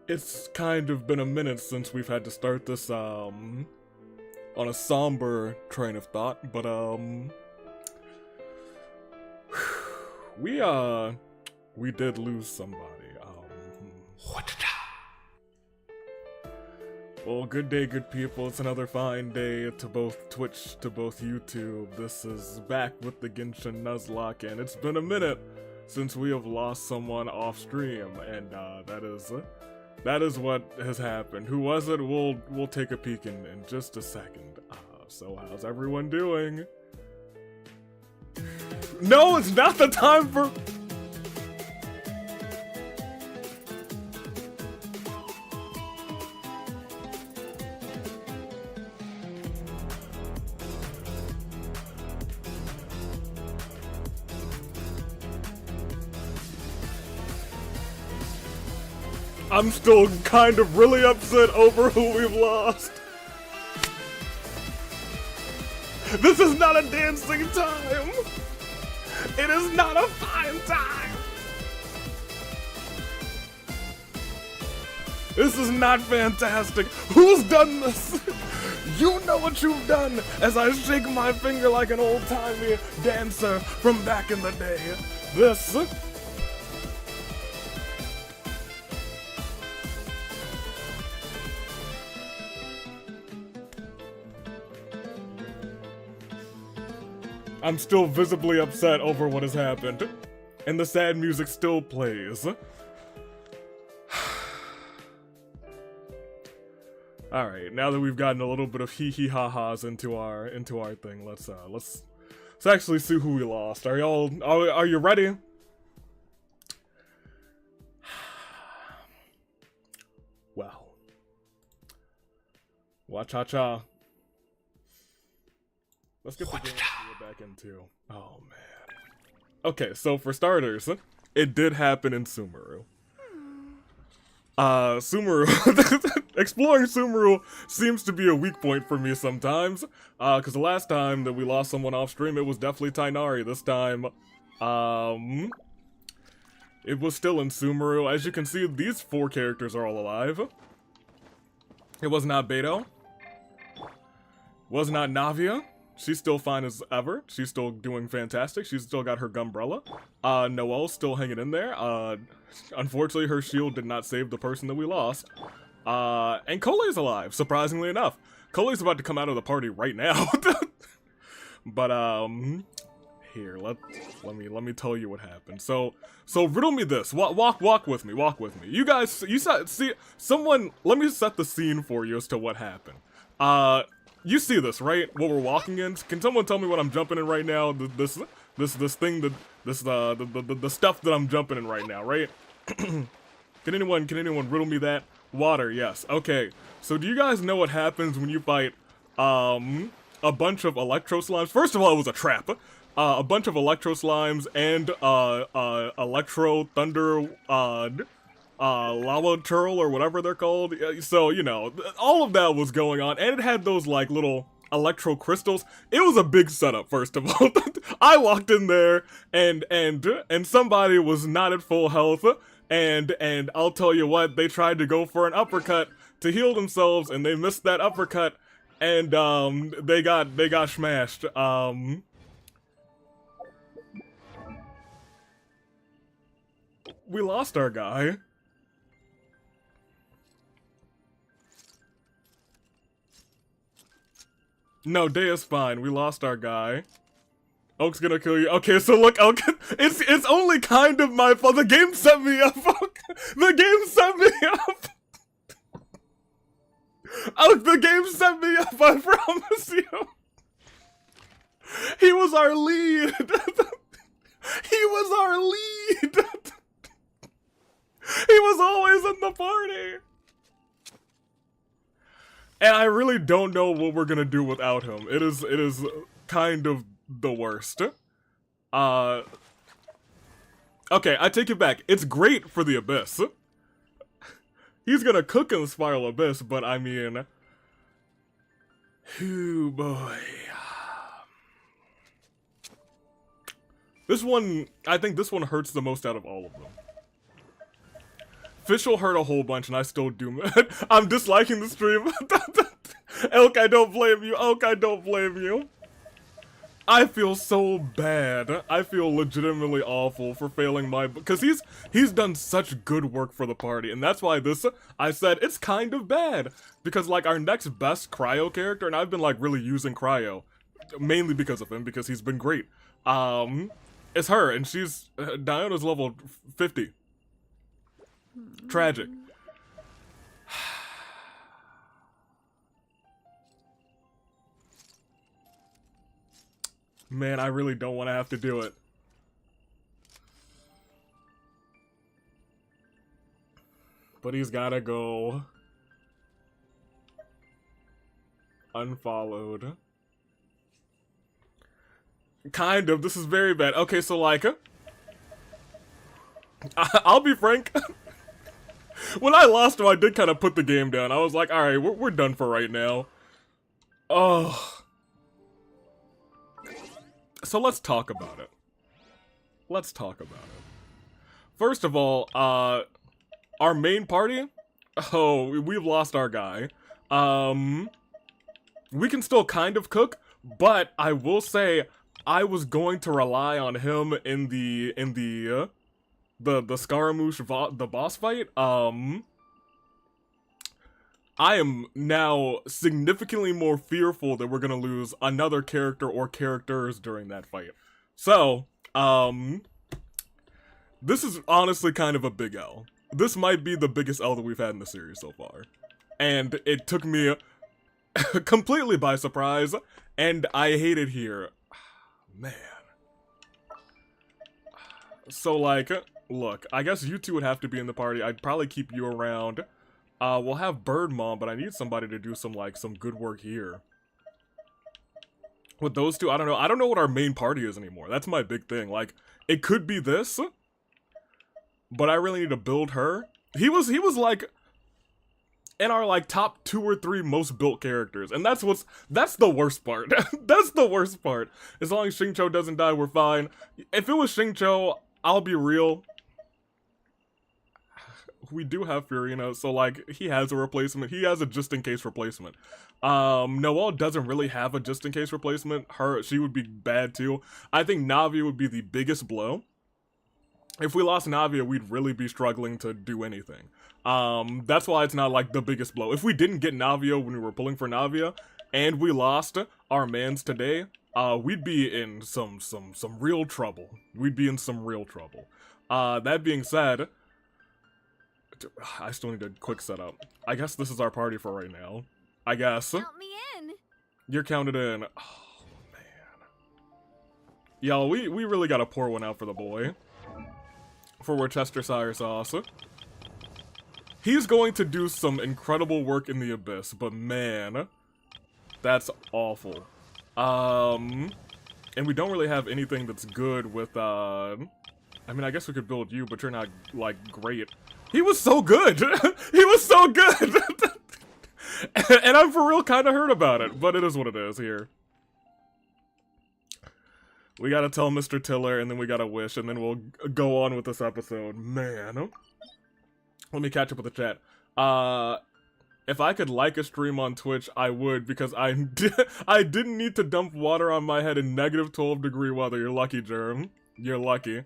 It's kind of been a minute since we've had to start this, on a somber train of thought, but, we did lose somebody, Well, good day, good people. It's another fine day to both Twitch, to both YouTube. This is back with the Genshin Nuzlocke, and it's been a minute since we have lost someone off stream, and that is what has happened. Who was it? We'll take a peek in just a second. So how's everyone doing? No, it's not the time for. I'm still kind of really upset over who we've lost. This is not a dancing time. It is not a fine time. This is not fantastic. Who's done this? You know what you've done as I shake my finger like an old-timey dancer from back in the day. This. I'm still visibly upset over what has happened, and the sad music still plays. Alright, now that we've gotten a little bit of hee-hee-ha-has into our thing, let's actually see who we lost. Are you ready? Well. Wa-cha-cha. Let's get the game we're back into. Oh, man. Okay, so for starters, it did happen in Sumeru. Exploring Sumeru seems to be a weak point for me sometimes. Because the last time that we lost someone off stream, it was definitely Tainari. This time, it was still in Sumeru. As you can see, these 4 characters are all alive. It was not Beto. Was not Navia. She's still fine as ever. She's still doing fantastic. She's still got her Gumbrella. Noelle's still hanging in there. Unfortunately, her shield did not save the person that we lost. And Cole's alive, surprisingly enough. Cole's about to come out of the party right now. But, here, let me tell you what happened. So riddle me this. Walk with me. You guys, see, someone, let me set the scene for you as to what happened. You see this, right? What we're walking in? Can someone tell me what I'm jumping in right now? The stuff that I'm jumping in right now, right? Can anyone riddle me that? Water, yes. Okay. So do you guys know what happens when you fight a bunch of electro slimes? First of all, it was a trap. A bunch of electro slimes and electro thunder lava turtle or whatever they're called. So, you know, all of that was going on, and it had those like little electro crystals. It was a big setup, first of all. I walked in there and somebody was not at full health, and I'll tell you what, they tried to go for an uppercut to heal themselves, and they missed that uppercut, and they got smashed. We lost our guy. No, Day is fine. We lost our guy. Oak's gonna kill you. Okay, so look, Oak, it's only kind of my fault. The game set me up, Oak. The game set me up. Oak, the game set me up, I promise you. He was our lead. He was our lead. He was always in the party. And I really don't know what we're gonna do without him. It is kind of the worst. Okay, I take it back. It's great for the Abyss. He's gonna cook in the Spiral Abyss, but I mean... Ooh, boy. This one, I think this one hurts the most out of all of them. Fischl hurt a whole bunch, and I still do. I'm disliking the stream. Elk, I don't blame you. Elk, I don't blame you. I feel so bad. I feel legitimately awful for failing my, because he's done such good work for the party, and that's why this, I said it's kind of bad, because like our next best cryo character, and I've been like really using cryo, mainly because of him, because he's been great. It's her, and she's Diana's level 50. Tragic. Man, I really don't want to have to do it. But he's gotta go. Unfollowed. Kind of. This is very bad. Okay, so like, I'll be frank. When I lost him, I did kind of put the game down. I was like, all right, we're done for right now. Oh. So let's talk about it. Let's talk about it. First of all, our main party, oh, we've lost our guy. We can still kind of cook, but I will say I was going to rely on him in the Scaramouche the boss fight. I am now significantly more fearful that we're gonna lose another character or characters during that fight. So, this is honestly kind of a big L. This might be the biggest L that we've had in the series so far. And it took me completely by surprise, and I hate it here. Man. So, like, look, I guess you two would have to be in the party. I'd probably keep you around. We'll have Bird Mom, but I need somebody to do some good work here. With those two, I don't know. I don't know what our main party is anymore. That's my big thing. Like, it could be this, but I really need to build her. He was like in our like top 2 or 3 most built characters, and that's the worst part. That's the worst part. As long as Xingqiu doesn't die, we're fine. If it was Xingqiu, I'll be real. We do have Furina, so like he has a replacement. He has a just-in-case replacement. Noelle doesn't really have a just-in-case replacement. She would be bad too. I think Navia would be the biggest blow. If we lost Navia, we'd really be struggling to do anything. That's why it's not like the biggest blow. If we didn't get Navia when we were pulling for Navia, and we lost our mans today, we'd be in some real trouble. We'd be in some real trouble. That being said, I still need a quick setup. I guess this is our party for right now. I guess. Count me in. You're counted in. Oh, man. Yo, we really gotta pour one out for the boy. For Worcestershire sauce. He's going to do some incredible work in the Abyss, but man, that's awful. And we don't really have anything that's good with, I mean, I guess we could build you, but you're not, like, great. He was so good! He was so good! And I'm for real kind of hurt about it, but it is what it is here. We gotta tell Mr. Tiller, and then we gotta wish, and then we'll go on with this episode. Man. Let me catch up with the chat. If I could like a stream on Twitch, I would, because I didn't need to dump water on my head in negative 12-degree weather. You're lucky, Germ. You're lucky.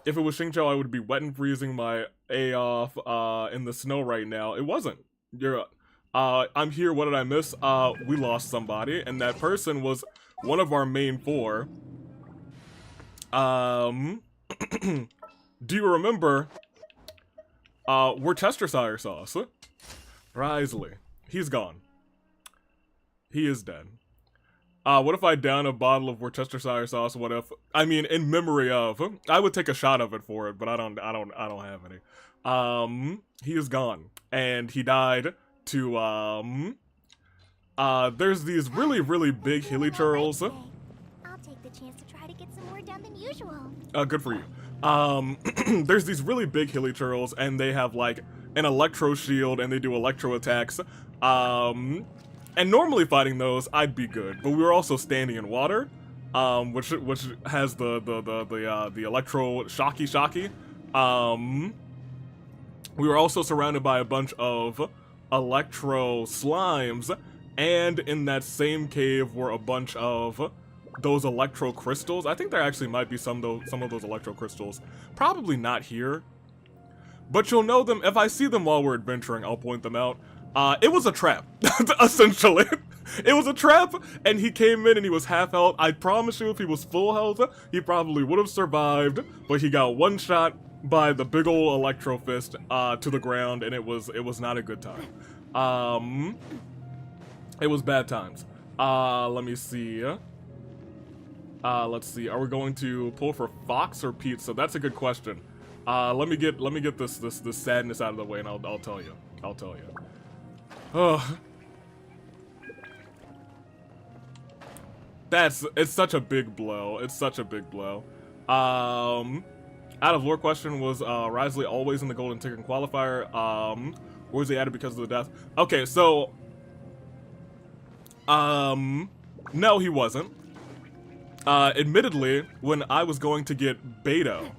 If it was Xingqiu, I would be wet and freezing my A off in the snow right now. It wasn't. I'm here, what did I miss? We lost somebody, and that person was one of our main 4. Do you remember Worcestershire sauce? Risley. He's gone. He is dead. What if I down a bottle of Worcestershire sauce? What if, I mean, in memory of, I would take a shot of it for it, but I don't have any. He is gone, and he died to, there's these really big hilly churls. I'll take the chance to try to get some more done than usual. Good for you. There's these really big hilly churls, and they have, like, an electro shield, and they do electro attacks. And normally fighting those, I'd be good, but we were also standing in water, which has the electro shocky. We were also surrounded by a bunch of electro slimes, and in that same cave were a bunch of those electro crystals. I think there actually might be some of those electro crystals. Probably not here, but you'll know them if I see them while we're adventuring. I'll point them out. It was a trap, essentially. It was a trap, and he came in and he was half health. I promise you, if he was full health, he probably would have survived, but he got one shot by the big ol' electro fist to the ground, and it was not a good time. It was bad times. Let me see. Let's see. Are we going to pull for Fox or Pizza? That's a good question. Let me get this sadness out of the way, and I'll tell you. I'll tell you. Oh. It's such a big blow. It's such a big blow. Out of lore question, was Risley always in the golden ticket qualifier? Or was he added because of the death? Okay, so no, he wasn't. Admittedly, when I was going to get Beto,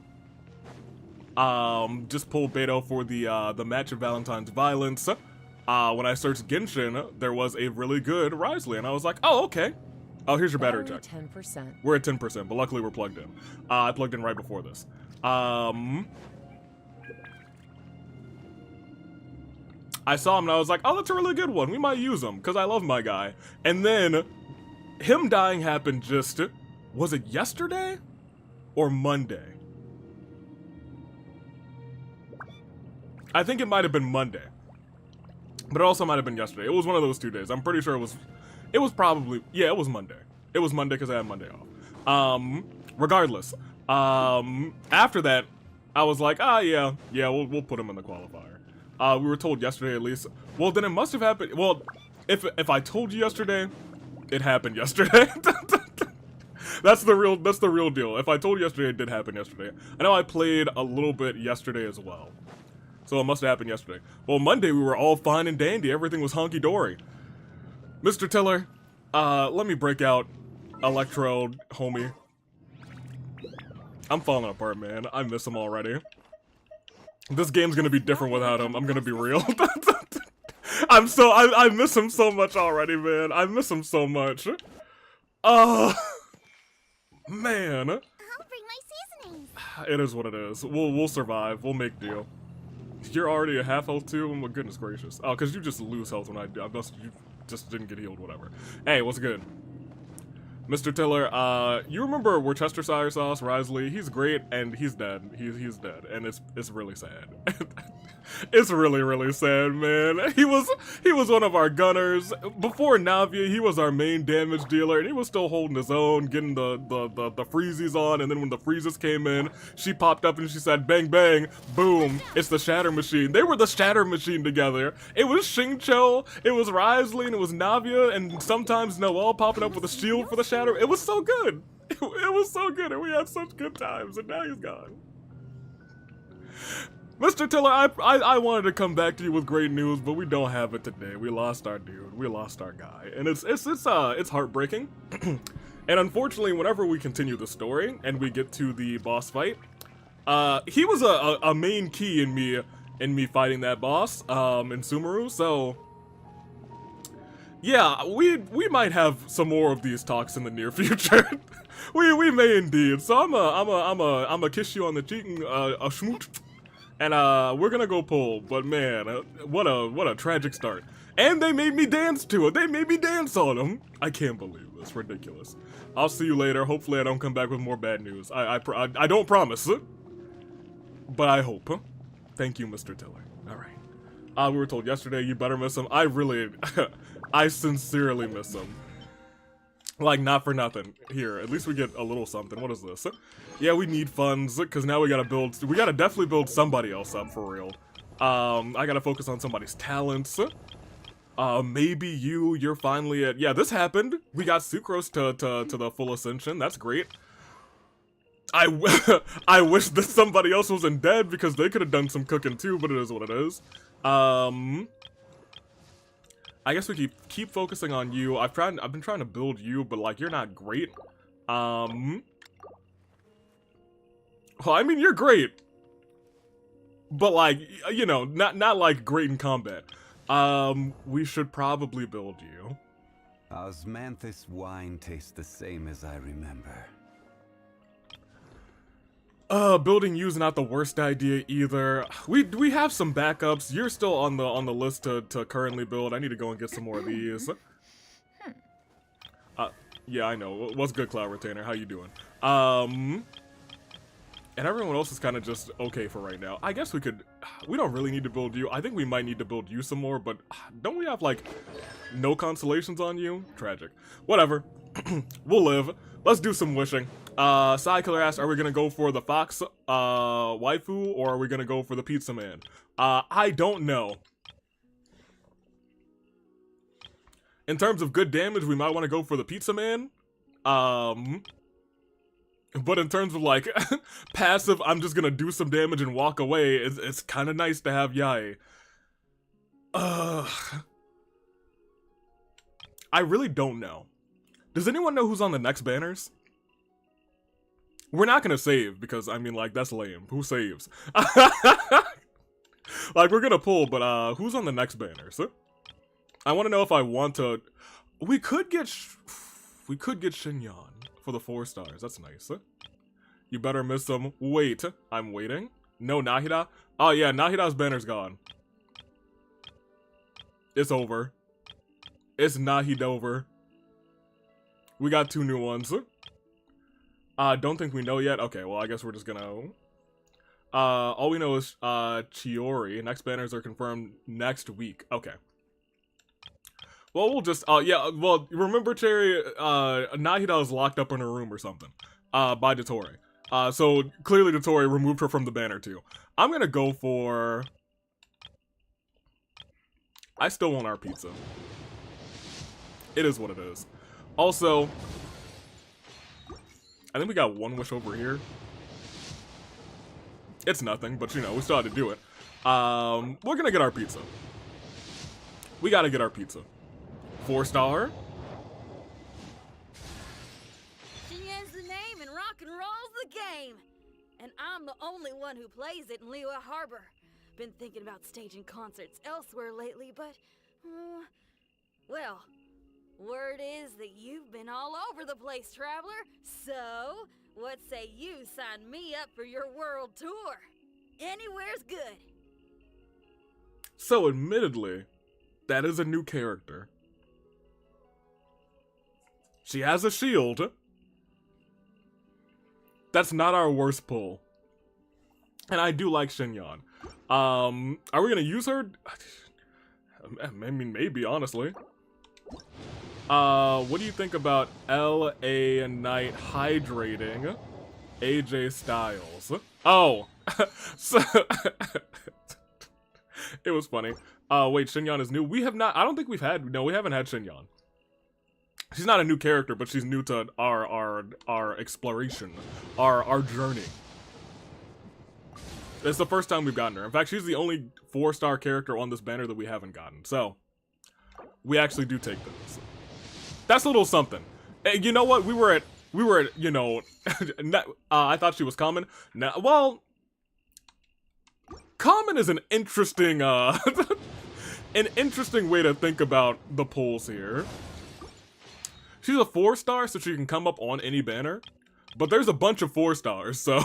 just pulled Beto for the match of Valentine's Violence. When I searched Genshin, there was a really good Risley, and I was like, oh, okay. Oh, here's your battery check. 10%. We're at 10%, but luckily we're plugged in. I plugged in right before this. I saw him and I was like, oh, that's a really good one. We might use him, because I love my guy. And then, him dying happened just, was it yesterday? Or Monday? I think it might have been Monday. But it also might have been yesterday. It was one of those 2 days. I'm pretty sure it was probably, yeah, it was Monday. It was Monday because I had Monday off. Regardless, after that, I was like, yeah, we'll put him in the qualifier. We were told yesterday at least. Well, then it must have happened. Well, if I told you yesterday, it happened yesterday. That's the real deal. If I told you yesterday, it did happen yesterday. I know I played a little bit yesterday as well. So it must have happened yesterday. Well, Monday we were all fine and dandy. Everything was honky-dory. Mr. Tiller, let me break out Electro, homie. I'm falling apart, man. I miss him already. This game's gonna be different without him. I'm gonna be real. I miss him so much already, man. I miss him so much. Man. I'll bring my seasonings. It is what it is. We'll survive. We'll make do. You're already a half health too? Oh my goodness gracious. Oh, because you just lose health when I do. You just didn't get healed, whatever. Hey, what's good? Mr. Tiller, you remember Worcestershire sauce, Risley? He's great, and he's dead. He's dead, and it's really sad. It's really, really sad, man. He was one of our gunners. Before Navia, he was our main damage dealer, and he was still holding his own, getting the freezies on, and then when the freezes came in, she popped up and she said, bang, bang, boom, it's the Shatter Machine. They were the Shatter Machine together. It was Xingqiu, it was Risley, and it was Navia, and sometimes Noelle popping up with a shield for the Shatter. It was so good. It was so good, and we had such good times, and now he's gone. Mr. Tiller, I wanted to come back to you with great news, but we don't have it today. We lost our dude. We lost our guy, and it's heartbreaking. And unfortunately, whenever we continue the story and we get to the boss fight, he was a main key in me fighting that boss, in Sumeru. So yeah, we might have some more of these talks in the near future. we may indeed. So I'm a kiss you on the cheek and a schmoot. And we're gonna go pull, but man, what a tragic start. And they made me dance to it. They made me dance on them. I can't believe this. Ridiculous. I'll see you later. Hopefully I don't come back with more bad news. I don't promise, but I hope. Thank you, Mr. Tiller. All right. We were told yesterday you better miss him. I really, I sincerely miss him. Like, not for nothing. Here, at least we get a little something. What is this? Yeah, we need funds, because now we gotta definitely build somebody else up, for real. I gotta focus on somebody's talents. Maybe you're finally at, yeah, this happened. We got Sucrose to the full ascension. That's great. I wish that somebody else wasn't dead, because they could have done some cooking too, but it is what it is. I guess we keep focusing on you. I've been trying to build you, but like you're not great. Well, I mean you're great. but like, you know, not like great in combat. We should probably build you. Osmanthus wine tastes the same as I remember. Building you's not the worst idea either. We have some backups. You're still on the list to currently build. I need to go and get some more of these. Yeah, I know. What's good, Cloud Retainer? How you doing? And everyone else is kind of just okay for right now. I guess we don't really need to build you. I think we might need to build you some more, but don't we have, like, no constellations on you? Tragic. Whatever. We'll live. Let's do some wishing. Side Killer asked, are we gonna go for the Fox, waifu, or are we gonna go for the Pizza Man? I don't know. In terms of good damage, we might want to go for the Pizza Man. But in terms of, like, passive, I'm just gonna do some damage and walk away, it's kind of nice to have Yae. I really don't know. Does anyone know who's on the next banners? We're not gonna save, because, I mean, like, that's lame. Who saves? Like, we're gonna pull, but, who's on the next banners? I want to know if I want to... We could get Shinyan for the 4 stars. That's nice. You better miss them. Wait. I'm waiting. No, Nahida? Oh, yeah, Nahida's banner's gone. It's over. It's Nahida over. We got 2 new ones. Don't think we know yet. Okay, well, I guess we're just gonna... all we know is, Chiori. Next banners are confirmed next week. Okay. Well, we'll just, yeah, well, remember, Cherry, Nahida was locked up in her room or something, by Dottore. So, clearly Dottore removed her from the banner, too. I'm gonna go for... I still want our pizza. It is what it is. Also, I think we got 1 wish over here. It's nothing, but, you know, we still had to do it. We're gonna get our pizza. We gotta get our pizza. 4 star. Shinyan's the name and rock and roll's the game. And I'm the only one who plays it in Liyue Harbor. Been thinking about staging concerts elsewhere lately, but... well, word is that you've been all over the place, traveler. So, what say you sign me up for your world tour? Anywhere's good. So, admittedly, that is a new character. She has a shield. That's not our worst pull. And I do like Shinyan. Are we gonna use her? I mean, maybe, honestly. What do you think about L.A. Knight hydrating AJ Styles? Oh! So... It was funny. Wait, Shinyan is new? We have not... I don't think we've had... No, we haven't had Shinyan. She's not a new character, but she's new to our exploration, our journey. It's the first time we've gotten her. In fact, she's the only 4-star character on this banner that we haven't gotten. So, we actually do take this. That's a little something. You know what? We were at, you know, I thought she was common. Now, well, common is an interesting, an interesting way to think about the pulls here. She's a 4-star, so she can come up on any banner. But there's a bunch of 4-stars, so...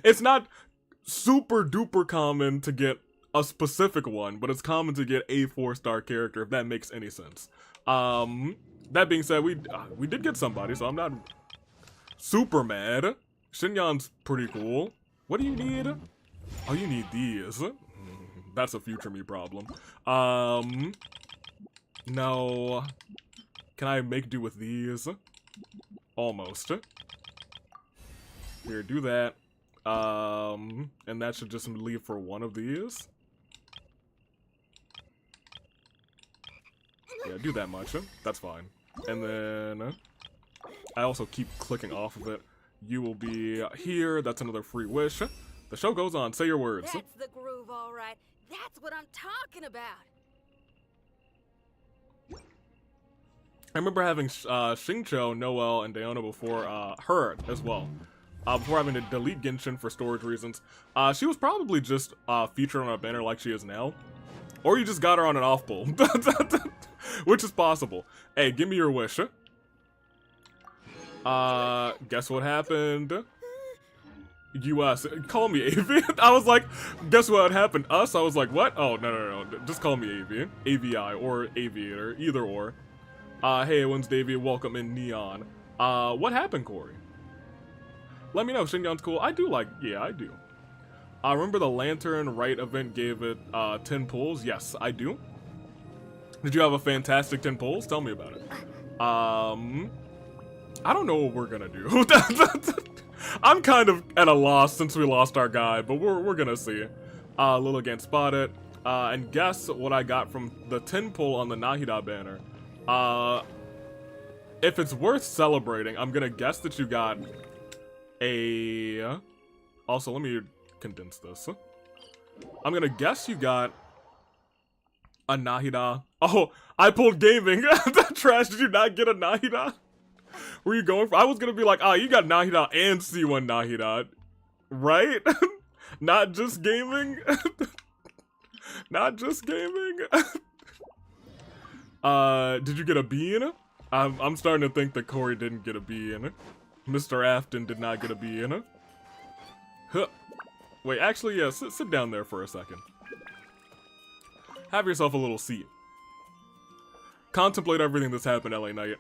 It's not super duper common to get a specific one, but it's common to get a 4-star character, if that makes any sense. That being said, we did get somebody, so I'm not super mad. Shinyan's pretty cool. What do you need? Oh, you need these. That's a future me problem. No. Can I make do with these? Almost. Here, do that. And that should just leave for 1 of these. Yeah, do that much. That's fine. And then I also keep clicking off of it. You will be here. That's another free wish. The show goes on. Say your words. That's the groove, all right. That's what I'm talking about. I remember having Xingqiu, Noelle, and Diona before her as well. before having to delete Genshin for storage reasons. She was probably just featured on a banner like she is now. Or you just got her on an off pull. Which is possible. Hey, give me your wish. Guess what happened? US. Call me Avian. I was like, guess what happened? Us? I was like, what? Oh, no. Just call me Avian. AVI or Aviator. Either or. Hey, Wednesday, Avian. Welcome in Neon. What happened, Corey? Let me know. Xinjiang's cool. I do like, yeah, I do. Remember the Lantern Right event gave it 10 pulls? Yes, I do. Did you have a fantastic 10 pulls? Tell me about it. I don't know what we're gonna do. I'm kind of at a loss since we lost our guy, but we're gonna see. Lilligant spotted. And guess what I got from the 10 pull on the Nahida banner. If it's worth celebrating, I'm gonna guess that you got a... Also, let me condense this. I'm gonna guess you got a Nahida. Oh, I pulled gaming. That trash. Did you not get a Nahida? Were you going for? I was gonna be like, you got Nahida and C1 Nahida, right? Not just gaming. Not just gaming. Did you get a bean? I'm starting to think that Corey didn't get a bean. Mr. Afton did not get a bean. Huh. Wait, actually, yeah, sit down there for a second. Have yourself a little seat. Contemplate everything that's happened, LA Knight.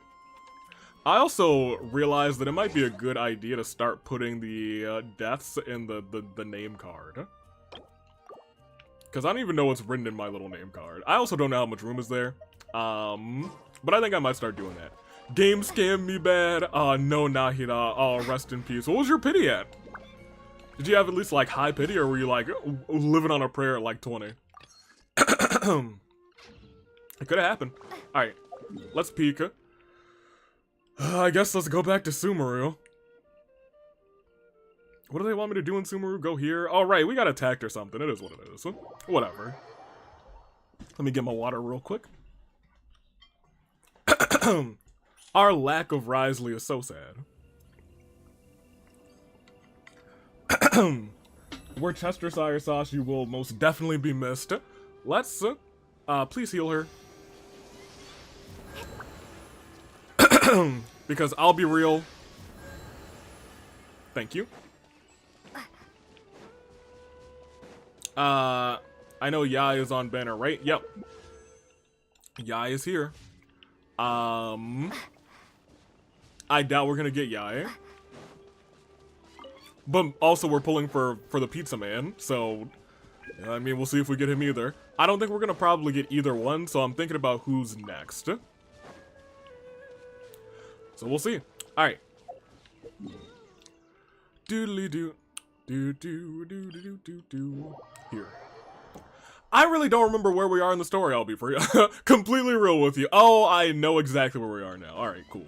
I also realized that it might be a good idea to start putting the deaths in the name card. Because I don't even know what's written in my little name card. I also don't know how much room is there. But I think I might start doing that. Game scammed me bad. No, Nahida. Oh, rest in peace. What was your pity at? Did you have at least, like, high pity, or were you, like, living on a prayer at, like, 20? It could have happened. Alright, let's peek. I guess let's go back to Sumeru. What do they want me to do in Sumeru? Go here? Oh, right, we got attacked or something. It is what it is. Whatever. Let me get my water real quick. Our lack of Risley is so sad. We're Chestershire sauce, you will most definitely be missed. Let's, please heal her. Because I'll be real. Thank you. I know Yai is on banner, right? Yep. Yai is here. I doubt we're gonna get Yai. But also we're pulling for the pizza man, so I mean we'll see if we get him either. I don't think we're gonna probably get either one, so I'm thinking about who's next. So we'll see. Alright. Doodly doo. Do do do do do do. Here. I really don't remember where we are in the story, I'll be free. Completely real with you. Oh, I know exactly where we are now. Alright, cool.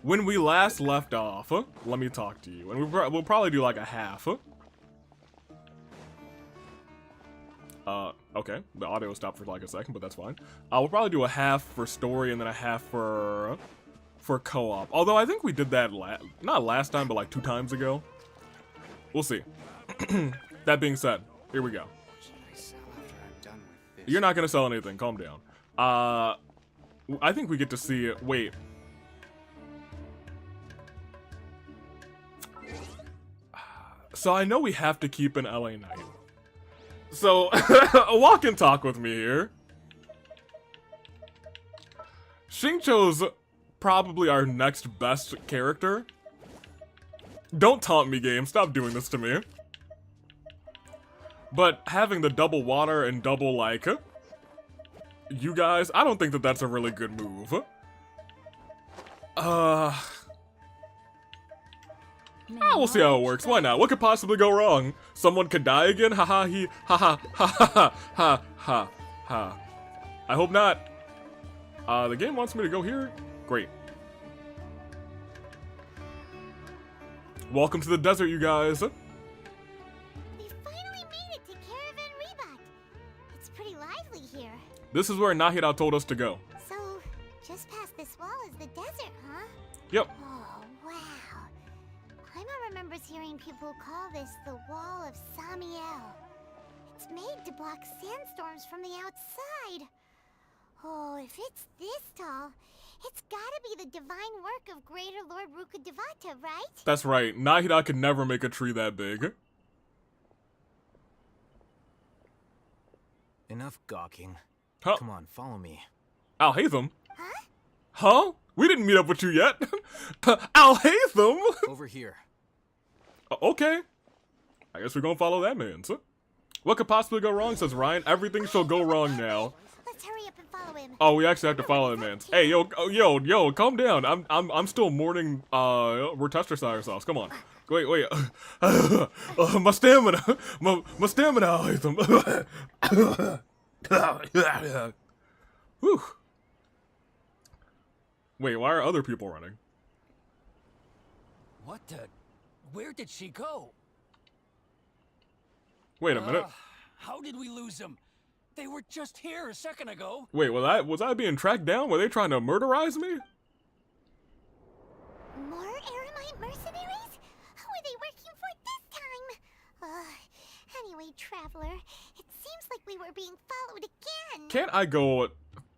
When we last left off, let me talk to you. And we'll probably do like a half. Okay. The audio stopped for like a second, but that's fine. We'll probably do a half for story and then a half for co-op. Although I think we did that not last time, but like 2 times ago. We'll see. That being said, here we go. You're not gonna sell anything. Calm down. I think we get to see it. Wait. So I know we have to keep an LA Knight. So, walk and talk with me here. Xingqiu's probably our next best character. Don't taunt me, game. Stop doing this to me. But having the double water and double, like, you guys, I don't think that that's a really good move. We'll see how it works. Why not? What could possibly go wrong? Someone could die again? Haha, he, haha, ha ha ha ha ha ha. I hope not. The game wants me to go here? Great. Welcome to the desert, you guys. We finally made it to Caravan Rebut. It's pretty lively here. This is where Nahida told us to go. So, just past this wall is the desert, huh? Yep. Oh, wow. Paimon remembers hearing people call this the Wall of Samiel. It's made to block sandstorms from the outside. Oh, if it's this tall, it's gotta be the divine work of Greater Lord Rukkhadevata, right? That's right. Nahida could never make a tree that big. Enough gawking. Huh? Come on, follow me. Alhaitham? Huh? Huh? We didn't meet up with you yet. Alhaitham? Over here. Okay. I guess we're gonna follow that man, so. What could possibly go wrong, says Ryan. Everything shall go wrong now. Let's hurry up and follow him. Oh, we actually have to follow that man. Hey, yo, calm down. I'm still mourning, Worcestershire sauce. Come on. Wait. My stamina. My stamina, Alhaitham. Whew. Wait, why are other people running? What the? Where did she go? Wait a minute. How did we lose them? They were just here a second ago. Wait, was I being tracked down? Were they trying to murderize me? More Eremite mercenaries? Who are they working for this time? Anyway, Traveler, it seems like we were being followed again. Can't I go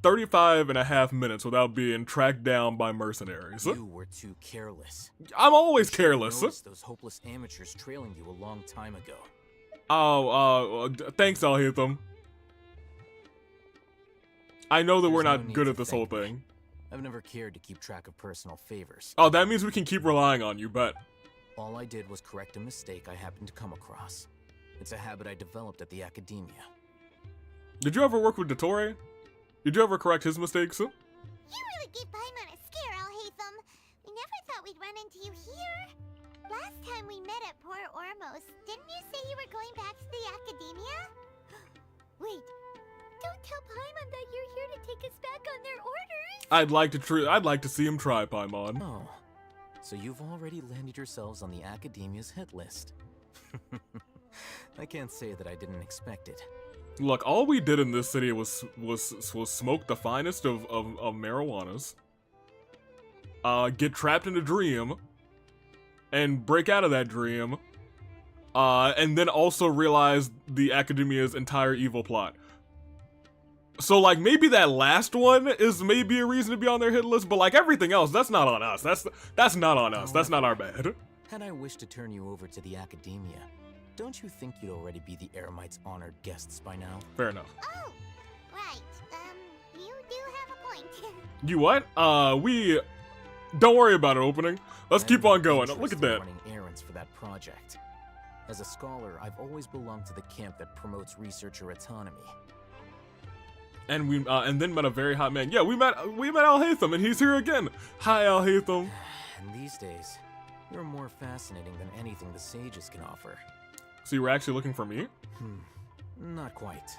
35 and a half minutes without being tracked down by mercenaries? You were too careless. I'm always You careless. noticed those hopeless amateurs trailing you a long time ago. Thanks, Alhaitham. I know that we're There's no not need good to at this whole thank me. thing. I've never cared to keep track of personal favors. Oh, that means we can keep relying on you, bet. All I did was correct a mistake I happened to come across. It's a habit I developed at the academia. Did you ever work with Dottore? Did you ever correct his mistakes? You really gave Paimon a scare, Alhaitham. We never thought we'd run into you here. Last time we met at Port Ormos, didn't you say you were going back to the academia? Wait, don't tell Paimon that you're here to take us back on their orders. I'd like to see him try, Paimon. Oh, so you've already landed yourselves on the academia's hit list. I can't say that I didn't expect it. Look, all we did in this city was smoke the finest of marijuanas, get trapped in a dream, and break out of that dream, and then also realize the academia's entire evil plot. So, like, maybe that last one is maybe a reason to be on their hit list, but like everything else, that's not on us. That's not on us. That's not our bad. Had I wished to turn you over to the academia, don't you think you'd already be the Eremites' honored guests by now? Fair enough. Oh, right. You do have a point. You what? We don't worry about it opening. Let's keep on going. Look at that. Running errands for that project. As a scholar, I've always belonged to the camp that promotes researcher autonomy. And we and then met a very hot man. Yeah, we met Alhaitham, and he's here again. Hi, Alhaitham. And these days, you're more fascinating than anything the sages can offer. So you were actually looking for me? Not quite.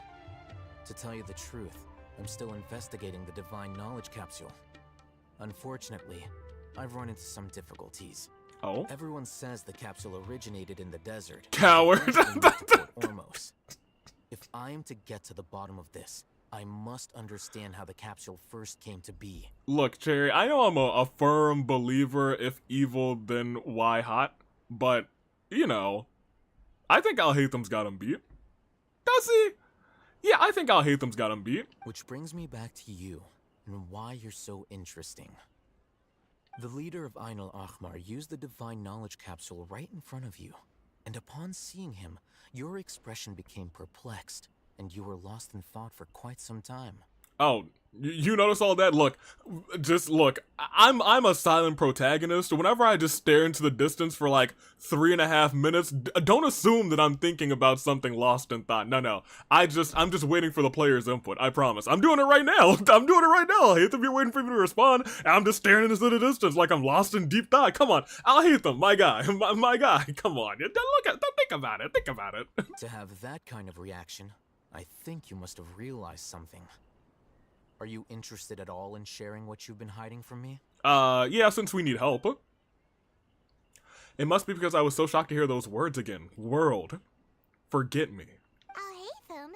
To tell you the truth, I'm still investigating the divine knowledge capsule. Unfortunately, I've run into some difficulties. Oh? Everyone says the capsule originated in the desert. Coward. Eventually moved to Port Ormos. If I am to get to the bottom of this, I must understand how the capsule first came to be. Look, Cherry, I know I'm a firm believer if evil, then why hot? But, you know, I think Alhaitham's got him beat. Does he? Yeah, I think Alhaitham's got him beat. Which brings me back to you, and why you're so interesting. The leader of Ainul Ahmar used the divine knowledge capsule right in front of you, and upon seeing him, your expression became perplexed, and you were lost in thought for quite some time. Oh, you notice all that? Look, just look. I'm a silent protagonist. Whenever I just stare into the distance for like 3.5 minutes, don't assume that I'm thinking about something lost in thought. No. I'm just waiting for the player's input. I promise. I'm doing it right now. I'm doing it right now. Alhaitham, you're waiting for me to respond. And I'm just staring into the distance like I'm lost in deep thought. Come on, Alhaitham, my guy, my guy. Come on, don't think about it. Think about it. To have that kind of reaction, I think you must have realized something. Are you interested at all in sharing what you've been hiding from me? Yeah, since we need help. It must be because I was so shocked to hear those words again. World. Forget me. Alhaitham,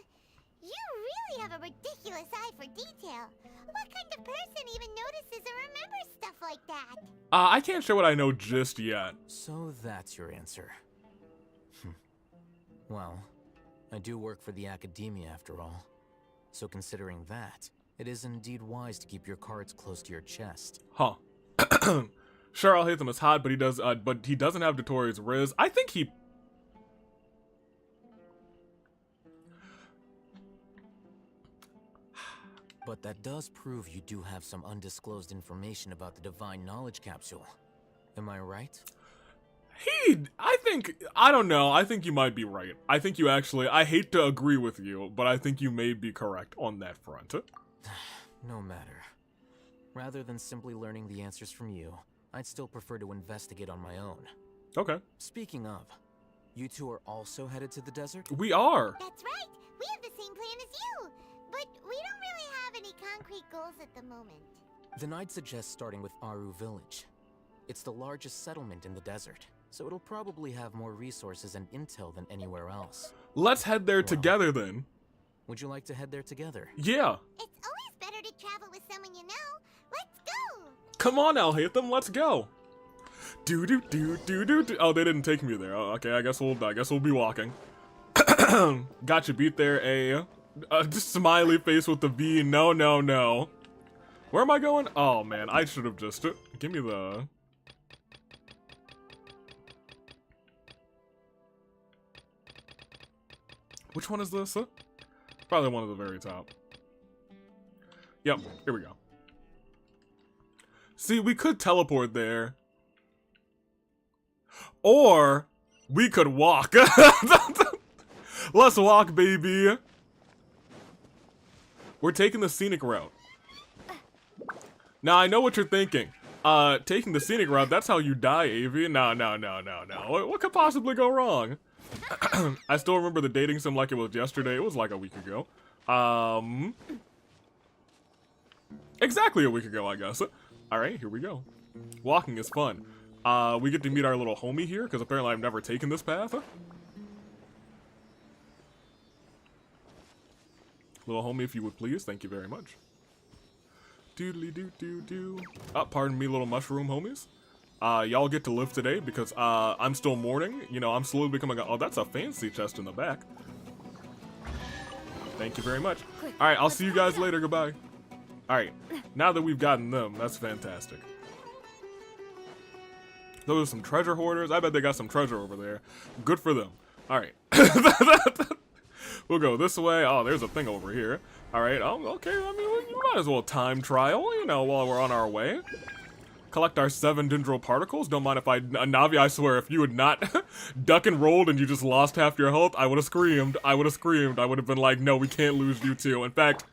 you really have a ridiculous eye for detail. What kind of person even notices or remembers stuff like like that? I can't share what I know just yet. So that's your answer. Well, I do work for the academia after all. So considering that, it is indeed wise to keep your cards close to your chest. Huh. Sure, I'll hate them as hot, but he doesn't have Dotori's Riz. I think he... But that does prove you do have some undisclosed information about the Divine Knowledge Capsule. Am I right? I don't know, I think you might be right. I think you actually, I hate to agree with you, but I think you may be correct on that front. No matter. Rather than simply learning the answers from you, I'd still prefer to investigate on my own. Okay. Speaking of, you two are also headed to the desert? We are. That's right. We have the same plan as you. But we don't really have any concrete goals at the moment. Then I'd suggest starting with Aru Village. It's the largest settlement in the desert, so it'll probably have more resources and intel than anywhere else. Let's head there together then. Would you like to head there together? Yeah. It's always better to travel with someone you know. Let's go! Come on, Alhaitham, let's go. Do. Oh, they didn't take me there. Oh, okay, I guess we'll be walking. Got you beat there, just smiley face with the V. No. Where am I going? Oh man, I should have just give me the. Which one is this? Probably one at the very top. Yep, here we go. See, we could teleport there. Or we could walk. Let's walk, baby. We're taking the scenic route. Now, I know what you're thinking. Taking the scenic route, that's how you die, Avi. No. What could possibly go wrong? I still remember the dating sim like it was yesterday. It was like a week ago. Exactly a week ago, I guess. Alright, here we go. Walking is fun. We get to meet our little homie here, because apparently I've never taken this path. Little homie, if you would please. Thank you very much. Doodly doo. Oh, pardon me, little mushroom homies. Y'all get to live today because I'm still mourning. You know, I'm slowly becoming a... Oh, that's a fancy chest in the back. Thank you very much. Alright, I'll see you guys later. Goodbye. Alright, now that we've gotten them, that's fantastic. Those are some treasure hoarders. I bet they got some treasure over there. Good for them. Alright. We'll go this way. Oh, there's a thing over here. Alright, okay. I mean, you might as well time trial, you know, while we're on our way. Collect our 7 dendro particles. Don't mind if Navi, I swear, if you had not duck and rolled and you just lost half your health, I would have screamed. I would have been like, no, we can't lose you too. In fact,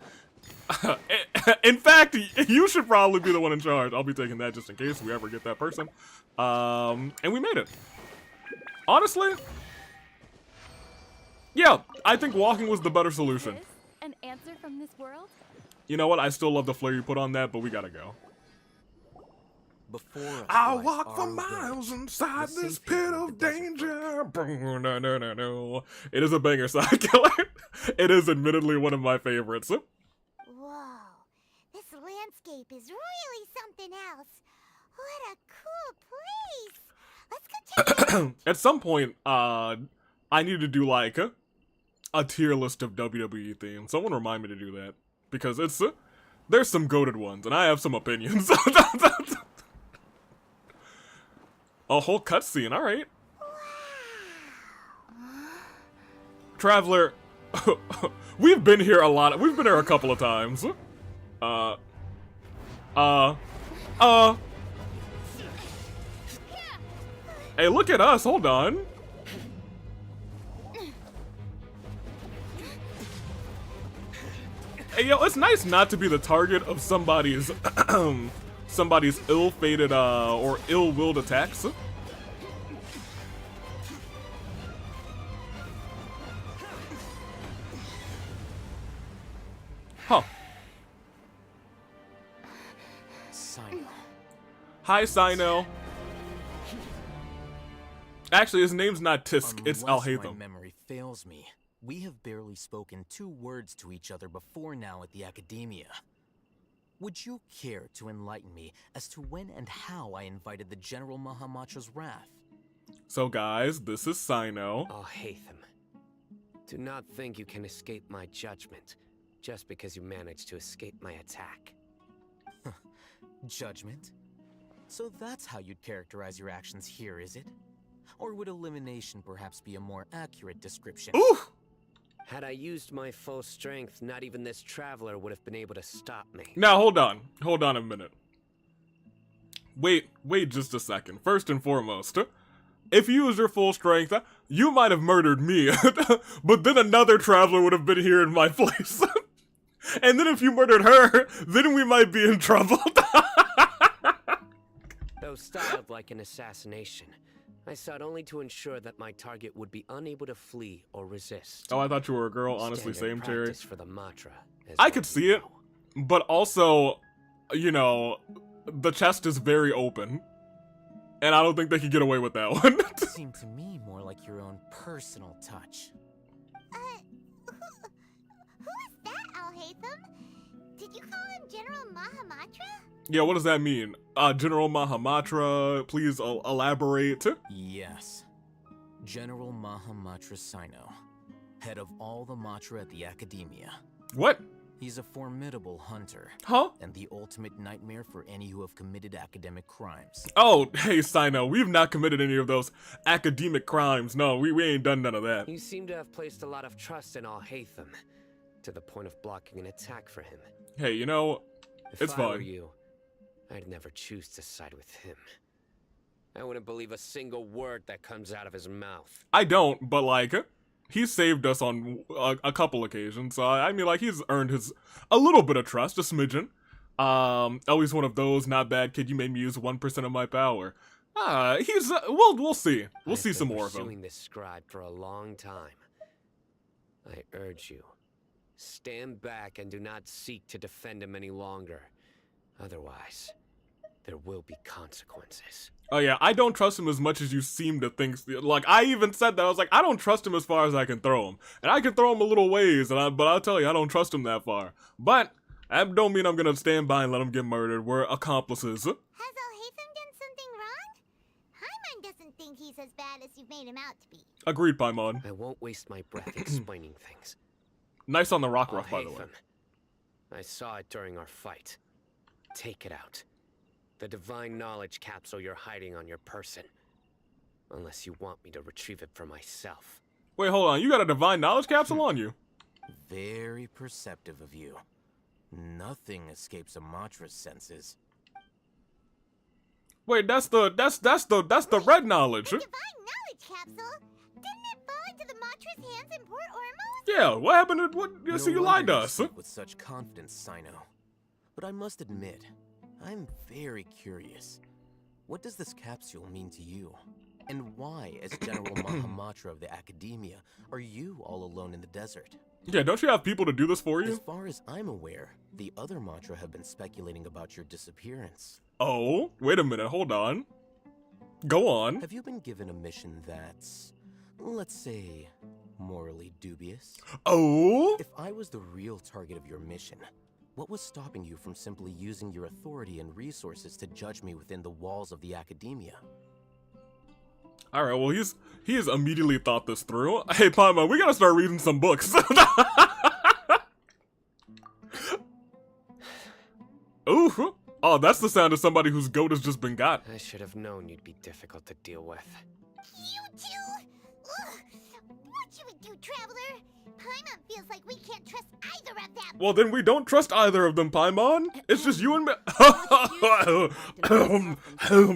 you should probably be the one in charge. I'll be taking that just in case we ever get that person. And we made it. Honestly, yeah, I think walking was the better solution. An answer from this world? You know what? I still love the flair you put on that, but we gotta go. Before us I'll lies walk for Aru miles Village, inside the this safe pit haven of the desert danger. No. It is a banger side killer. It is admittedly one of my favorites. Whoa. This landscape is really something else. What a cool place. Let's go check it out. At some point, I need to do like a tier list of WWE themes. Someone remind me to do that because it's there's some goated ones, and I have some opinions. A whole cutscene, all right. Traveler, we've been here a lot. We've been here a couple of times. Hey, look at us. Hold on. Hey, yo, it's nice not to be the target of somebody's somebody's ill-fated or ill-willed attacks. Huh. Sino. Hi, Sino. Actually, his name's not Tisk, it's Unless my Alhaitham. memory fails me, we have barely spoken 2 words to each other before now at the academia. Would you care to enlighten me as to when and how I invited the General Mahamatra's wrath? So guys, this is Sino. Oh, Hatham. Do not think you can escape my judgment just because you managed to escape my attack. Judgment? So that's how you'd characterize your actions here, is it? Or would elimination perhaps be a more accurate description? Ooh! Had I used my full strength, not even this traveler would have been able to stop me. Now, hold on. Hold on a minute. Wait just a second. First and foremost, if you use your full strength, you might have murdered me, but then another traveler would have been here in my place. And then if you murdered her, then we might be in trouble. Though styled like an assassination, I sought only to ensure that my target would be unable to flee or resist. Oh, I thought you were a girl. Honestly, Standard same, Cherry. practice for the Matra, as I well could you see it, know. but also, you know, the chest is very open. And I don't think they could get away with that one. It seemed to me more like your own personal touch. Who is that, Alhaitham? Did you call him General Mahamatra? Yeah, what does that mean? General Mahamatra, please elaborate. Yes. General Mahamatra Sino, head of all the Matra at the Academia. What? He's a formidable hunter, Huh? and the ultimate nightmare for any who have committed academic crimes. Oh, hey, Sino, we've not committed any of those academic crimes. No, we ain't done none of that. You seem to have placed a lot of trust in Alhaitham, to the point of blocking an attack for him. Hey, you know, If it's I were fine. you, I'd never choose to side with him. I wouldn't believe a single word that comes out of his mouth. I don't, but like, he's saved us on a couple occasions. So I mean, like, he's earned a little bit of trust, a smidgen. Always one of those, not bad kid, you made me use 1% of my power. We'll see. We'll I've see some been more of him. pursuing this scribe for a long time. I urge you, stand back and do not seek to defend him any longer. Otherwise, there will be consequences. Oh yeah, I don't trust him as much as you seem to think. Like, I even said that. I was like, I don't trust him as far as I can throw him. And I can throw him a little ways, but I'll tell you, I don't trust him that far. But that don't mean I'm gonna stand by and let him get murdered. We're accomplices. Has Alhaitham done something wrong? Paimon doesn't think he's as bad as you've made him out to be. Agreed, Paimon. I won't waste my breath explaining things. Nice on the rock ruff, by the way. Alhaitham, I saw it during our fight. Take it out. The divine knowledge capsule you're hiding on your person. Unless you want me to retrieve it for myself. Wait, hold on. You got a divine knowledge capsule on you? Very perceptive of you. Nothing escapes a Matra's senses. Wait, that's the red knowledge. Divine knowledge capsule? Didn't it fall into the Matra's hands in Port Ormos? Yeah, what happened to what? You see, you lied to wonder us. speak with such confidence, Sino. But I must admit, I'm very curious. What does this capsule mean to you? And why, as General Mahamatra of the Academia, are you all alone in the desert? Yeah, don't you have people to do this for As you? far as I'm aware, the other Matra have been speculating about your disappearance. Oh, wait a minute. Hold on. Go on. Have you been given a mission that's, let's say, morally dubious? Oh. If I was the real target of your mission, what was stopping you from simply using your authority and resources to judge me within the walls of the Academia? All right. Well, he has immediately thought this through. Hey, Paimon, we gotta start reading some books. Ooh. Oh, that's the sound of somebody whose goat has just been got. I should have known you'd be difficult to deal with. You two? Ugh. What should we do, Traveler? Paimon feels like we can't trust either of them. Well, then we don't trust either of them, Paimon. It's just you and me.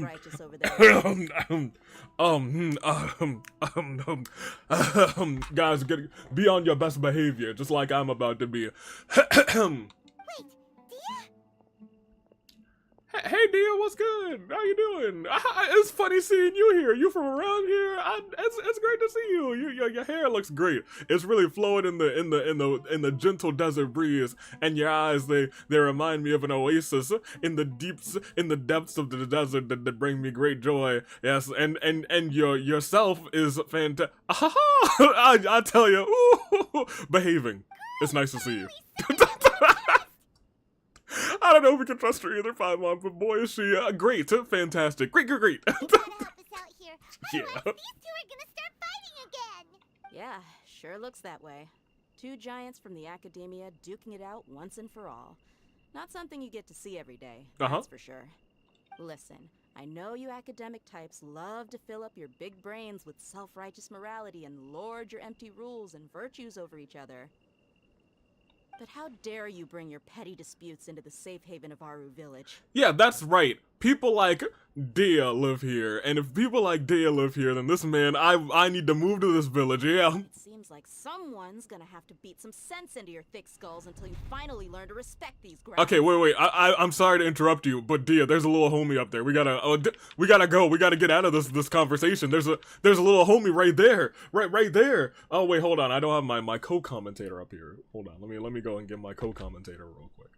Righteous over there. Guys, be on your best behavior, just like I'm about to be. Wait, Dia? Hey, Dia, what's good? How you doing? It's funny seeing you here. You from around here? It's great to see you. Your hair looks great. It's really flowing in the gentle desert breeze, and your eyes they remind me of an oasis in the depths of the desert that bring me great joy. Yes, and yourself is fantastic. I tell you, ooh, behaving. It's nice to see you. I don't know if we can trust her either, Paimon, but boy, is she great, fantastic, great. You gotta help us out here. Yeah. Otherwise, these two are gonna start fighting again. Yeah, sure looks that way. Two giants from the academia duking it out once and for all. Not something you get to see every day, that's for sure. Listen, I know you academic types love to fill up your big brains with self-righteous morality and lord your empty rules and virtues over each other. But how dare you bring your petty disputes into the safe haven of Aru Village? Yeah, that's right. People like Dia live here, and if people like Dia live here, then this man, I need to move to this village, yeah. It seems like someone's gonna have to beat some sense into your thick skulls until you finally learn to respect these grounds. Okay, wait, I'm sorry to interrupt you, but Dia, there's a little homie up there. We gotta go. We gotta get out of this conversation. There's a little homie right there, right there. Oh wait, hold on. I don't have my co-commentator up here. Hold on. Let me go and get my co-commentator real quick.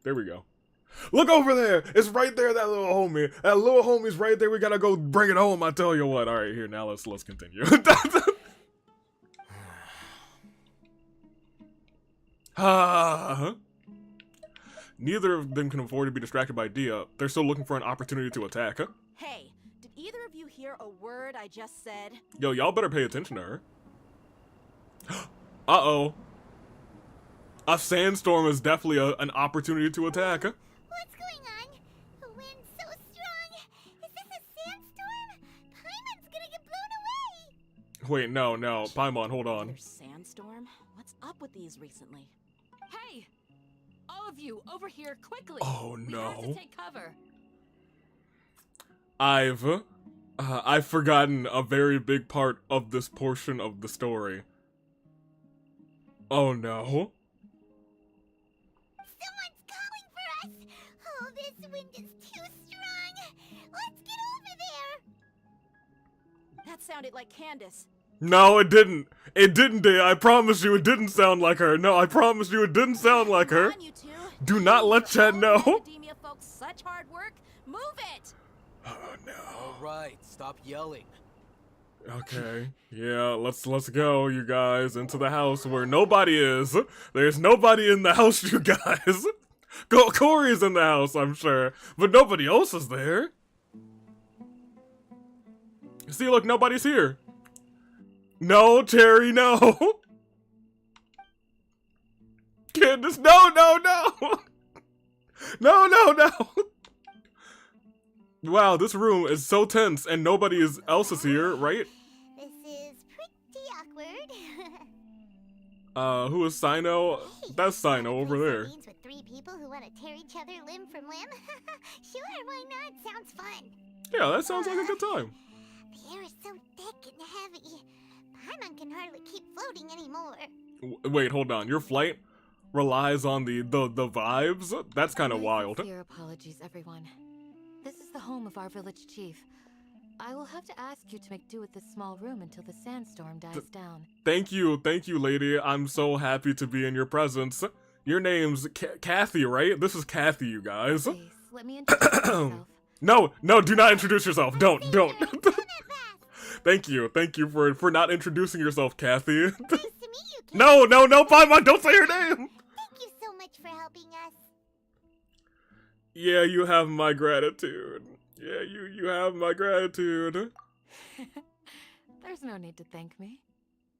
There we go. Look over there! It's right there, that little homie. That little homie's right there. We gotta go bring it home. I tell you what. All right, here now. Let's continue. Neither of them can afford to be distracted by Dia. They're still looking for an opportunity to attack. Hey, did either of you hear a word I just said? Yo, y'all better pay attention to her. Uh-oh. A sandstorm is definitely an opportunity to attack. What's going on? The wind's so strong. Is this a sandstorm? Paimon's gonna get blown away. Wait, no. Paimon, hold on. Another sandstorm? What's up with these recently? Hey! All of you, over here, quickly! Oh, no. We have to take cover. I've forgotten a very big part of this portion of the story. Oh, no. Someone's calling for us. Oh, this wind is too strong. Let's get over there. That sounded like Candace. No, it didn't. It didn't, Dia. I promise you it didn't sound like her. No, I promise you it didn't sound like her. Come on, you two. Do not let Chad know. Academia folks, such hard work. Move it! Oh, no. All right, stop yelling. Okay, yeah, let's go, you guys, into the house where nobody is. There's nobody in the house, you guys. Corey's in the house, I'm sure, but nobody else is there. See, look, nobody's here. No, Cherry, no. Candace, no. No. Wow, this room is so tense and nobody else is here, right? This is pretty awkward. Who is Sino? That's Sino over there. Scenes with three people who want to tear each other limb from limb? Sure, why not? Sounds fun. Yeah, that sounds like a good time. The air is so thick and heavy. Paimon can hardly keep floating anymore. Wait, hold on. Your flight relies on the vibes? That's kind of wild. Sincere apologies, everyone. This is the home of our village chief. I will have to ask you to make do with this small room until the sandstorm dies down. Thank you, lady. I'm so happy to be in your presence. Your name's Kathy, right? This is Kathy, you guys. Please, let me introduce myself. No, do not introduce yourself. Don't. Thank you for not introducing yourself, Kathy. Nice to meet you, Kate. No, Paimon, don't say her name. Thank you so much for helping us. Yeah, you have my gratitude. Yeah, you have my gratitude. There's no need to thank me.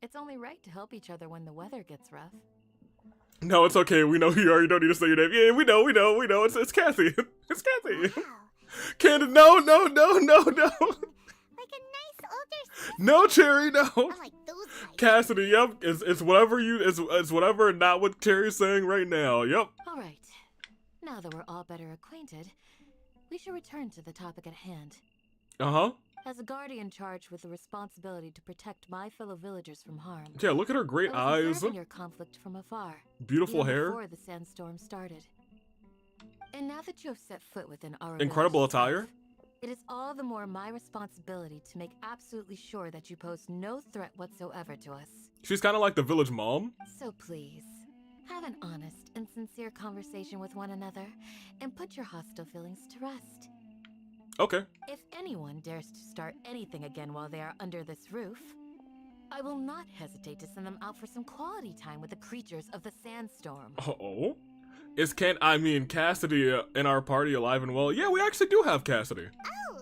It's only right to help each other when the weather gets rough. No, it's okay. We know you already don't need to say your name. Yeah, we know. It's Kathy. It's Kathy. Wow. Candace, no. Like a nice older sister. No, Cherry, no. I like those types. Cassidy, yep. It's whatever it's whatever, not what Cherry's saying right now. Yep. All right. Now that we're all better acquainted, we should return to the topic at hand. Uh-huh. As a guardian charged with the responsibility to protect my fellow villagers from harm, Yeah, look at her great I was eyes. observing your conflict from afar. Beautiful even hair. Before the sandstorm started. And now that you have set foot within our Incredible village itself, attire. it is all the more my responsibility to make absolutely sure that you pose no threat whatsoever to us. She's kind of like the village mom. So please, have an honest and sincere conversation with one another and put your hostile feelings to rest. Okay. If anyone dares to start anything again while they are under this roof, I will not hesitate to send them out for some quality time with the creatures of the sandstorm. Oh? Is Cassidy in our party alive and well? Yeah, we actually do have Cassidy. Oh,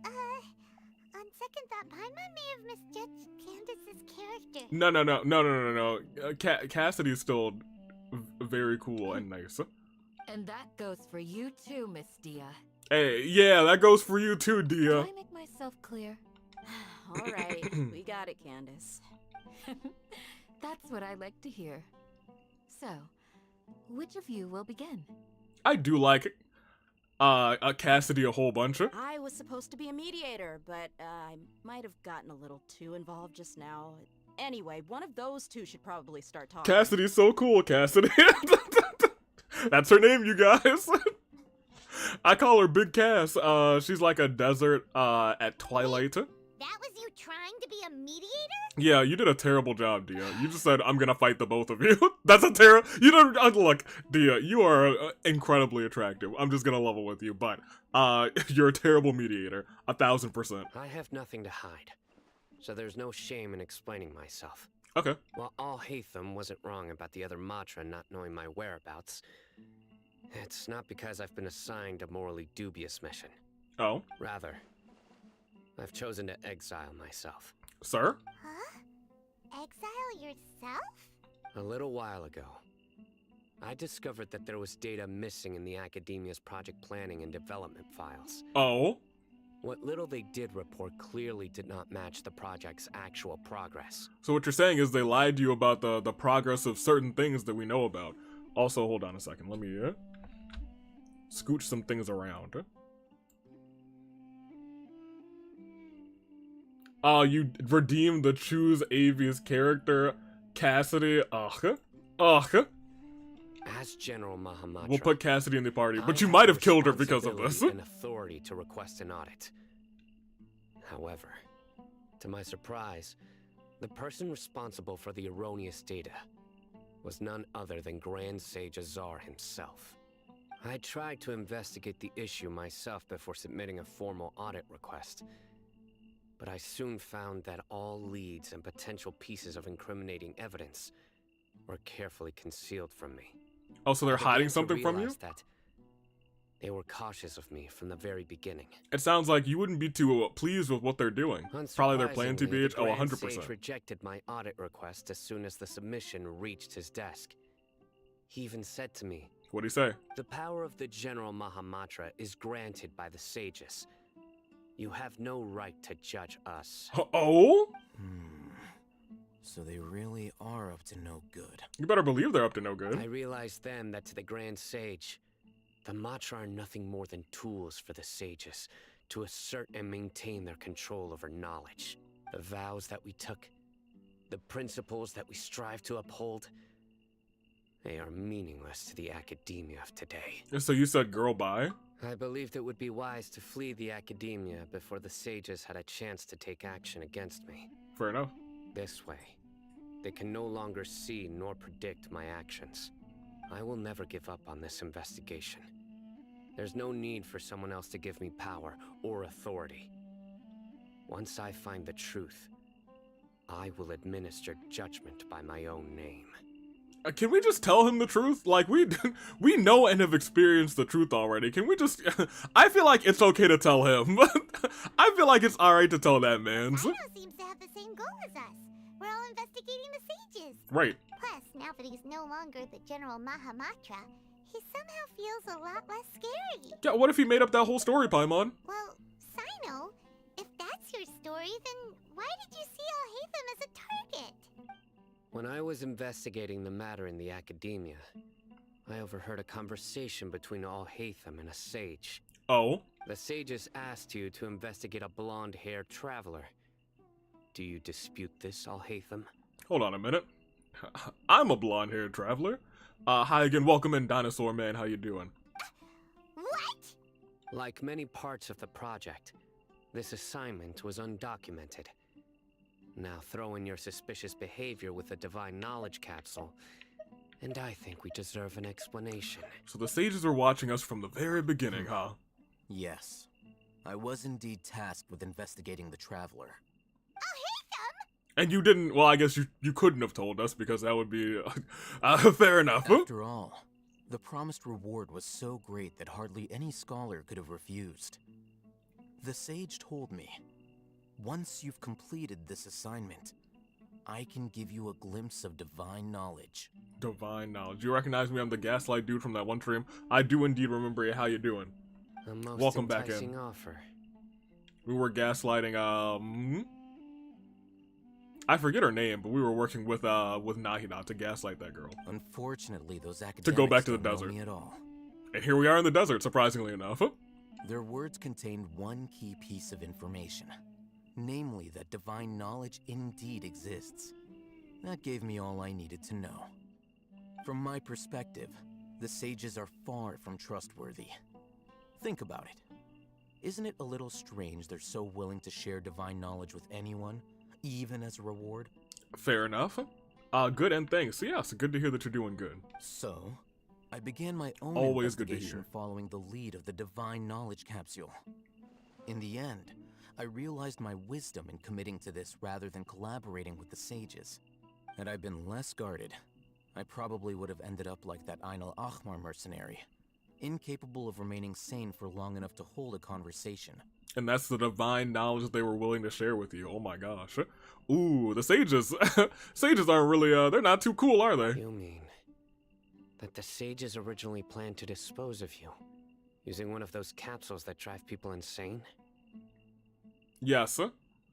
on second thought, Paimon may have misjudged Candace's character. No. Cassidy's still very cool and nice. And that goes for you too, Miss Dia. Hey, yeah, that goes for you too, Did Dia. I make myself clear? All right, we got it, Candace. That's what I like to hear. So, which of you will begin? I do like Cassidy a whole bunch. I was supposed to be a mediator, but I might have gotten a little too involved just now. Anyway, one of those two should probably start talking. Cassidy's so cool, Cassidy. That's her name, you guys. I call her Big Cass. She's like a desert at twilight. That was you trying to be a mediator? Yeah, you did a terrible job, Dia. You just said, I'm gonna fight the both of you. That's a terrible... You don't... Look, Dia, you are incredibly attractive. I'm just gonna level with you, but you're a terrible mediator. 1000%. I have nothing to hide, so there's no shame in explaining myself. Okay. While Al-Haytham wasn't wrong about the other Matra not knowing my whereabouts, it's not because I've been assigned a morally dubious mission. Oh. Rather, I've chosen to exile myself. Sir? Huh? Exile yourself? A little while ago, I discovered that there was data missing in the Academia's project planning and development files. Oh? What little they did report clearly did not match the project's actual progress. So what you're saying is they lied to you about the progress of certain things that we know about. Also, hold on a second. Let me scooch some things around. You redeemed the Choose Avi's character, Cassidy. Ugh. As General Mahamatra, We'll put Cassidy in the party, but you I might have have killed her because of this. responsibility and authority to request an audit. However, to my surprise, the person responsible for the erroneous data was none other than Grand Sage Azar himself. I tried to investigate the issue myself before submitting a formal audit request, but I soon found that all leads and potential pieces of incriminating evidence were carefully concealed from me. Oh, so they're I began hiding to something from you? realize that they were cautious of me from the very beginning. It sounds like you wouldn't be too pleased with what they're doing. Probably their plan to be. Unsurprisingly, Oh, the Grand 100%. Sage rejected my audit request as soon as the submission reached his desk. He even said to me, What'd he say? "The power of the General Mahamatra is granted by the sages. You have no right to judge us." Oh? So they really are up to no good. You better believe they're up to no I good. realized then that to the Grand Sage, the Matra are nothing more than tools for the sages to assert and maintain their control over knowledge. The vows that we took, the principles that we strive to uphold, they are meaningless to the academia of today. So you said girl bye? I believed it would be wise to flee the academia before the sages had a chance to take action against me. Fair enough. This way, they can no longer see nor predict my actions. I will never give up on this investigation. There's no need for someone else to give me power or authority. Once I find the truth, I will administer judgment by my own name. Can we just tell him the truth? Like, we know and have experienced the truth already. Can we just... I feel like it's okay to tell him. I feel like it's alright to tell that man. Sino seems to have the same goal as us. We're all investigating the sages. Right. Plus, now that he's no longer the General Mahamatra, he somehow feels a lot less scary. Yeah, what if he made up that whole story, Paimon? Well, Sino, if that's your story, then why did you see Al-Haytham as a target? When I was investigating the matter in the academia, I overheard a conversation between Al-Haytham and a sage. Oh? The sages asked you to investigate a blonde-haired traveler. Do you dispute this, Al-Haytham? Hold on a minute. I'm a blonde-haired traveler. Hi again, welcome in, Dinosaur Man. How you doing? What? Like many parts of the project, this assignment was undocumented. Now throw in your suspicious behavior with the Divine Knowledge Capsule, and I think we deserve an explanation. So the sages were watching us from the very beginning, huh? Yes. I was indeed tasked with investigating the Traveler. And you didn't, well, I guess you couldn't have told us because that would be, fair enough. After all, the promised reward was so great that hardly any scholar could have refused. The sage told me, once you've completed this assignment, I can give you a glimpse of divine knowledge. Divine knowledge. You recognize me? I'm the gaslight dude from that one stream. I do indeed remember it. How you doing? A most Welcome back enticing in. offer. We were gaslighting, I forget her name, but we were working with Nahida to gaslight that girl. Unfortunately, those academics To go back to the don't know desert. me at all. And here we are in the desert, surprisingly enough. Their words contained one key piece of information, namely that divine knowledge indeed exists. That gave me all I needed to know. From my perspective, the sages are far from trustworthy. Think about it. Isn't it a little strange they're so willing to share divine knowledge with anyone, even as a reward? Fair enough. Good and thanks. Yes, good to hear that you're doing good. So, I began my own Always good to investigation hear. following the lead of the divine knowledge capsule. In the end, I realized my wisdom in committing to this rather than collaborating with the sages. Had I been less guarded, I probably would have ended up like that Ainul Ahmar mercenary, incapable of remaining sane for long enough to hold a conversation. And that's the divine knowledge that they were willing to share with you. Oh my gosh. Ooh, the sages. Sages aren't really, they're not too cool, are they? You mean that the sages originally planned to dispose of you, using one of those capsules that drive people insane? Yes.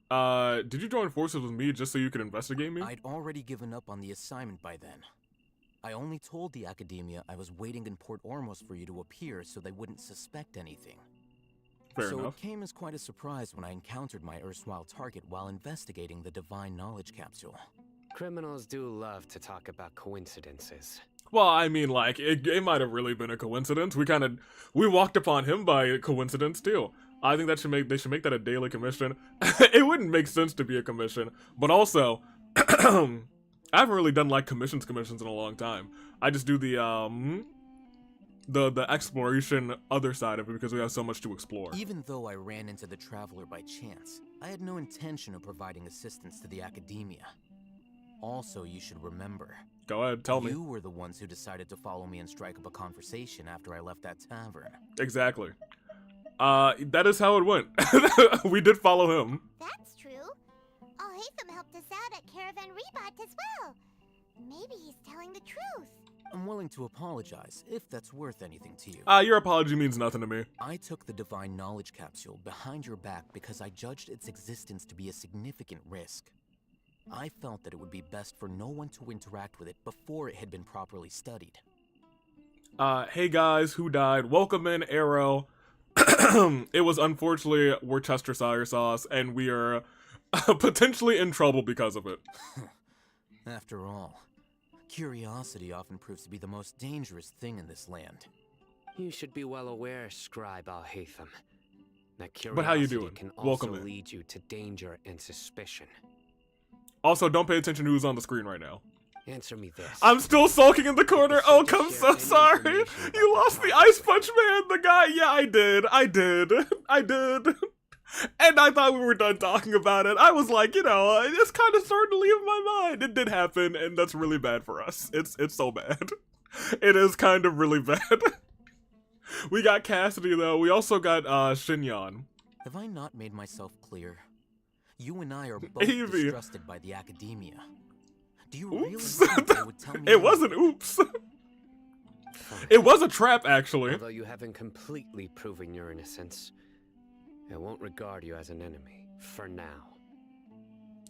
Did you join forces with me just so you could investigate me? I'd already given up on the assignment by then. I only told the Academia I was waiting in Port Ormos for you to appear so they wouldn't suspect anything. Fair So enough. it came as quite a surprise when I encountered my erstwhile target while investigating the divine knowledge capsule. Criminals do love to talk about coincidences. Well, I mean, like, it might have really been a coincidence. We walked upon him by coincidence, too. I think they should make that a daily commission. It wouldn't make sense to be a commission, but also, I haven't really done, like, commissions in a long time. I just do the exploration other side of it because we have so much to explore. Even though I ran into the Traveler by chance, I had no intention of providing assistance to the Academia. Also, you should remember, Go ahead, tell me. you were the ones who decided to follow me and strike up a conversation after I left that tavern. Exactly. That is how it went. We did follow him. That's true. Alhaitham helped us out at Caravan Rebat as well. Maybe he's telling the truth. I'm willing to apologize, if that's worth anything to you. Your apology means nothing to me. I took the Divine Knowledge Capsule behind your back because I judged its existence to be a significant risk. I felt that it would be best for no one to interact with it before it had been properly studied. Hey guys, who died? Welcome in, Arrow. It was unfortunately Worcestershire sauce, and we are potentially in trouble because of it. After all, curiosity often proves to be the most dangerous thing in this land. You should be well aware, Scribe Alhaitham, that curiosity But how you doing? can Welcome also in. lead you to danger and suspicion. Also, don't pay attention to who's on the screen right now. Answer me this. I'm still sulking in the corner. Oh, I'm so sorry. You lost the Ice Punch Man, the guy. Yeah, I did. And I thought we were done talking about it. I was like, it's kind of starting to leave my mind. It did happen, and that's really bad for us. It's so bad. It is kind of really bad. We got Cassidy, though. We also got Shinyan. Have I not made myself clear? You and I are both Evie. distrusted by the Academia. Do you really Oops. think they would tell me It wasn't oops. Fine. It was a trap, actually. Although you haven't completely proven your innocence, I won't regard you as an enemy, for now.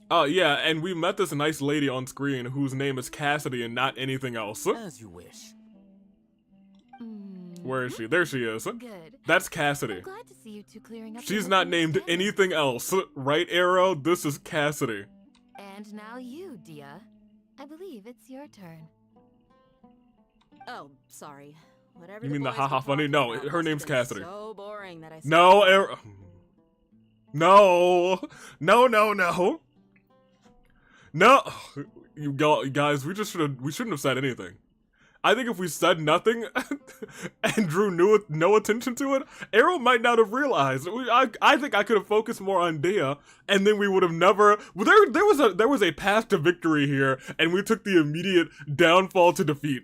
Oh, yeah, and we met this nice lady on screen whose name is Cassidy and not anything else. As you wish. Where is she? There she is. Good. That's I'm Cassidy. glad to see you two clearing up. She's your not named misunderstanding. anything else. Right, Arrow? This is Cassidy. And now you, Dia. I believe it's your turn. Oh, sorry. Whatever. You mean the boys haha were funny? talking No, about her must name's have been Cassidy. So boring that I. No, Arrow. No. No. No. You guys, we shouldn't have said anything. I think if we said nothing and drew no attention to it, Arrow might not have realized. I think I could have focused more on Dea, and then we would have never. Well, there was a path to victory here, and we took the immediate downfall to defeat.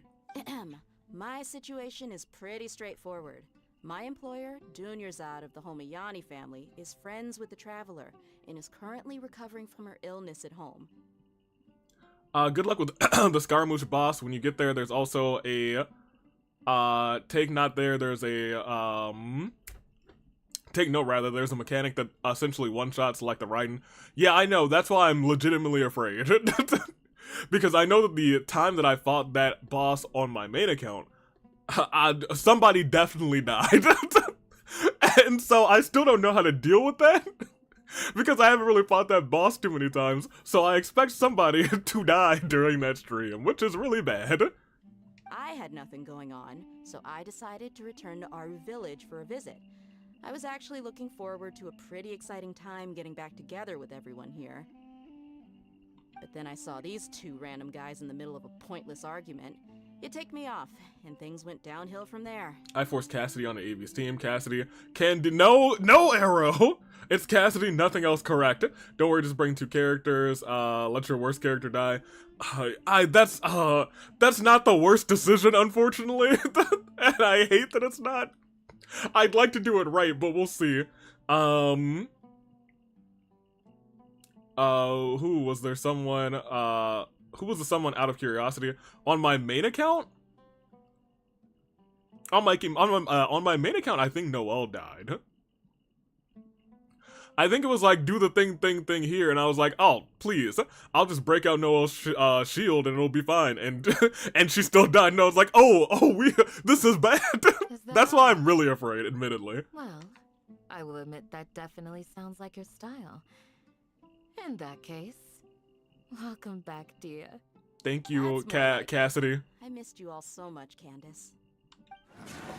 My situation is pretty straightforward. My employer, Dunyarzad of the Homayani family, is friends with the Traveler and is currently recovering from her illness at home. Good luck with the Scaramouche boss. When you get there, there's also a take note there. There's a take note rather. There's a mechanic that essentially one-shots like the Raiden. Yeah, I know. That's why I'm legitimately afraid. Because I know that the time that I fought that boss on my main account, somebody definitely died. And so I still don't know how to deal with that. Because I haven't really fought that boss too many times, so I expect somebody to die during that stream, which is really bad. I had nothing going on, so I decided to return to Aru Village for a visit. I was actually looking forward to a pretty exciting time getting back together with everyone here. But then I saw these two random guys in the middle of a pointless argument. It ticked me off, and things went downhill from there. I forced Cassidy on the AV's team. Cassidy can do no Arrow! It's Cassidy, nothing else correct. Don't worry, just bring 2 characters. Let your worst character die. That's not the worst decision, unfortunately. And I hate that it's not. I'd like to do it right, but we'll see. Who was there? Someone, who was the someone out of curiosity? On my main account? On my main account, I think Noelle died. I think it was like, do the thing here, and I was like, oh, please, I'll just break out Noelle's shield and it'll be fine, and and she still died, and I was like, this is bad. That's why I'm really afraid, admittedly. Well, I will admit that definitely sounds like your style. In that case, welcome back, dear. Thank you, Cassidy. I missed you all so much, Candace.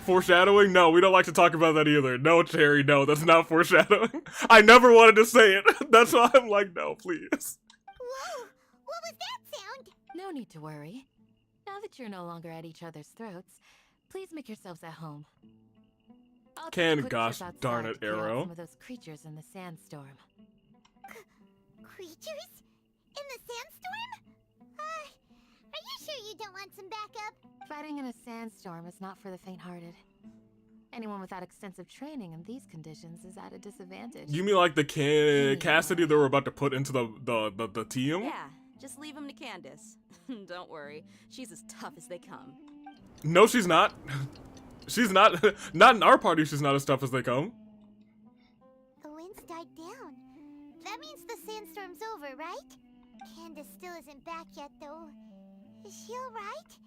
Foreshadowing? No, we don't like to talk about that either. No, Cherry, no, that's not foreshadowing. I never wanted to say it. That's why I'm like, no, please. Whoa! What was that sound? No need to worry. Now that you're no longer at each other's throats, please make yourselves at home. I'll take a quick Gosh trip outside darn it, to clear out Arrow. some of those creatures in the sandstorm. Creatures? In the sandstorm? Are you sure you don't want some backup? Fighting in a sandstorm is not for the faint-hearted. Anyone without extensive training in these conditions is at a disadvantage. You mean like the Cassidy that we're about to put into the team? Yeah, just leave him to Candace. Don't worry, she's as tough as they come. No, she's not. She's not. Not in our party, she's not as tough as they come. The winds died down. That means the sandstorm's over, right? Candace still isn't back yet, though. Is she alright?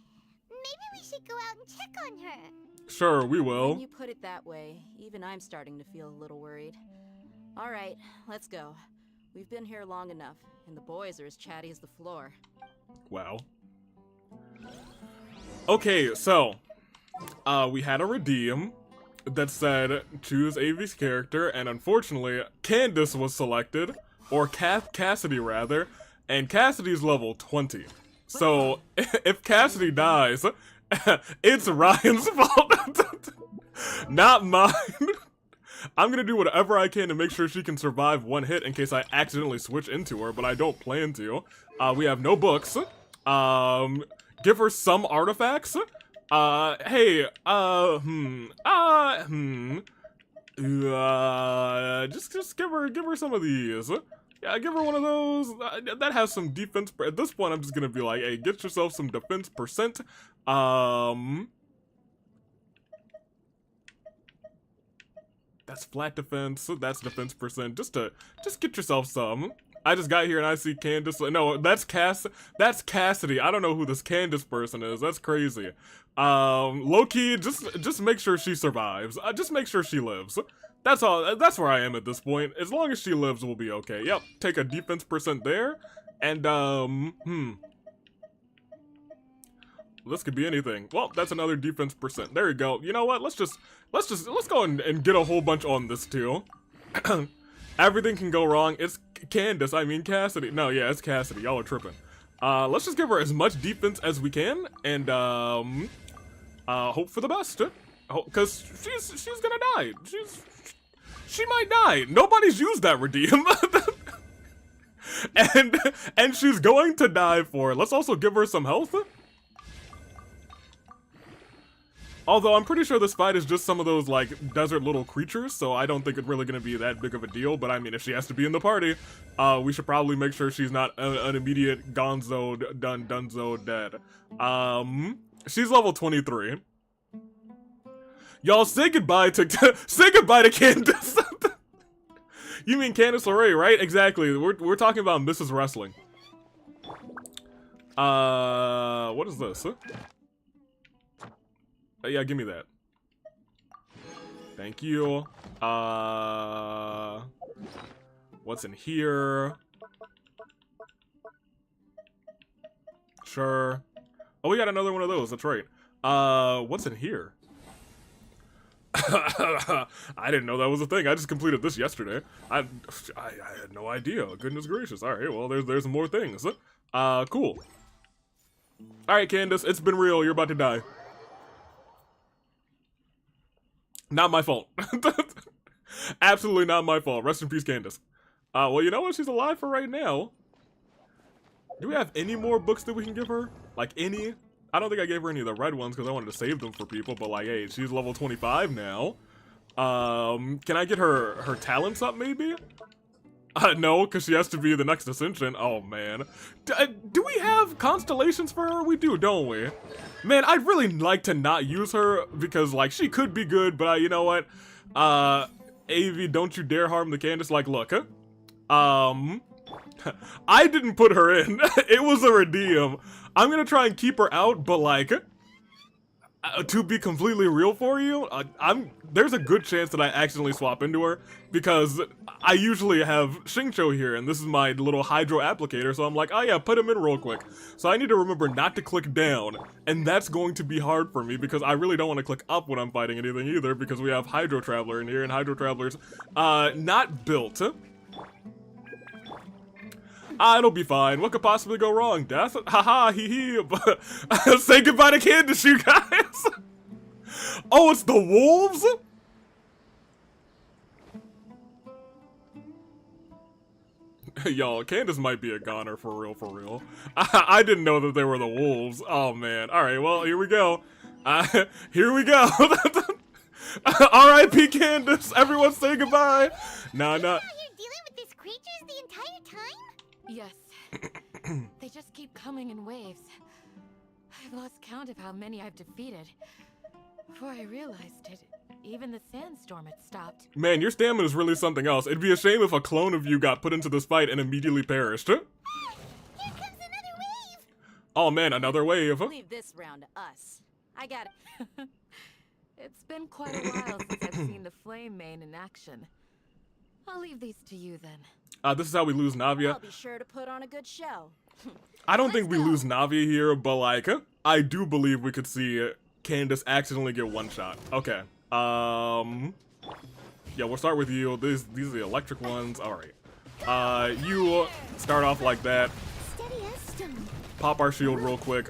Maybe we should go out and check on her. Sure, we will. When you put it that way, even I'm starting to feel a little worried. All right, let's go. We've been here long enough, and the boys are as chatty as the floor. Wow. Okay, so we had a redeem that said choose AV's character, and unfortunately, Candace was selected, or Cassidy rather, and Cassidy's level 20. So if Cassidy dies, it's Ryan's fault, not mine. I'm gonna do whatever I can to make sure she can survive one hit in case I accidentally switch into her, but I don't plan to. We have no books. Give her some artifacts. Hey, just give her some of these. Yeah, give her one of those. That has some defense. At this point, I'm just gonna be like, hey, get yourself some defense percent. That's flat defense. That's defense percent. Just get yourself some. I just got here and I see Candace. No, that's Cassidy. I don't know who this Candace person is. That's crazy. Low key, just make sure she survives. Just make sure she lives. That's all. That's where I am at this point. As long as she lives, we'll be okay. Yep. Take a defense percent there, and this could be anything. Well, that's another defense percent. There you go. You know what? Let's go and get a whole bunch on this too. Everything can go wrong. It's Candace. I mean Cassidy. No, yeah, it's Cassidy. Y'all are tripping. Let's just give her as much defense as we can, and hope for the best. Cause she's gonna die. She might die. Nobody's used that redeem. and she's going to die for it. Let's also give her some health. Although I'm pretty sure this fight is just some of those like desert little creatures, so I don't think it's really gonna be that big of a deal. But I mean, if she has to be in the party, we should probably make sure she's not an immediate gonzo dunzo dead. She's level 23. Y'all say goodbye to Candace. You mean Candace LeRae, right? Exactly. We're talking about Mrs. Wrestling. What is this? Yeah, give me that. Thank you. What's in here? Sure. Oh, we got another one of those. That's right. What's in here? I didn't know that was a thing. I just completed this yesterday. I had no idea. Goodness gracious. All right. Well, there's more things. Cool. All right, Candace. It's been real. You're about to die. Not my fault. Absolutely not my fault. Rest in peace, Candace. Well, you know what? She's alive for right now. Do we have any more books that we can give her? Like, any? I don't think I gave her any of the red ones because I wanted to save them for people, but like, hey, she's level 25 now. Can I get her talents up, maybe? No, because she has to be the next Ascension. Oh, man. Do we have constellations for her? We do, don't we? Man, I'd really like to not use her because, like, she could be good, but you know what? AV, don't you dare harm the Candace. Like, look, I didn't put her in. It was a redeem. I'm gonna try and keep her out, but like, to be completely real for you, there's a good chance that I accidentally swap into her because I usually have Xingqiu here, and this is my little hydro applicator, so I'm like, oh yeah, put him in real quick. So I need to remember not to click down, and that's going to be hard for me because I really don't want to click up when I'm fighting anything either because we have Hydro Traveler in here, and Hydro Traveler's not built. It'll be fine. What could possibly go wrong? Death? Haha, hee hee. Say goodbye to Candace, you guys. Oh, it's the wolves? Y'all, Candace might be a goner for real, for real. I didn't know that they were the wolves. Oh, man. All right, well, here we go. Here we go. R.I.P. Candace. Everyone say goodbye. Nah. You're dealing with these creatures the entire time? Yes. They just keep coming in waves. I've lost count of how many I've defeated. Before I realized it, even the sandstorm had stopped. Man, your stamina is really something else. It'd be a shame if a clone of you got put into this fight and immediately perished. Here comes another wave! Oh man, another wave. Leave this round to us. I got it. It's been quite a while since I've seen the Flame Mane in action. I'll leave these to you then. This is how we lose Navia. I'll be sure to put on a good show. I don't think we lose Navia here, but like, I do believe we could see Candace accidentally get one shot. Okay. Yeah, we'll start with you. These are the electric ones. All right. You start off like that. Steady as stone. Pop our shield real quick.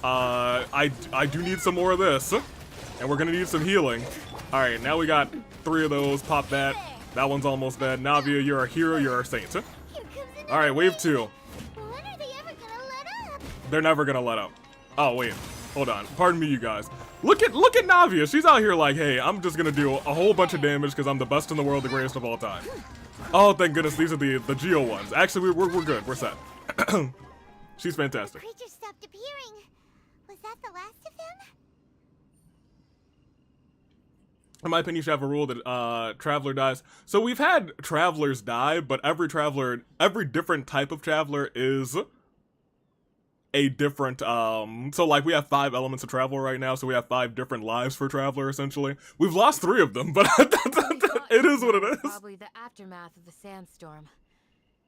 I do need some more of this, and we're gonna need some healing. All right, now we got 3 of those. Pop that. That one's almost dead. Navia, you're a hero. You're a saint. Here comes another All right, wave 2. When are they ever gonna let up? They're never gonna let up. Oh wait, hold on. Pardon me, you guys. Look at Navia. She's out here like, hey, I'm just gonna do a whole bunch of damage because I'm the best in the world, the greatest of all time. Oh, thank goodness, these are the Geo ones. Actually, we're good. We're set. She's fantastic. Creatures stopped appearing. Was that the last of them? In my opinion, you should have a rule that Traveler dies. So we've had Travelers die, but every different type of Traveler is a different, so like we have 5 elements of Traveler right now, so we have 5 different lives for Traveler, essentially. We've lost 3 of them, but it is what it is. Probably the aftermath of the sandstorm.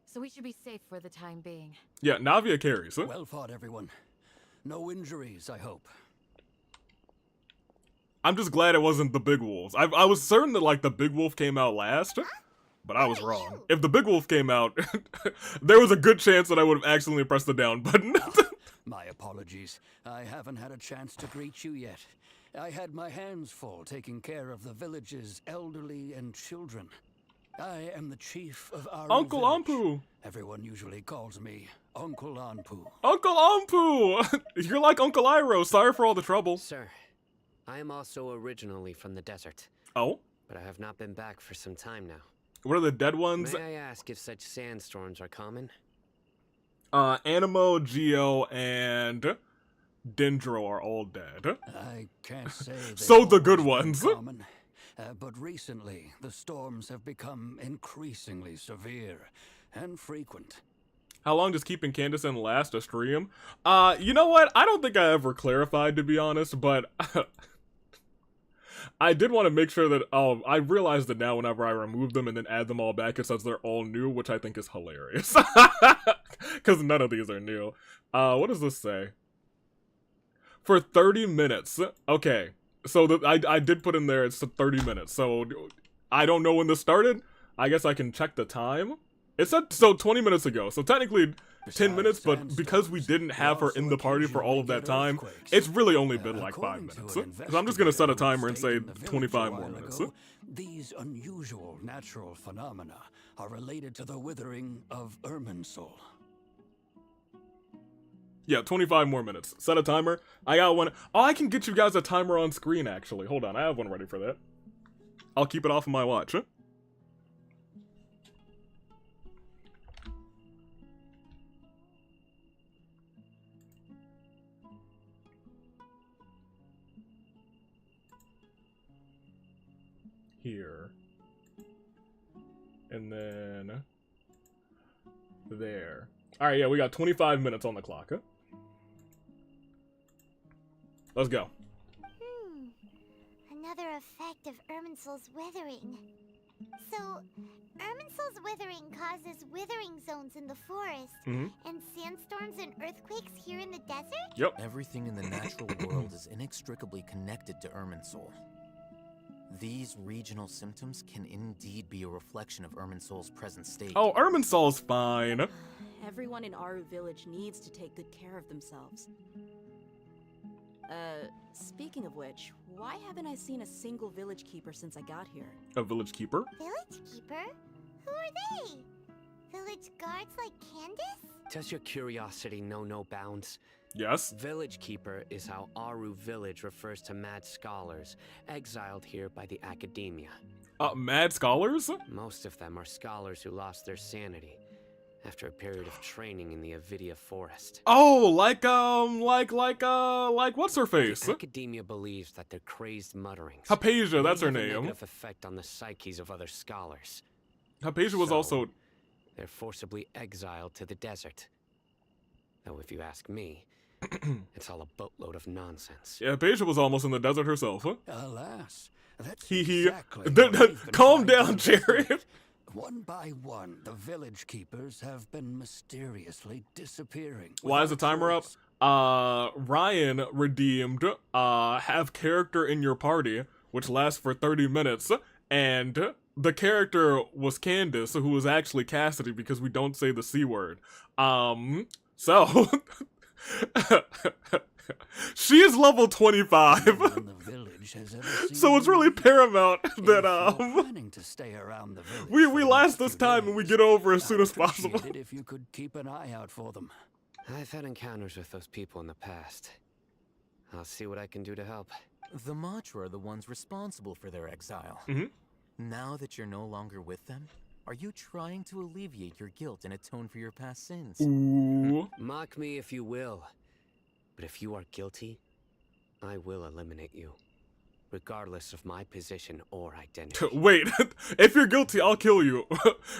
So we should be safe for the time being. Yeah, Navia carries. Well fought, everyone. No injuries, I hope. I'm just glad it wasn't the big wolves. I was certain that like the big wolf came out last. But I was wrong. If the big wolf came out, there was a good chance that I would have accidentally pressed the down button. My apologies. I haven't had a chance to greet you yet. I had my hands full taking care of the village's elderly and children. I am the chief of our Uncle village. Ampu. Everyone usually calls me Uncle Anpu. Uncle Ampu! You're like Uncle Iroh. Sorry for all the trouble. Sir, I am also originally from the desert, Oh? but I have not been back for some time now. What are the dead ones? May I ask if such sandstorms are common? Animo, Geo, and Dendro are all dead. I can't say So they've the good always been ones. common, but recently the storms have become increasingly severe and frequent. How long does keeping Candace in last a stream? You know what? I don't think I ever clarified, to be honest, but I did want to make sure that, I realized that now whenever I remove them and then add them all back, it says they're all new, which I think is hilarious. Because none of these are new. What does this say? For 30 minutes. Okay. So I did put in there, it's 30 minutes. So I don't know when this started. I guess I can check the time. It said, so 20 minutes ago. So technically 10 minutes, but because we didn't have her in the party for all of that time, it's really only been like 5 minutes. So I'm just going to set a timer and say 25 more minutes. These unusual natural phenomena are related to the withering of Irminsul. Yeah, 25 more minutes. Set a timer. I got one. Oh, I can get you guys a timer on screen, actually. Hold on, I have one ready for that. I'll keep it off of my watch. Here. And then there. Alright, yeah, we got 25 minutes on the clock, Let's go. Another effect of Irminsul's withering. So, Irminsul's withering causes withering zones in the forest, and sandstorms and earthquakes here in the desert? Yep. Everything in the natural world is inextricably connected to Irminsul. These regional symptoms can indeed be a reflection of Irminsul's present state. Oh, Irminsul's fine. Everyone in Aru village needs to take good care of themselves. Speaking of which, why haven't I seen a single village keeper since I got here? A village keeper? Village keeper? Who are they? Village guards like Candace? Does your curiosity know no bounds? Yes. Village Keeper is how Aru Village refers to mad scholars, exiled here by the academia. Mad scholars? Most of them are scholars who lost their sanity after a period of training in the Avidia forest. Oh, like what's her face? The academia believes that their crazed mutterings Hypatia, that's her may have a name. negative effect on the psyches of other scholars. Hypatia was So, also... They're forcibly exiled to the desert. Though if you ask me, it's all a boatload of nonsense. Yeah, Hypatia was almost in the desert herself, Alas, that's Hee. exactly what we've been Calm trying down, to Jerry. prevent. One by one, the village keepers have been mysteriously disappearing. Why is the without timer up? trace. Ryan redeemed, have character in your party, which lasts for 30 minutes, and the character was Candace, who was actually Cassidy because we don't say the C word. So... she is level 25. No one in the village has ever seen So it's really you. paramount If that, you're planning to stay around the village we for the last next this few time and we days, get over as soon I'd as possible. appreciate it if you could keep an eye out for them. I've had encounters with those people in the past. I'll see what I can do to help. The Matra are the ones responsible for their exile. Now that you're no longer with them, are you trying to alleviate your guilt and atone for your past sins? Ooh. Mock me if you will, but if you are guilty, I will eliminate you, regardless of my position or identity. Wait, if you're guilty, I'll kill you.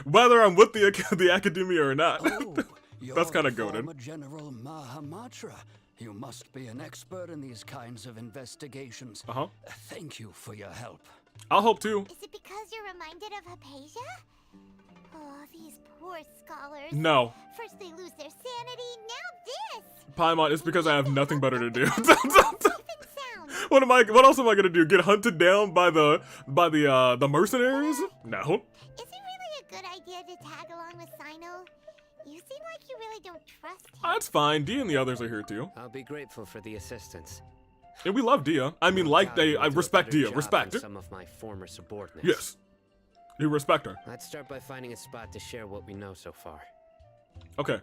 Whether I'm with the academia or not. Oh, you're That's kinda the goated. former General Mahamatra. You must be an expert in these kinds of investigations. Thank you for your help. I'll help too. Is it because you're reminded of Hypatia? Oh, these poor scholars. No. First they lose their sanity, now this! Paimon, it's because I have nothing better to do. Safe and sound. What else am I gonna do? Get hunted down by the mercenaries? No. Is he really good idea to tag along with Sino? You seem like you really don't trust him. That's fine. Dia and the others are here too. I'll be grateful for the assistance. And we love Dia. I mean, like, I respect Dia. Respect. Some of my former subordinates. Yes. You respect her. Let's start by finding a spot to share what we know so far. Okay.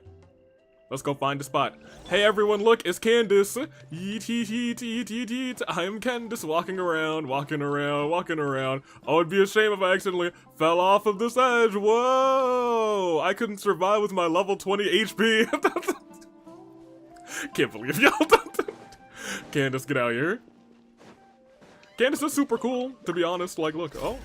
Let's go find a spot. Hey everyone, look, it's Candace. Yeet, yeet, yeet, yeet, yeet, yeet. I'm Candace, walking around, walking around, walking around. Oh, it'd be a shame if I accidentally fell off of this edge. Whoa! I couldn't survive with my level 20 HP. Can't believe y'all. Candace, get out of here. Candace is super cool, to be honest. Like, look, oh,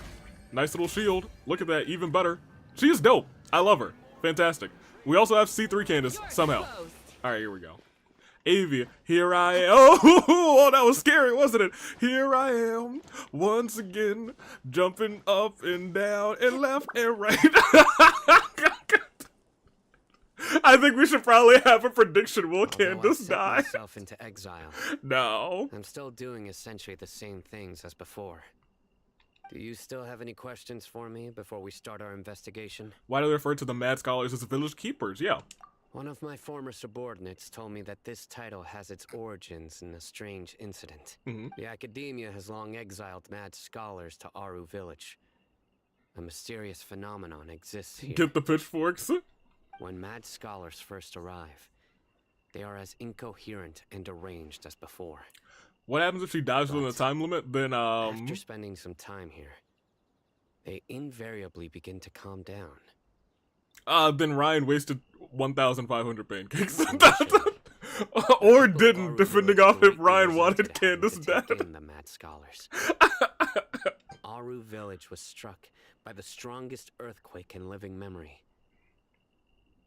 nice little shield. Look at that, even better. She is dope. I love her. Fantastic. We also have C3 Candace, somehow. Alright, here we go. Avi, here I am. Oh, that was scary, wasn't it? Here I am, once again, jumping up and down and left and right. I think we should probably have a prediction. Will Candace die? Myself into exile. No. I'm still doing essentially the same things as before. Do you still have any questions for me before we start our investigation? Why do they refer to the Mad Scholars as village keepers? Yeah. One of my former subordinates told me that this title has its origins in a strange incident. The Academia has long exiled Mad Scholars to Aru Village. A mysterious phenomenon exists here. Get the pitchforks. When Mad Scholars first arrive, they are as incoherent and deranged as before. What happens if she dies within the time limit? Then, after spending some time here, they invariably begin to calm down. Then Ryan wasted 1,500 pancakes. Or didn't, depending on if Ryan wanted Candace dead. The Mad Scholars. Aru Village was struck by the strongest earthquake in living memory.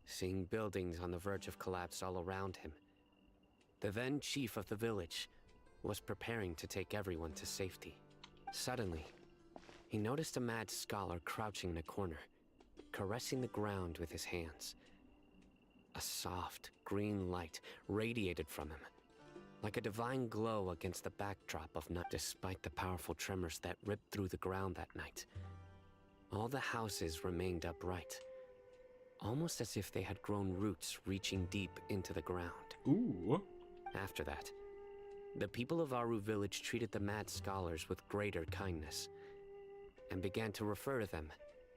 Seeing buildings on the verge of collapse all around him, the then chief of the village was preparing to take everyone to safety. Suddenly, he noticed a Mad Scholar crouching in a corner, caressing the ground with his hands. A soft, green light radiated from him, like a divine glow against the backdrop of night. Despite the powerful tremors that ripped through the ground that night, all the houses remained upright, almost as if they had grown roots reaching deep into the ground. Ooh. After that, the people of Aru Village treated the Mad Scholars with greater kindness, and began to refer to them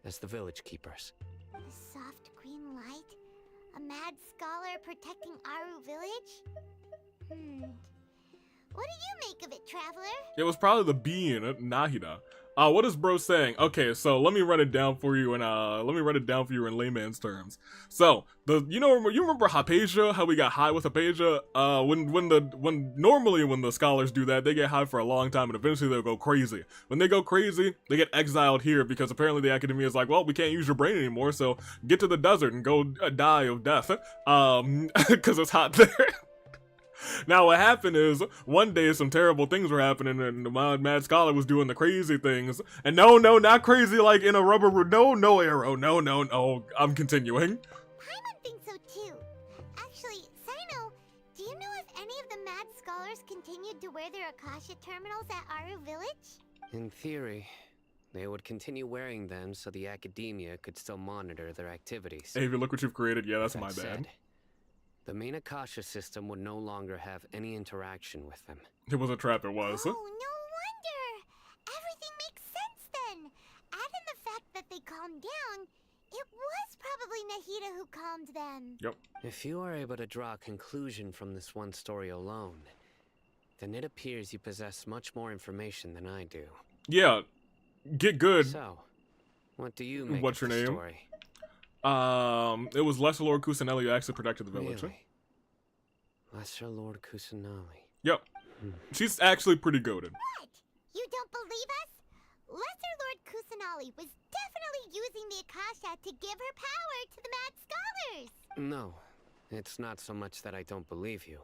as the Village Keepers. A soft green light? A Mad Scholar protecting Aru Village? What do you make of it, Traveler? It was probably the being, Nahida. What is bro saying? Okay, so let me run it down for you in layman's terms. So you remember Hypatia? How we got high with Hypatia? Normally when the scholars do that, they get high for a long time and eventually they'll go crazy. When they go crazy, they get exiled here because apparently the Academia is like, well, we can't use your brain anymore, so get to the desert and go die of death. Because it's hot there. Now what happened is, one day some terrible things were happening and the Mad Scholar was doing the crazy things. And no, not crazy like in a rubber, no arrow, no, I'm continuing. Paimon thinks so too. Actually, Sino, do you know if any of the Mad Scholars continued to wear their Akasha terminals at Aru Village? In theory, they would continue wearing them so the Academia could still monitor their activities. Hey, look what you've created. Yeah, that's my bad. Said, the main Akasha system would no longer have any interaction with them. It was a trap, it was. Oh, no wonder! Everything makes sense then! Add in the fact that they calmed down, it was probably Nahida who calmed them. Yep. If you are able to draw a conclusion from this one story alone, then it appears you possess much more information than I do. Yeah, get good. So, what do you make What's of your the name? Story? It was Lesser Lord Kusanelli who actually protected the village. Really? Lesser Lord Kusanali. Yep. She's actually pretty goated. What? You don't believe us? Lesser Lord Kusanali was definitely using the Akasha to give her power to the Mad Scholars! No, it's not so much that I don't believe you.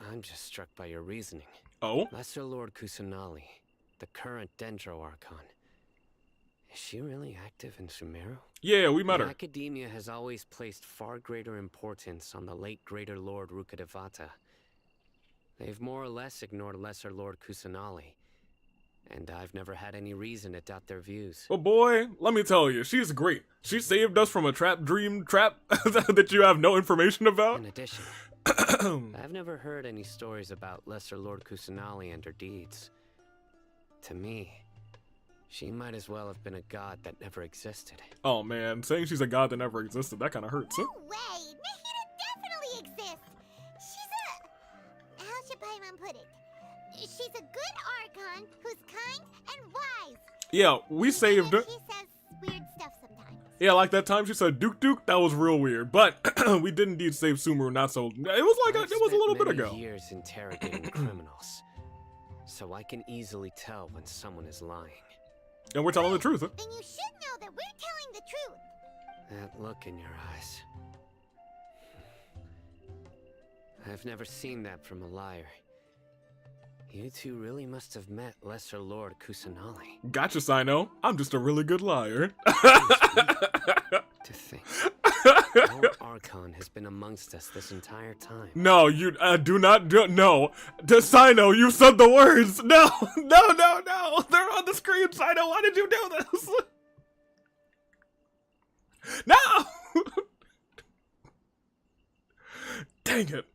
I'm just struck by your reasoning. Oh? Lesser Lord Kusanali, the current Dendro Archon. Is she really active in Sumeru? Yeah, we met The her. Academia has always placed far greater importance on the late Greater Lord Rukkhadevata. They've more or less ignored Lesser Lord Kusanali, and I've never had any reason to doubt their views. Well, boy, let me tell you, she's great. She saved us from a trap that you have no information about. In addition, I've never heard any stories about Lesser Lord Kusanali and her deeds. To me, she might as well have been a god that never existed. Oh man, saying she's a god that never existed, that kind of hurts. No way! Nahida definitely exists! She's a... How should Paimon put it? She's a good Archon who's kind and wise. Yeah, we saved her. She says weird stuff sometimes. Yeah, like that time she said Duke Duke, that was real weird. But we did indeed save Sumeru not so... It was like, it was a little bit ago. Years interrogating criminals, so I can easily tell when someone is lying. And we're telling the truth. Then you should know that we're telling the truth. That look in your eyes. I've never seen that from a liar. You two really must have met Lesser Lord Kusanali. Gotcha, Sino. I'm just a really good liar. To think. Our Archon has been amongst us this entire time. No, you do not do no. To Sino, you said the words. No, no, no, no. They're on the screen, Sino. Why did you do this? No. Dang it.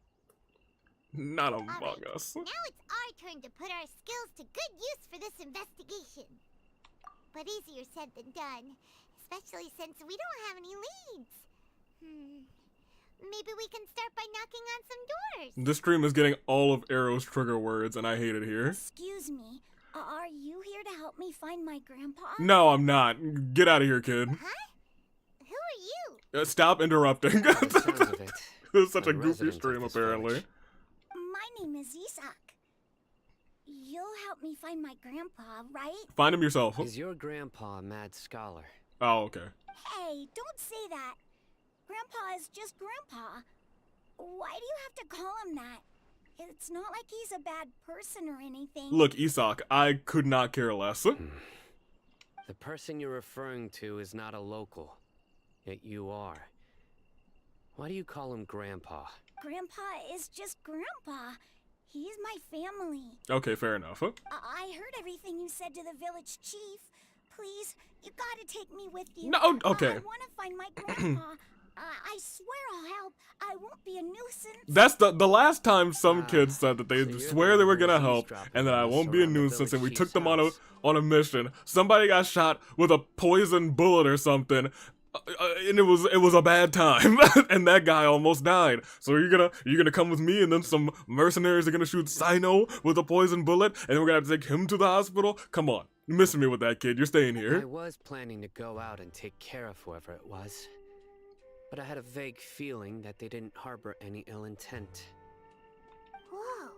Not Among Us. Now it's our turn to put our skills to good use for this investigation. But easier said than done, especially since we don't have any leads. Maybe we can start by knocking on some doors. This stream is getting all of Arrow's trigger words, and I hate it here. Excuse me, are you here to help me find my grandpa? No, I'm not. Get out of here, kid. Huh? Who are you? Stop interrupting. By the sounds of it, This is such a a goofy resident of stream, this apparently. village. My name is Isak. You'll help me find my grandpa, right? Find him yourself. Is your grandpa a mad scholar? Oh, okay. Hey, don't say that. Grandpa is just Grandpa. Why do you have to call him that? It's not like he's a bad person or anything. Look, Isak, I could not care less. The person you're referring to is not a local, yet you are. Why do you call him Grandpa? Grandpa is just Grandpa. He's my family. Okay, fair enough. I heard everything you said to the village chief. Please, you gotta take me with you. No, okay. I wanna find my grandpa. I swear I'll help. I won't be a nuisance. That's the last time some kids said that they So you're swear the they were one gonna who's help eavesdropping and that I on us won't be a around the nuisance, and we village took them on chief's a mission. Somebody got shot with a poison bullet or something. And it was a bad time, and that guy almost died. So you're gonna come with me, and then some mercenaries are gonna shoot Sino with a poison bullet, and then we're gonna have to take him to the hospital. Come on, you're missing me with that, kid. You're staying I here. was planning to go out and take care of whoever it was, but I had a vague feeling that they didn't harbor any ill intent. Whoa.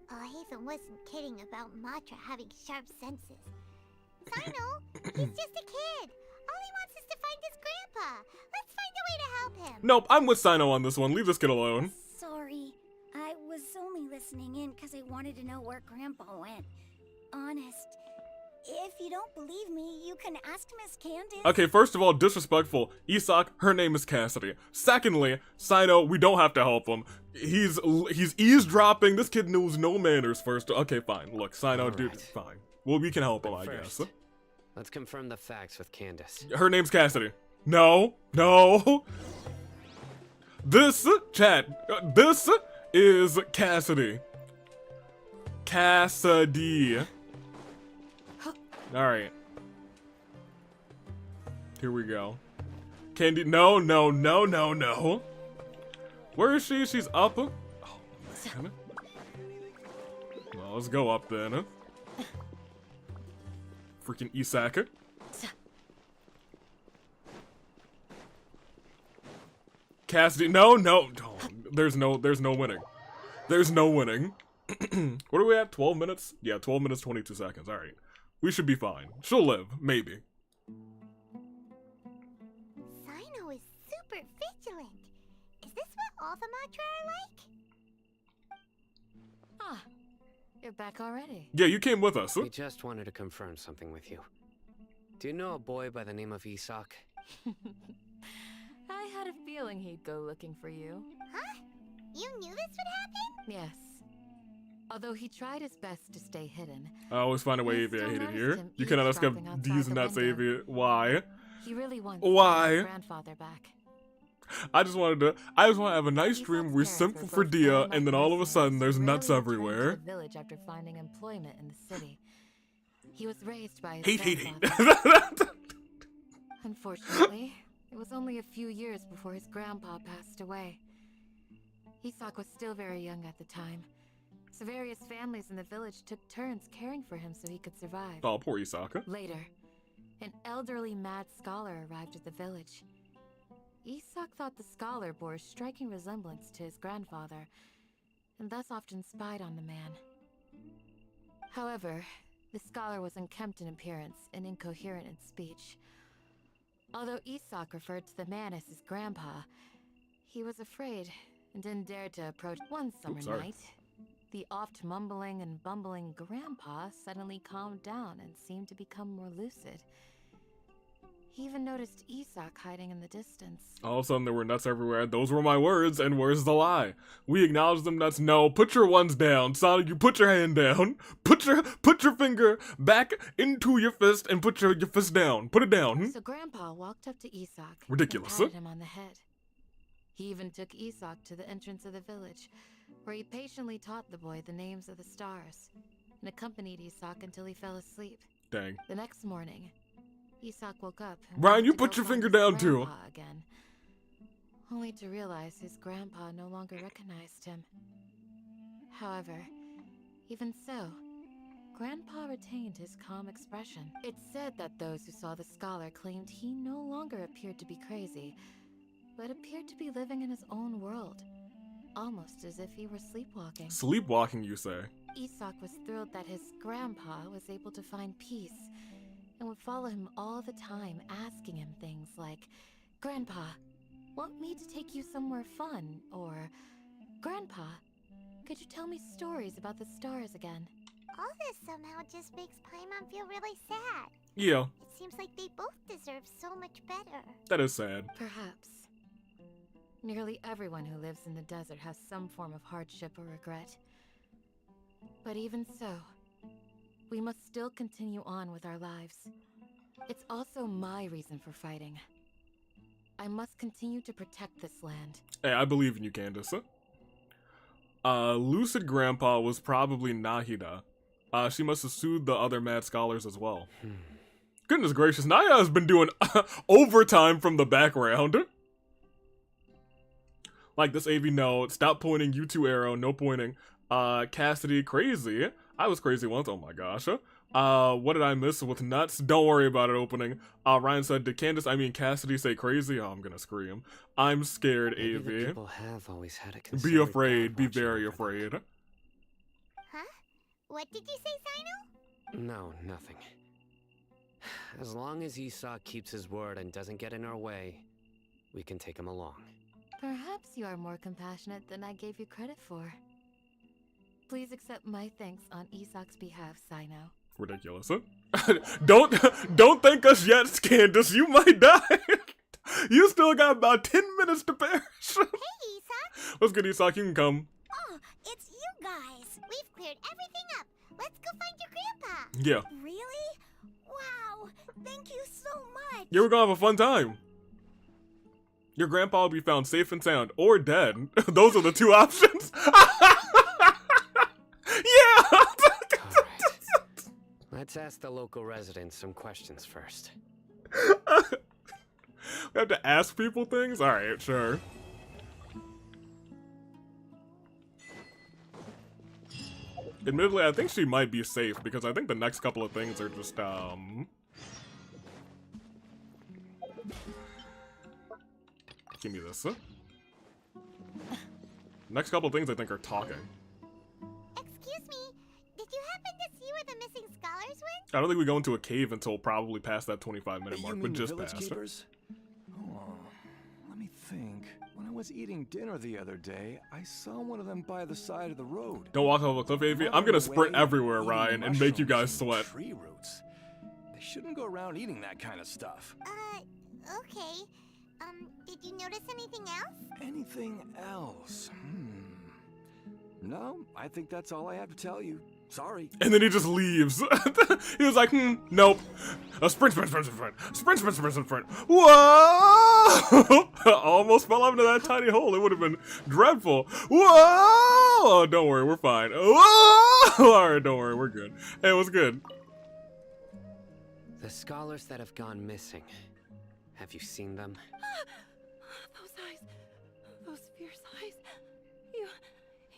Hatham wasn't kidding about Matra having sharp senses. Sino, he's just a kid. All he wants is to find his grandpa. Let's find a way to help him. Nope, I'm with Sino on this one. Leave this kid alone. Sorry. I was only listening in because I wanted to know where Grandpa went. Honest. If you don't believe me, you can ask Miss Candace. Okay, first of all, disrespectful. Isak, her name is Cassidy. Secondly, Sino, we don't have to help him. He's eavesdropping. This kid knows no manners. First, okay, fine. Look, Sino, dude, Alright. fine. Well, we can help him, But I first, guess. let's confirm the facts with Candace. Her name's Cassidy. No, no. This, chat, this is Cassidy. Cassidy. Alright. Here we go. Candy, no, no, no, no, no. Where is she? She's up. Oh, man. Well, let's go up then. Freaking Isak. Cassidy, no, no, oh, there's no winning. There's no winning. What are we at? 12 minutes? Yeah, 12 minutes, 22 seconds. All right. We should be fine. She'll live, maybe. Sino is super vigilant. Is this what all the Matra are like? Ah, you're back already. Yeah, you came with us. We just wanted to confirm something with you. Do you know a boy by the name of Isak? I had a feeling he'd go looking for you. Huh? You knew this would happen? Yes. Although he tried his best to stay hidden, I always find a way, Avi. I hate it here. You cannot escape these nuts, Avi. Why? he really wants Why? his grandfather back. I just want to have a nice dream. We're simple for Dia, and then all of a sudden there's nuts everywhere. To the village after finding employment in the city. He was raised by his Hate. grandfather. Unfortunately, it was only a few years before his grandpa passed away. Isak was still very young at the time, so various families in the village took turns caring for him so he could survive. Oh, poor Isak. Later, an elderly mad scholar arrived at the village. Isak thought the scholar bore a striking resemblance to his grandfather, and thus often spied on the man. However, the scholar was unkempt in appearance and incoherent in speech. Although Isak referred to the man as his grandpa, he was afraid and didn't dare to approach. One summer night, the oft mumbling and bumbling grandpa suddenly calmed down and seemed to become more lucid. He even noticed Isak hiding in the distance. All of a sudden there were nuts everywhere. Those were my words, and where's the lie? We acknowledge them nuts. No, put your ones down. Sonic, you put your hand down. Put your finger back into your fist and put your fist down. Put it down. So Grandpa walked up to Isak Ridiculous. and patted him on the head. He even took Isak to the entrance of the village, where he patiently taught the boy the names of the stars, and accompanied Isak until he fell asleep. Dang. The next morning, Isak woke up. Ryan, you put your finger down too. Again, only to realize his grandpa no longer recognized him. However, even so, Grandpa retained his calm expression. It's said that those who saw the scholar claimed he no longer appeared to be crazy, but appeared to be living in his own world, almost as if he were sleepwalking. Sleepwalking, you say? Isak was thrilled that his grandpa was able to find peace, and would follow him all the time, asking him things like, "Grandpa, want me to take you somewhere fun?" Or, "Grandpa, could you tell me stories about the stars again?" All this somehow just makes Paimon feel really sad. Yeah. It seems like they both deserve so much better. That is sad. Perhaps. Nearly everyone who lives in the desert has some form of hardship or regret. But even so, we must still continue on with our lives. It's also my reason for fighting. I must continue to protect this land. Hey, I believe in you, Candace. Lucid Grandpa was probably Nahida. She must have sued the other mad scholars as well. Goodness gracious, Naya has been doing overtime from the background. Like this AV, no. Stop pointing, you two arrow, no pointing. Cassidy, crazy. I was crazy once, oh my gosh. What did I miss with nuts? Don't worry about it opening. Ryan said, did Cassidy say crazy? Oh, I'm gonna scream. I'm scared, Maybe AV. the people have always had a Be afraid, be very afraid. Huh? What did you say, Sino? No, nothing. As long as Isak keeps his word and doesn't get in our way, we can take him along. Perhaps you are more compassionate than I gave you credit for. Please accept my thanks on Isak's behalf, Sino. Ridiculous. Don't thank us yet, Candace. You might die. You still got about 10 minutes to perish. Hey, Isak! What's good, Isak? You can come. Oh, it's you guys! We've cleared everything up. Let's go find your grandpa. Yeah. Really? Wow! Thank you so much! Yeah, we're gonna have a fun time. Your grandpa will be found safe and sound, or dead. Those are the two options. Yeah! Alright. Let's ask the local residents some questions first. We have to ask people things? Alright, sure. Admittedly, I think she might be safe, because I think the next couple of things are just, Give me this. Next couple of things I think are talking. Excuse me, did you happen to see where the missing scholars went? I don't think we go into a cave until probably past that 25-minute You mark, mean but the just village past. keepers? Oh, let me think. When I was eating dinner the other day, I saw one of them by the side of the road. Don't walk off a cliff, AV. I'm gonna sprint everywhere, Ryan, and make you guys mushrooms sweat. and tree roots. They shouldn't go around eating that kind of stuff. Okay. Did you notice anything else? Anything else? No, I think that's all I have to tell you. Sorry. And then he just leaves. He was like, nope. A sprint. Whoa! Almost fell into that tiny hole. It would have been dreadful. Whoa! Oh, don't worry, we're fine. Whoa! Alright, don't worry, we're good. Hey, what's good? The scholars that have gone missing. Have you seen them? Those eyes. Those fierce eyes.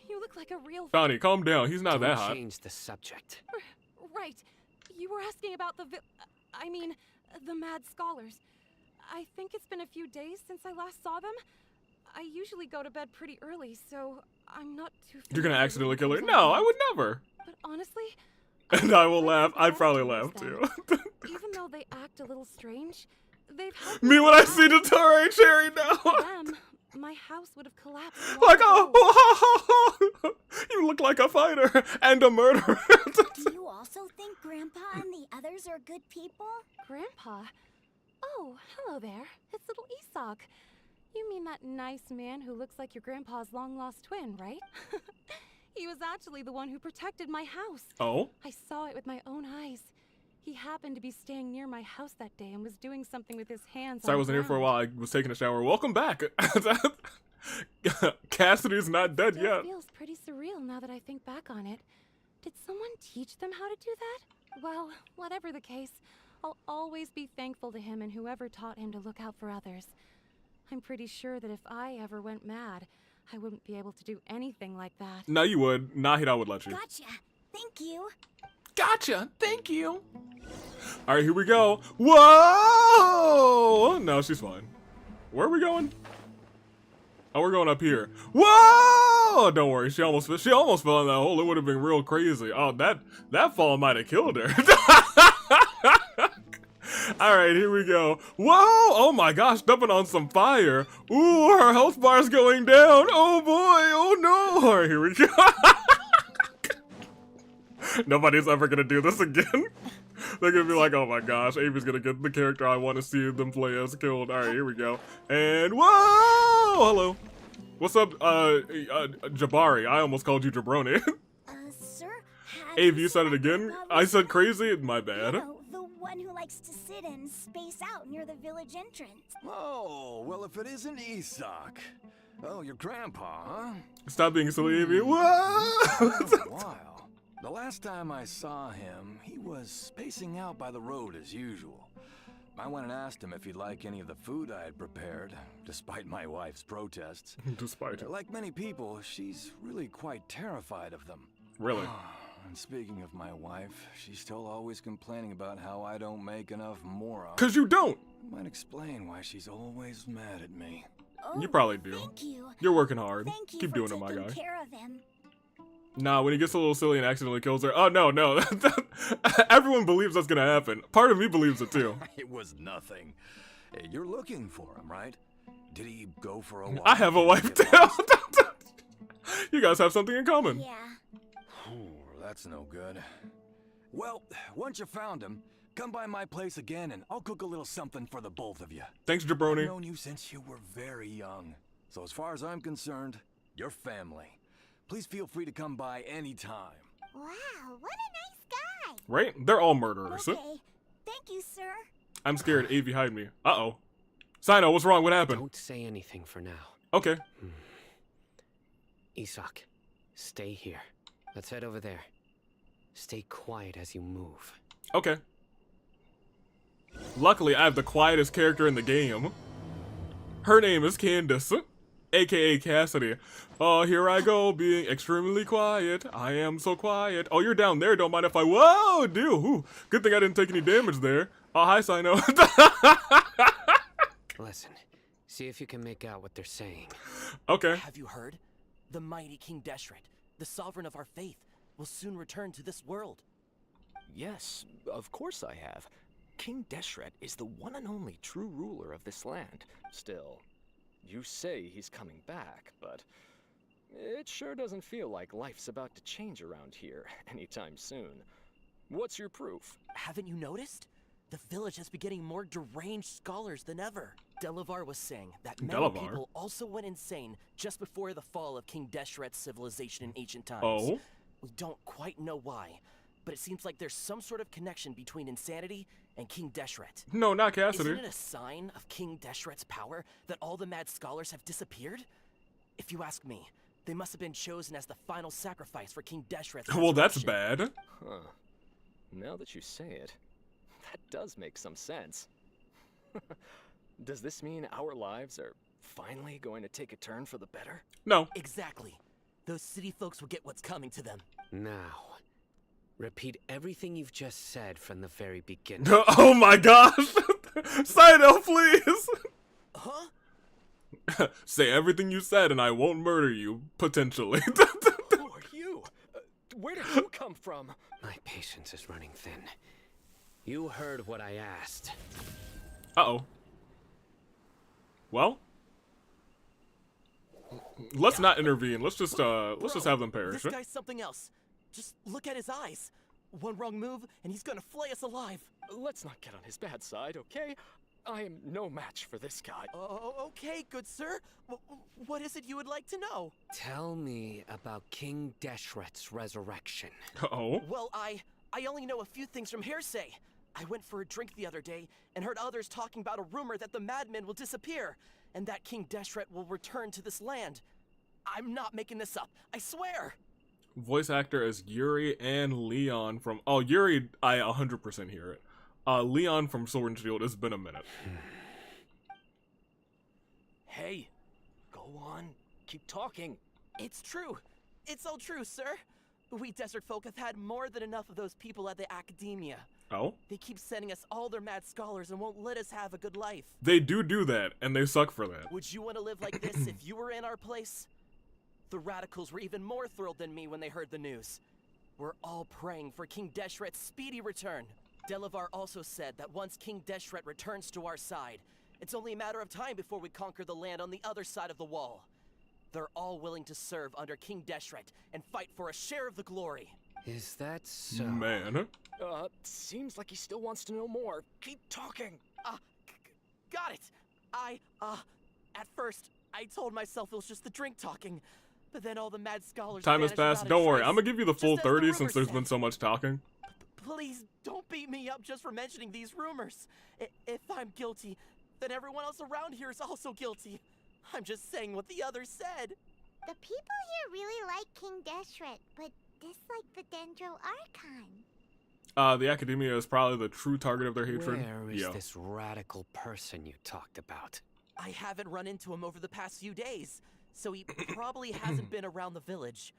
You look like a real... Donnie, calm down. He's not that hot. Change the subject. Right. You were asking about the mad scholars. I think it's been a few days since I last saw them. I usually go to bed pretty early, so I'm not too... You're gonna accidentally kill her? No, I would never. But honestly... And I will laugh. I'd probably laugh too. Even though they act a little strange, they've helped me when I see the Torre Cherry now. Them, my house would have collapsed. Like, oh, you look like a fighter and a murderer. Do you also think Grandpa and the others are good people? Grandpa? Oh, hello there. It's little Isak. You mean that nice man who looks like your grandpa's long-lost twin, right? He was actually the one who protected my house. Oh? I saw it with my own eyes. He happened to be staying near my house that day and was doing something with his hands. Sorry, I wasn't here for a while. I was taking a shower. Welcome back. Cassidy's not dead yet. It feels pretty surreal now that I think back on it. Did someone teach them how to do that? Well, whatever the case, I'll always be thankful to him and whoever taught him to look out for others. I'm pretty sure that if I ever went mad, I wouldn't be able to do anything like that. No, you would. Nahida would let you. Gotcha. Thank you. Gotcha. Thank you. All right, here we go. Whoa! No, she's fine. Where are we going? Oh, we're going up here. Whoa! Don't worry. She almost fell in that hole. It would have been real crazy. Oh, that fall might have killed her. All right, here we go. Whoa! Oh my gosh, stepping on some fire. Ooh, her health bar's going down. Oh boy, oh no. All right, here we go. Nobody's ever gonna do this again. They're gonna be like, oh my gosh, Amy's gonna get the character I want to see them play as killed. All right, here we go. And whoa! Hello. What's up, Jabari? I almost called you Jabroni. Sir? Ave, you said it again? I said crazy? My bad. You know, the one who likes to sit and space out near the village entrance. Oh, well, if it isn't Isak. Oh, your grandpa, huh? Stop being silly, Ave. Whoa! Wow. The last time I saw him, he was spacing out by the road as usual. I went and asked him if he'd like any of the food I had prepared, despite my wife's protests. Despite. Like many people, she's really quite terrified of them. Really? And speaking of my wife, she's still always complaining about how I don't make enough morons. 'Cause you don't! Might explain why she's always mad at me. Oh, You probably do. Thank you. You're working hard. Thank you Keep for doing it, my taking guy. care of him. Nah, when he gets a little silly and accidentally kills her. Oh, no. Everyone believes that's gonna happen. Part of me believes it too. It was nothing. Hey, you're looking for him, right? Did he go for a walk? I have a wife too. You guys have something in common. Yeah. Ooh, that's no good. Well, once you found him, come by my place again and I'll cook a little something for the both of you. Thanks, I've Jabroni. known you since you were very young. So as far as I'm concerned, you're family. Please feel free to come by anytime. Wow, what a nice guy. Right? They're all murderers. Okay. Thank you, sir. I'm scared. Avi, hide me. Uh-oh. Sino, what's wrong? What happened? Don't say anything for now. Okay. Isak, stay here. Let's head over there. Stay quiet as you move. Okay. Luckily, I have the quietest character in the game. Her name is Candace, aka Cassidy. Oh, here I go, being extremely quiet. I am so quiet. Oh, you're down there. Don't mind if I... Whoa, dude. Ooh, good thing I didn't take any damage there. Oh, hi, Sino. Listen, see if you can make out what they're saying. Okay. Have you heard? The mighty King Deshret, the sovereign of our faith, will soon return to this world. Yes, of course I have. King Deshret is the one and only true ruler of this land. Still, you say he's coming back, but it sure doesn't feel like life's about to change around here anytime soon. What's your proof? Haven't you noticed? The village has been getting more deranged scholars than ever. Delavar was saying that many Delavar? people also went insane just before the fall of King Deshret's civilization in ancient times. Oh? We don't quite know why, but it seems like there's some sort of connection between insanity and King Deshret. No, not Cassidy. Isn't it a sign of King Deshret's power that all the mad scholars have disappeared? If you ask me, they must have been chosen as the final sacrifice for King Deshret's Well, that's resurrection. bad. Huh. Now that you say it, that does make some sense. Does this mean our lives are finally going to take a turn for the better? No. Exactly. Those city folks will get what's coming to them. Now, repeat everything you've just said from the very beginning. Oh my gosh! Saito, please! Huh? Say everything you said and I won't murder you, potentially. Who are you? Where did you come from? My patience is running thin. You heard what I asked. Uh-oh. Well? Let's not intervene. Let's just have them perish. This guy's something else. Just look at his eyes. One wrong move, and he's gonna flay us alive. Let's not get on his bad side, okay? I am no match for this guy. Okay, good sir. What is it you would like to know? Tell me about King Deshret's resurrection. Uh-oh. Well, I only know a few things from hearsay. I went for a drink the other day and heard others talking about a rumor that the madmen will disappear and that King Deshret will return to this land. I'm not making this up. I swear. Voice actor as Yuri and Leon from... Oh, Yuri, I 100% hear it. Leon from Sword and Shield, it's been a minute. Hey, Go on, keep talking. it's true. It's all true, sir. We desert folk have had more than enough of those people at the academia. Oh? They keep sending us all their mad scholars and won't let us have a good life. They do that, and they suck for that. Would you want to live like this if you were in our place? The radicals were even more thrilled than me when they heard the news. We're all praying for King Deshret's speedy return. Delavar also said that once King Deshret returns to our side, it's only a matter of time before we conquer the land on the other side of the wall. They're all willing to serve under King Deshret and fight for a share of the glory. Is that so? Man. Seems like he still wants to know more. Keep talking. Got it. At first, I told myself it was just the drink talking, but then all the mad scholars Time has vanished passed. without a Don't worry, trace, I'm gonna give you the full just as the 30 rumor since there's said. been so much talking. Please don't beat me up just for mentioning these rumors. If I'm guilty, then everyone else around here is also guilty. I'm just saying what the others said. The people here really like King Deshret, but dislike the Dendro Archon. The Academia is probably the true target of their hatred. Where is this radical person you talked about? I haven't run into him over the past few days, so he probably hasn't been around the village.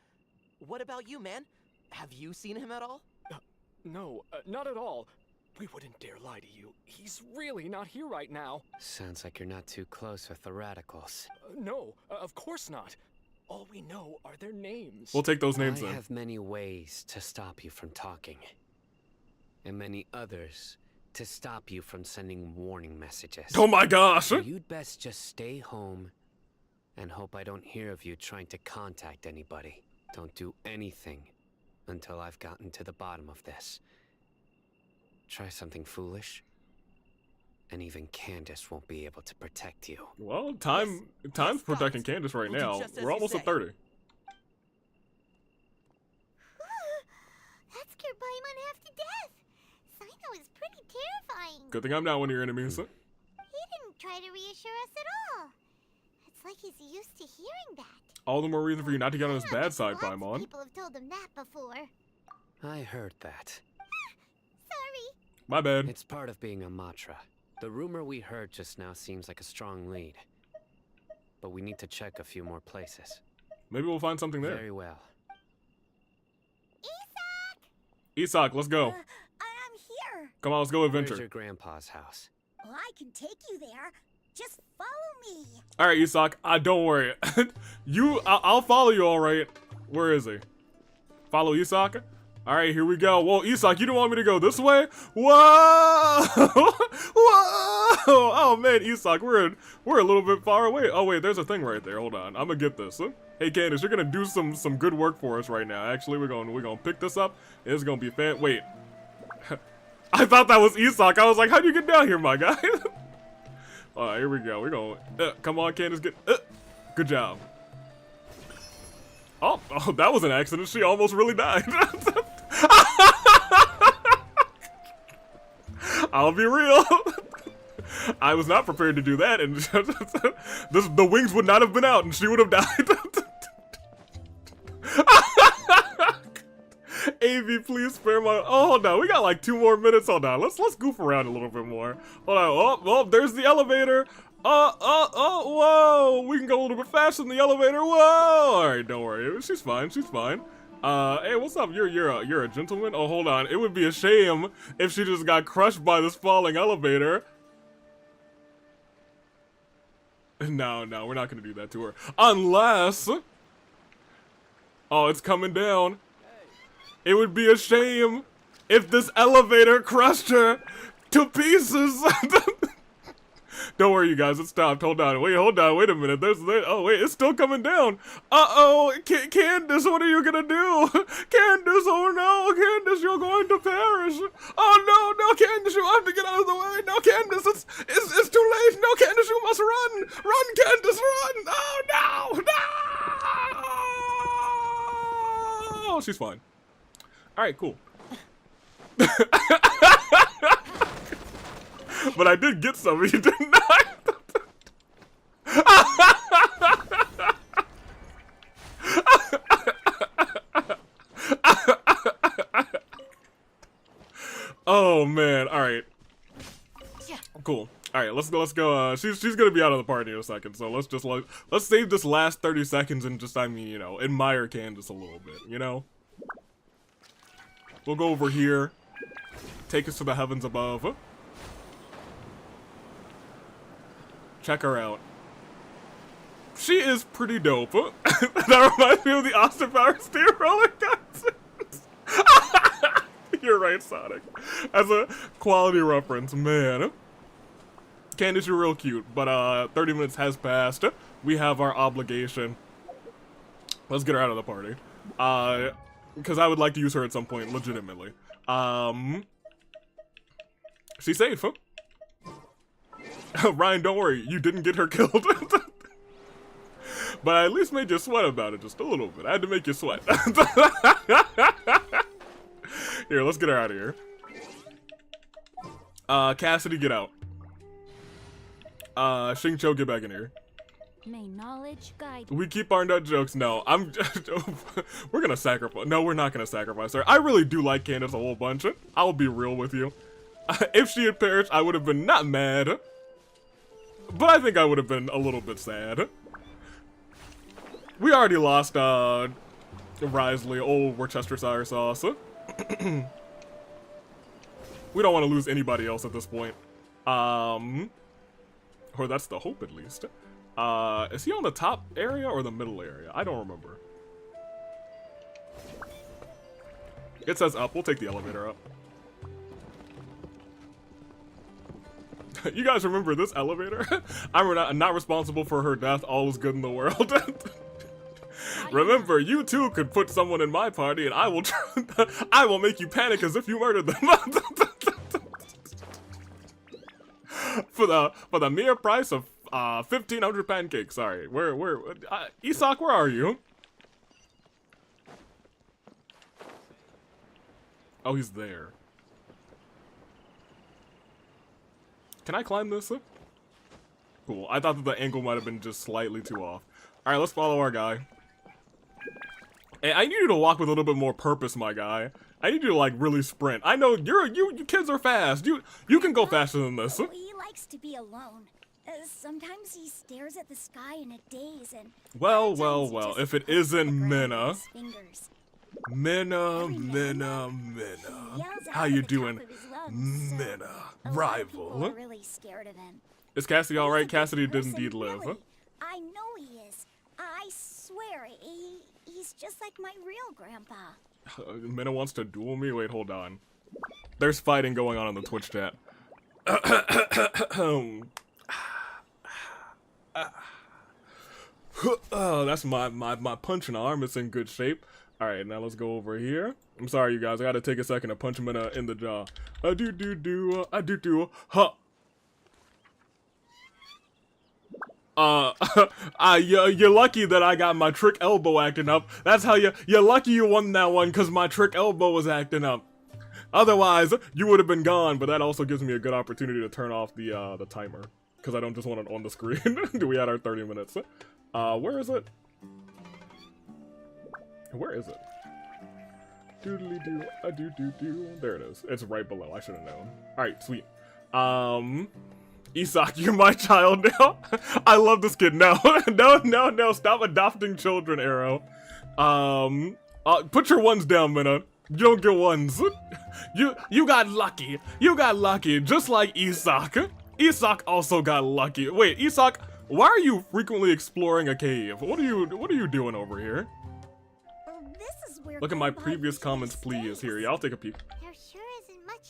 What about you, man? Have you seen him at all? No, not at all. We wouldn't dare lie to you. He's really not here right now. Sounds like you're not too close with the radicals. No, of course not. All we know are their names. We'll take those names I then. have many ways to stop you from talking. And many others to stop you from sending warning messages. Oh my gosh! So you'd best just stay home and hope I don't hear of you trying to contact anybody. Don't do anything until I've gotten to the bottom of this. Try something foolish, and even Candace won't be able to protect you. Well, time's protecting Candace right We'll do now. just as We're you almost say. at 30. That scared Paimon half to death. Sino is pretty terrifying. Good thing I'm not one of your enemies. He didn't try to reassure us at all. It's like he's used to hearing that. All the more reason for you not to get on his I bad bet side, lots of Paimon. People have told him that before. I heard that. Sorry. My bad. It's part of being a Matra. The rumor we heard just now seems like a strong lead. But we need to check a few more places. Maybe we'll find something there. Very well. Isak, let's go. I'm here. Come on, let's go Where's adventure. your grandpa's house? Well, I can take you there. Just follow me. All right, Isak. Don't worry. I'll follow you. All right. Where is he? Follow Isak. All right, here we go. Whoa, Isak, you don't want me to go this way? Whoa! Whoa! Oh man, Isak, we're a little bit far away. Oh wait, there's a thing right there. Hold on, I'm gonna get this. Hey Candace, you're gonna do some good work for us right now. Actually, we're gonna pick this up. It's gonna be fan. Wait, I thought that was Isak. I was like, how'd you get down here, my guy? Alright, here we go. We're going. Come on, Candace, get. Good job. Oh, that was an accident. She almost really died. I'll be real. I was not prepared to do that, and the wings would not have been out, and she would have died. AV, please spare my. Oh, hold on. We got like 2 more minutes. Hold on. Let's goof around a little bit more. Hold on. Oh, there's the elevator. Whoa. We can go a little bit faster than the elevator. Whoa. All right, don't worry. She's fine. She's fine. Hey, what's up? You're a gentleman. Oh, hold on. It would be a shame if she just got crushed by this falling elevator. No, we're not gonna do that to her. Unless. Oh, it's coming down. It would be a shame if this elevator crushed her to pieces. Don't worry, you guys. It stopped. Hold on. Wait a minute. Oh, wait. It's still coming down. Uh-oh. Candace, what are you gonna do? Candace, oh no. Candace, you're going to perish. Oh, no, Candace, you have to get out of the way. No, Candace, it's too late. No, Candace, you must run. Run, Candace, run. Oh, no. Oh, she's fine. All right, cool. But I did get some of you, didn't I? Oh man! All right. Cool. All right, let's go. She's gonna be out of the party in a second, so let's save this last 30 seconds and just admire Candace a little bit, you know. We'll go over here. Take us to the heavens above. Check her out. She is pretty dope. That reminds me of the Austin Powers steamroller guys. You're right, Sonic. As a quality reference, man. Candace, you're real cute, but 30 minutes has passed. We have our obligation. Let's get her out of the party. Because I would like to use her at some point, legitimately. She's safe, huh? Ryan, don't worry, you didn't get her killed. But I at least made you sweat about it just a little bit. I had to make you sweat. Here, let's get her out of here. Cassidy, get out. Xingqiu, get back in here. May knowledge guide. We keep our nut jokes. No, I'm just, we're gonna sacrifice. No, we're not gonna sacrifice her. I really do like Candace a whole bunch. I'll be real with you. If she had perished, I would have been not mad. But I think I would have been a little bit sad. We already lost, Risley, old Worcestershire sauce. We don't want to lose anybody else at this point. Or that's the hope, at least. Is he on the top area or the middle area? I don't remember. It says up. We'll take the elevator up. You guys remember this elevator? I'm not responsible for her death. All is good in the world. Remember, you too could put someone in my party, and I will make you panic as if you murdered them. for the mere price of 1,500 pancakes. Sorry, where Isak, where are you? Oh, he's there. Can I climb this? Cool. I thought that the angle might have been just slightly too off. All right, let's follow our guy. Hey, I need you to walk with a little bit more purpose, my guy. I need you to like really sprint. I know you kids are fast. You can go faster than this. He likes to be alone. Sometimes he stares at the sky in a daze and... Well. If it isn't Minna. Minna. How you doing, Minna? Rival. Really scared of him. Is Cassidy all right? Cassidy did indeed live. Really, I know he is. I swear, he's just like my real grandpa. Minna wants to duel me? Wait, hold on. There's fighting going on in the Twitch chat. That's my punching arm. It's in good shape. All right, now let's go over here. I'm sorry, you guys. I gotta take a second to punch him in the jaw. Huh. You're lucky that I got my trick elbow acting up. That's how you're lucky you won that one, because my trick elbow was acting up. Otherwise, you would have been gone, but that also gives me a good opportunity to turn off the timer, because I don't just want it on the screen. We had our 30 minutes. Where is it? Where is it? Doodly-doo, a-doo-doo-doo. There it is. It's right below. I should have known. Alright, sweet. Isak, you're my child now. I love this kid. No, no, stop adopting children, Arrow. Put your ones down, Minna. You don't get ones. You got lucky. You got lucky, just like Isak. Isak also got lucky. Wait, Isak, why are you frequently exploring a cave? What are you doing over here? This is where Look at my previous comments, please. Here, yeah, I'll take a peek. There sure isn't much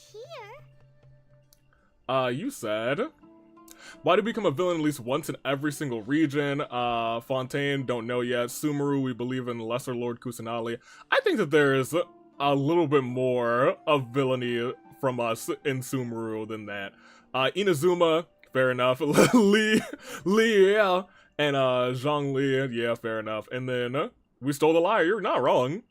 here. You said, why do we become a villain at least once in every single region? Fontaine, don't know yet. Sumeru, we believe in Lesser Lord Kusanali. I think that there is a little bit more of villainy from us in Sumeru than that. Inazuma, fair enough. Li, yeah. And Zhang Li, yeah, fair enough. And then we stole the lyre. You're not wrong.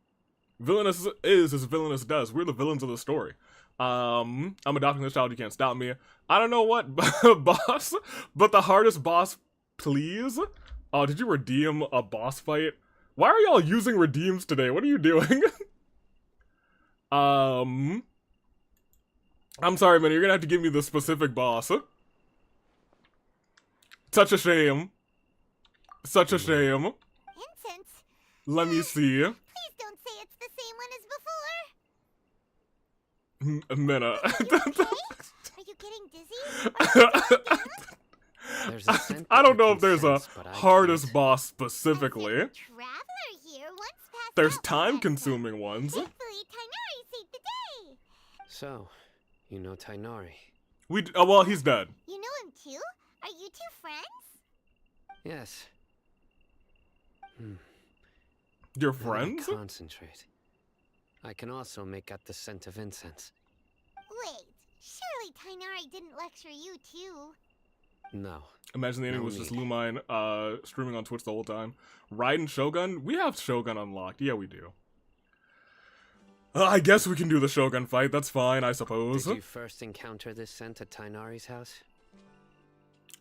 Villainous is as villainous does. We're the villains of the story. I'm adopting this child. You can't stop me. I don't know what boss, but the hardest boss, please. Oh, did you redeem a boss fight? Why are y'all using redeems today? What are you doing? I'm sorry, man. You're gonna have to give me the specific boss. Such a shame. Such a shame. Incense? Let me see. Please don't say it's the same one as before. Minna. Are you getting dizzy? Are you feeling down? There's a scent I that don't know you if there's a sense, but I hardest can't. boss specifically. Traveler here once passed There's out time-consuming ones. Thankfully, Tainari saved the day. So, you know Tainari? Well, he's dead. You know him too? Are you two friends? Yes. Your When I friends? concentrate. I can also make out the scent of incense. Wait, surely Tainari didn't lecture you too. No. Imagine the enemy No was just need. Lumine, streaming on Twitch the whole time. Raiden Shogun? We have Shogun unlocked. Yeah, we do. I guess we can do the Shogun fight. That's fine, I suppose. Did you first encounter this scent at Tainari's house?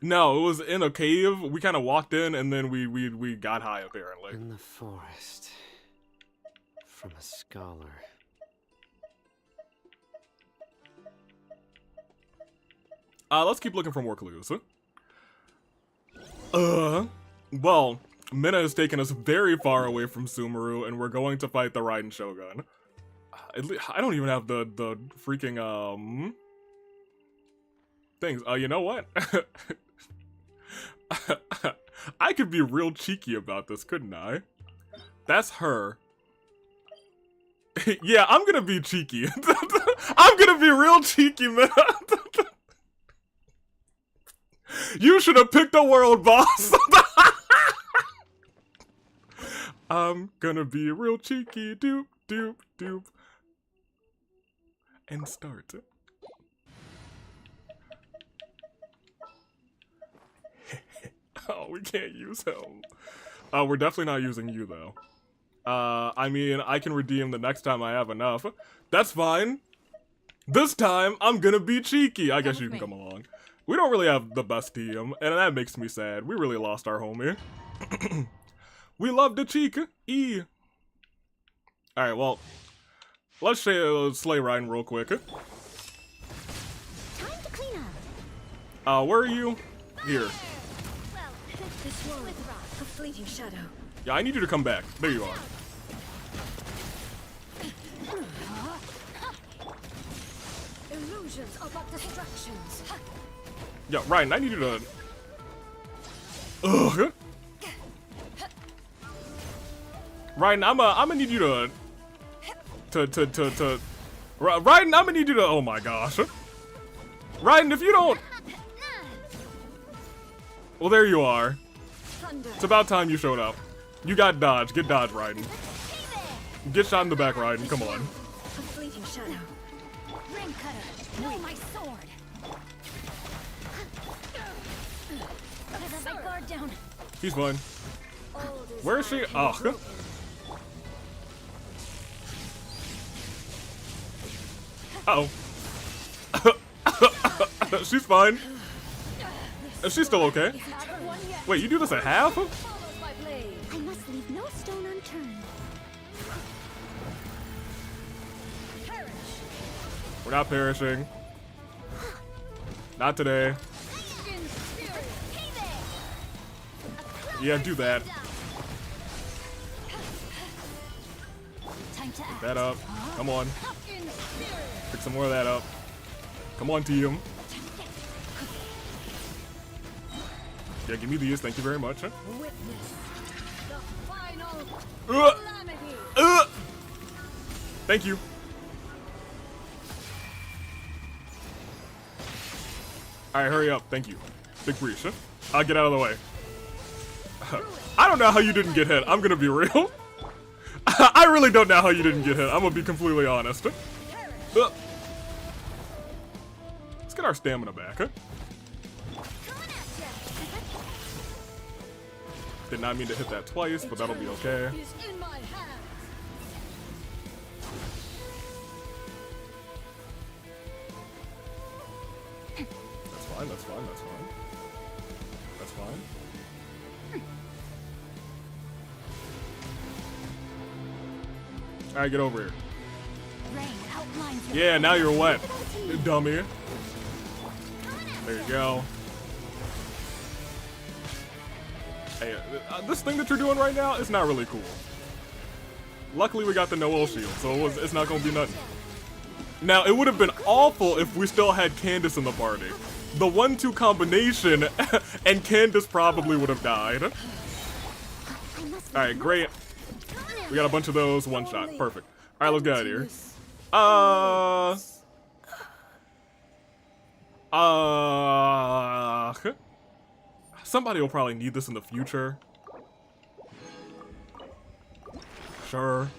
No, it was in a cave. We kind of walked in, and then we got high, apparently. In the forest. From a scholar. Let's keep looking for more clues. Well, Minna has taken us very far away from Sumeru, and we're going to fight the Raiden Shogun. I don't even have the freaking, things. You know what? I could be real cheeky about this, couldn't I? That's her. Yeah, I'm gonna be cheeky. I'm gonna be real cheeky, man. You should have picked a world boss. I'm gonna be real cheeky. Doop, doop, doop. And start. Oh, we can't use him. We're definitely not using you, though. I mean, I can redeem the next time I have enough. That's fine. This time, I'm gonna be cheeky. I guess you can come along. We don't really have the best team, and that makes me sad. We really lost our homie. We love the cheek. E. Alright, well, let's slay Ryan real quick. Time to clean up. Where are you? Here. Well, this one with rock, a fleeting shadow. Yeah, I need you to come back. There you are. Illusions are but distractions. Yeah, Ryan, I need you to... Ugh. Ryan, I'm gonna need you to... Ryan, I'm gonna need you to... Oh my gosh. Ryan, if you don't... Well, there you are. It's about time you showed up. You got dodge. Get dodge, Raiden. Get shot in the back, Raiden. Come on. A fleeting shadow. Ring cutter. No, my sword. Guard down. He's fine. Where is she? Oh. Uh-oh. She's fine. She's still okay. Wait, you do this at half? I must leave no stone unturned. We're not perishing. Not today. Yeah, do that. Pick that up. Come on. Pick some more of that up. Come on, team. Yeah, give me these. Thank you very much. Thank you. Alright, hurry up. Thank you. Big breach. I'll get out of the way. I don't know how you didn't get hit. I'm gonna be real. I really don't know how you didn't get hit. I'm gonna be completely honest. Let's get our stamina back. Did not mean to hit that twice, but that'll be okay. That's fine, that's fine, that's fine. That's fine. Alright, get over here. Yeah, now you're wet, you dummy. There you go. Hey, this thing that you're doing right now is not really cool. Luckily, we got the Noel shield, so it's not gonna be nothing. Now, it would have been awful if we still had Candace in the party. The 1-2 combination, and Candace probably would have died. Alright, great. We got a bunch of those, one shot. Perfect. Alright, let's get out of here. Somebody will probably need this in the future. Sure.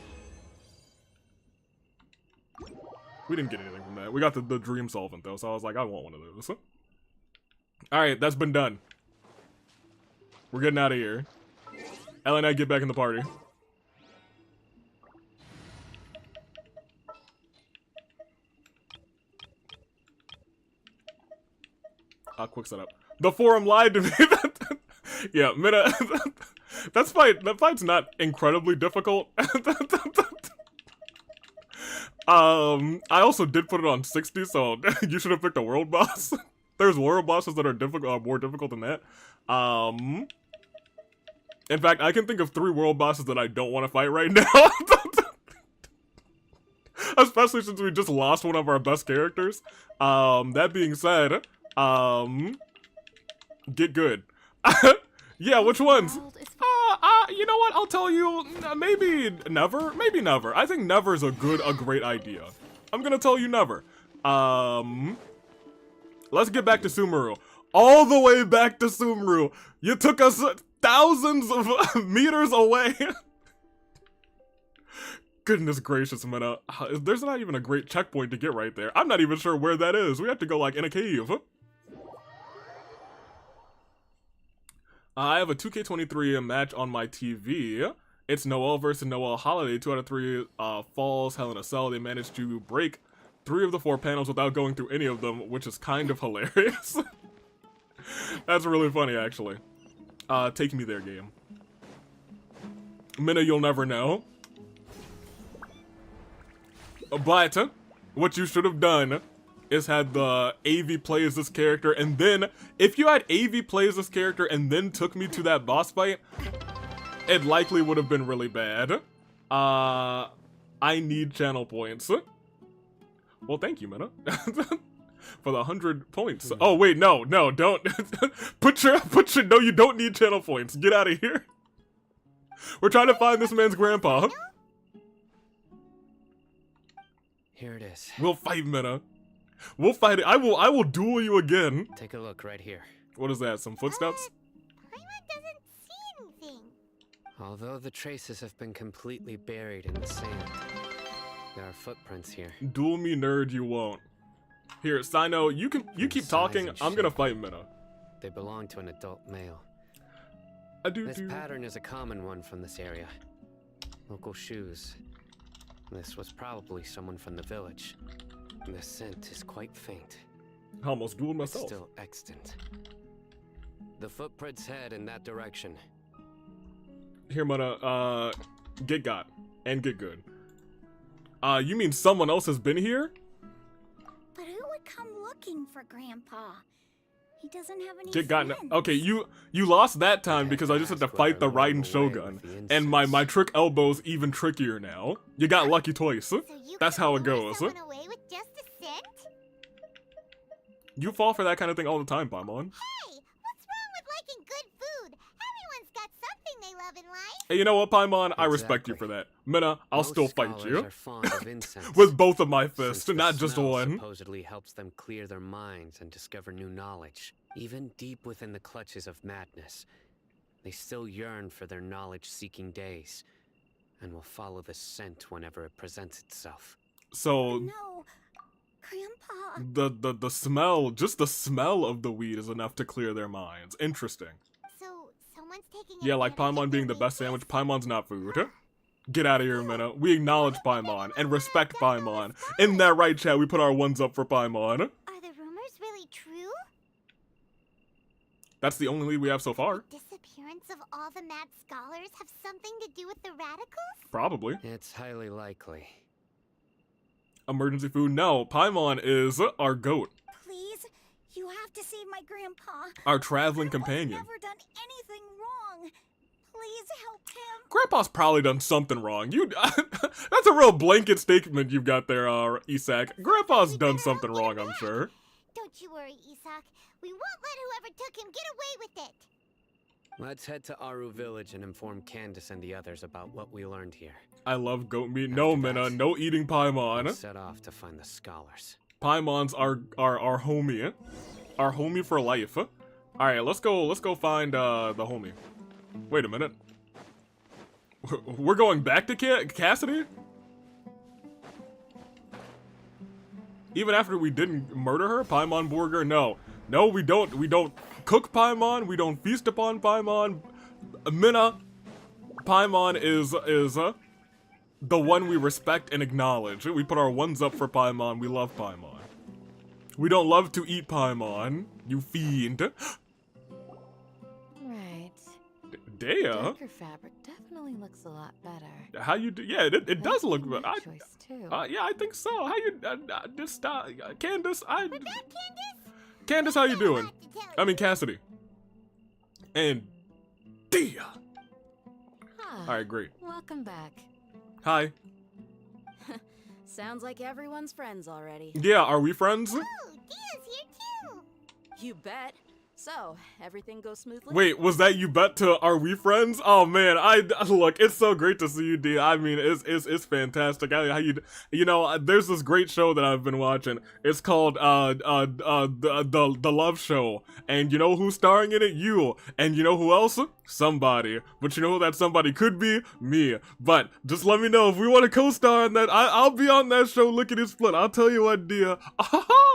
We didn't get anything from that. We got the dream solvent though, so I was like, I want one of those. Alright, that's been done. We're getting out of here. Ellie and I get back in the party. Quick setup. The forum lied to me. Yeah, Mina. That fight's not incredibly difficult. I also did put it on 60, so you should have picked a world boss. There's world bosses that are more difficult than that. In fact, I can think of 3 world bosses that I don't want to fight right now. Especially since we just lost one of our best characters. That being said, get good. Yeah, which ones? You know what? I'll tell you, maybe never. Maybe never. I think never is a great idea. I'm gonna tell you never. Let's get back to Sumeru. All the way back to Sumeru. You took us thousands of meters away. Goodness gracious, Mina. There's not even a great checkpoint to get right there. I'm not even sure where that is. We have to go, like, in a cave. I have a 2K23 match on my TV. It's Noel versus Noel Holiday. 2 out of 3 falls, Hell in a Cell. They managed to break 3 of the 4 panels without going through any of them, which is kind of hilarious. That's really funny, actually. Take me there, game. Mina, you'll never know. But what you should have done is had the AV play as this character, and then if you had AV play as this character and then took me to that boss fight, it likely would have been really bad. I need channel points. Well, thank you, Mina. For the 100 points. Oh wait, no, don't put your no, you don't need channel points. Get out of here. We're trying to find this man's grandpa. Here it is. We'll fight, Mina. We'll fight it. I will duel you again. Take a look right here. What is that? Some footsteps? Paimon doesn't see anything. Although the traces have been completely buried in the sand, there are footprints here. Duel me, nerd, you won't. Here, Sino, you keep talking. I'm gonna fight Mina. They belong to an adult male. This pattern is a common one from this area. Local shoes. This was probably someone from the village. The scent is quite faint. I almost dueled myself. It's still extant. The footprints head in that direction. Here, Mona, get got. And get good. You mean someone else has been here? But who would come looking for Grandpa? He doesn't have any Get got. friends. Okay, you lost that time because I just had to fight the Raiden Shogun. And my trick elbow's even trickier now. You got lucky twice. So That's how it goes. Someone away with just a scent? You fall for that kind of thing all the time, Paimon. Hey, what's wrong with liking good food? Everyone's got something they love in life. Hey, you know what, Paimon? I respect you for that. Minna, I'll Most still fight scholars you. are fond of incense, With both of my fists, since the not just smell one. supposedly helps them clear their minds and discover new knowledge. Even deep within the clutches of madness, they still yearn for their knowledge-seeking days, and will follow the scent whenever it presents itself. So No, Grandpa. the smell, just the smell of the weed is enough to clear their minds. Interesting. So someone's taking Yeah, like advantage Paimon of being their the best weakness? sandwich. Paimon's not food. Get out of here, Minna. We acknowledge Paimon and respect Paimon. In that right chat, we put our ones up for Paimon. Are the rumors really true? That's the only lead we have so far. The disappearance of all the mad scholars have something to do with the radicals? Probably. It's highly likely. Emergency food? No, Paimon is our goat. Please, you have to save my Grandpa. Our traveling Grandpa's companion. never done anything wrong. Please help him. Grandpa's probably done something wrong. That's a real blanket statement you've got there, Isak. Grandpa's done something wrong, I'm sure. Don't you worry, Isak. We won't let whoever took him get away with it. Let's head to Aru village and inform Candace and the others about what we learned here. I love goat meat. No, Minna, no eating Paimon. We'll set off to find the scholars. Paimon's our homie. Our homie for life. Alright, let's go find the homie. Wait a minute. We're going back to Cassidy? Even after we didn't murder her? Paimon Burger? No. No, we don't cook Paimon. We don't feast upon Paimon. Minna, Paimon is the one we respect and acknowledge. We put our ones up for Paimon. We love Paimon. We don't love to eat Paimon, you fiend. Right. Dea? Darker fabric definitely looks a lot better. How you do? Yeah, it does look good. Choice too. Yeah, I think so. How you? Just Candace. Was that Candace? Candace, how you doing? I mean Cassidy. And Dea. Huh. All right, great. Welcome back. Hi. Sounds like everyone's friends already. Yeah, are we friends? Oh, Dia's here too. You bet. So, everything goes smoothly? Wait, was that you bet to Are We Friends? Oh man, look, it's so great to see you, Dea. I mean, it's fantastic. You know, there's this great show that I've been watching. It's called the Love Show, and you know who's starring in it? You. And you know who else? Somebody. But you know who that somebody could be? Me. But just let me know if we want to co-star in that. I'll be on that show. Look at it split. I'll tell you what, Dea.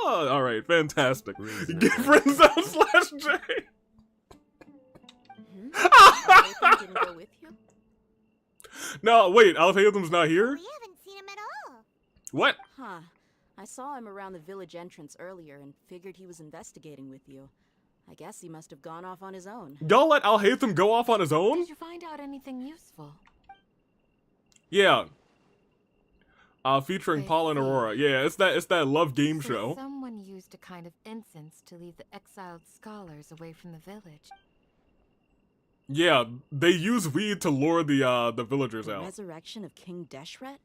All right, fantastic. Get friends out /J. Didn't go with you? No, wait, Altathem's not here? We haven't seen him at all. What? Huh. I saw him around the village entrance earlier and figured he was investigating with you. I guess he must have gone off on his own. Y'all let Alhaitham go off on his own? Did you find out anything useful? Yeah. Featuring Paul and Aurora. Yeah, it's that love game So show. Someone used a kind of incense to lead the exiled scholars away from the village. Yeah, they use weed to lure the villagers The out. resurrection of King Deshret?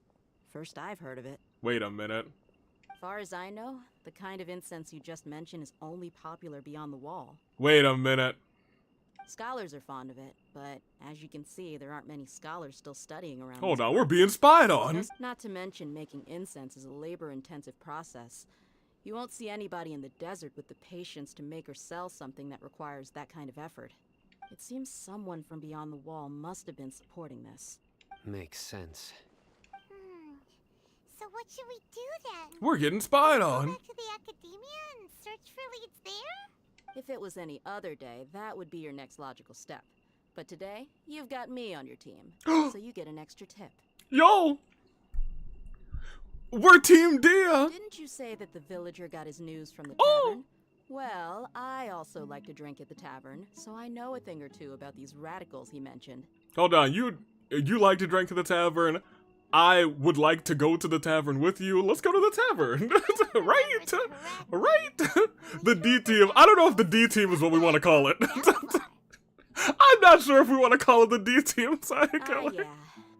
First I've heard of it. Wait a minute. Far as I know, the kind of incense you just mentioned is only popular beyond the wall. Wait a minute. Scholars are fond of it, but as you can see, there aren't many scholars still studying around. Hold these on, we're parts. being spied on. Not to mention making incense is a labor-intensive process. You won't see anybody in the desert with the patience to make or sell something that requires that kind of effort. It seems someone from beyond the wall must have been supporting this. Makes sense. So what should we do then? We're getting spied Go on. back to the academia and search for leads there? If it was any other day, that would be your next logical step. But today, you've got me on your team, so you get an extra tip. Yo! We're Team Dia! Didn't you say that the villager got his news from the tavern? Well, I also like to drink at the tavern, so I know a thing or two about these radicals he mentioned. Hold on, you like to drink at the tavern? I would like to go to the tavern with you. Let's go to the tavern. Right? Right? The D team. I don't know if the D team is what we want to call it. I'm not sure if we want to call it the D team. Yeah.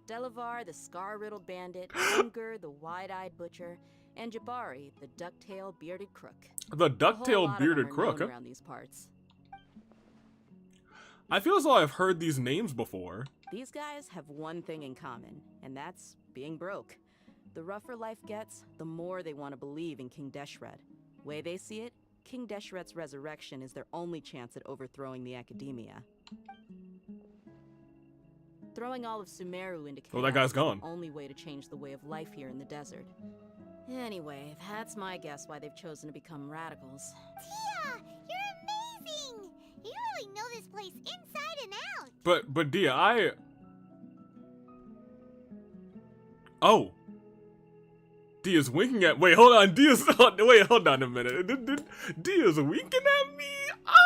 Delavar, the scar-riddled bandit, Unger, the wide-eyed butcher, and Jabari, the duck-tailed bearded crook. The duck-tailed bearded crook, huh? Around these parts. I feel as though I've heard these names before. These guys have one thing in common, and that's being broke. The rougher life gets, the more they want to believe in King Deshret. Way they see it, King Deshret's resurrection is their only chance at overthrowing the Academia. Throwing all of Sumeru into chaos that guy's gone. is the only way to change the way of life here in the desert. Anyway, that's my guess why they've chosen to become radicals. Tia, you're amazing! You really know this place inside and out. But Dia, Oh. Dia's winking at- Wait, hold on. Wait, hold on a minute. Dia's winking at me? Oh!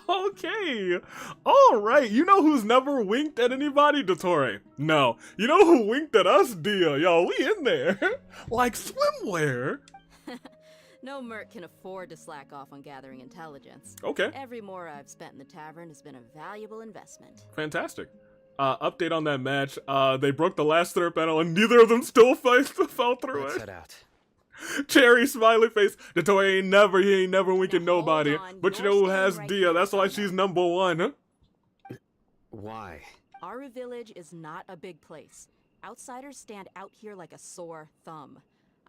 Okay. Alright. You know who's never winked at anybody? Dottore. No. You know who winked at us, Dia? Yo, we in there. Like swimwear. No merc can afford to slack off on gathering intelligence. Okay. Every more I've spent in the tavern has been a valuable investment. Fantastic. Update on that match. They broke the last third panel and neither of them still fell through Let's it. head out. Cherry smiley face. Dottore ain't never winking nobody. But you know who has Dia? That's why she's number one. Huh? Why? Aru Village is not a big place. Outsiders stand out here like a sore thumb.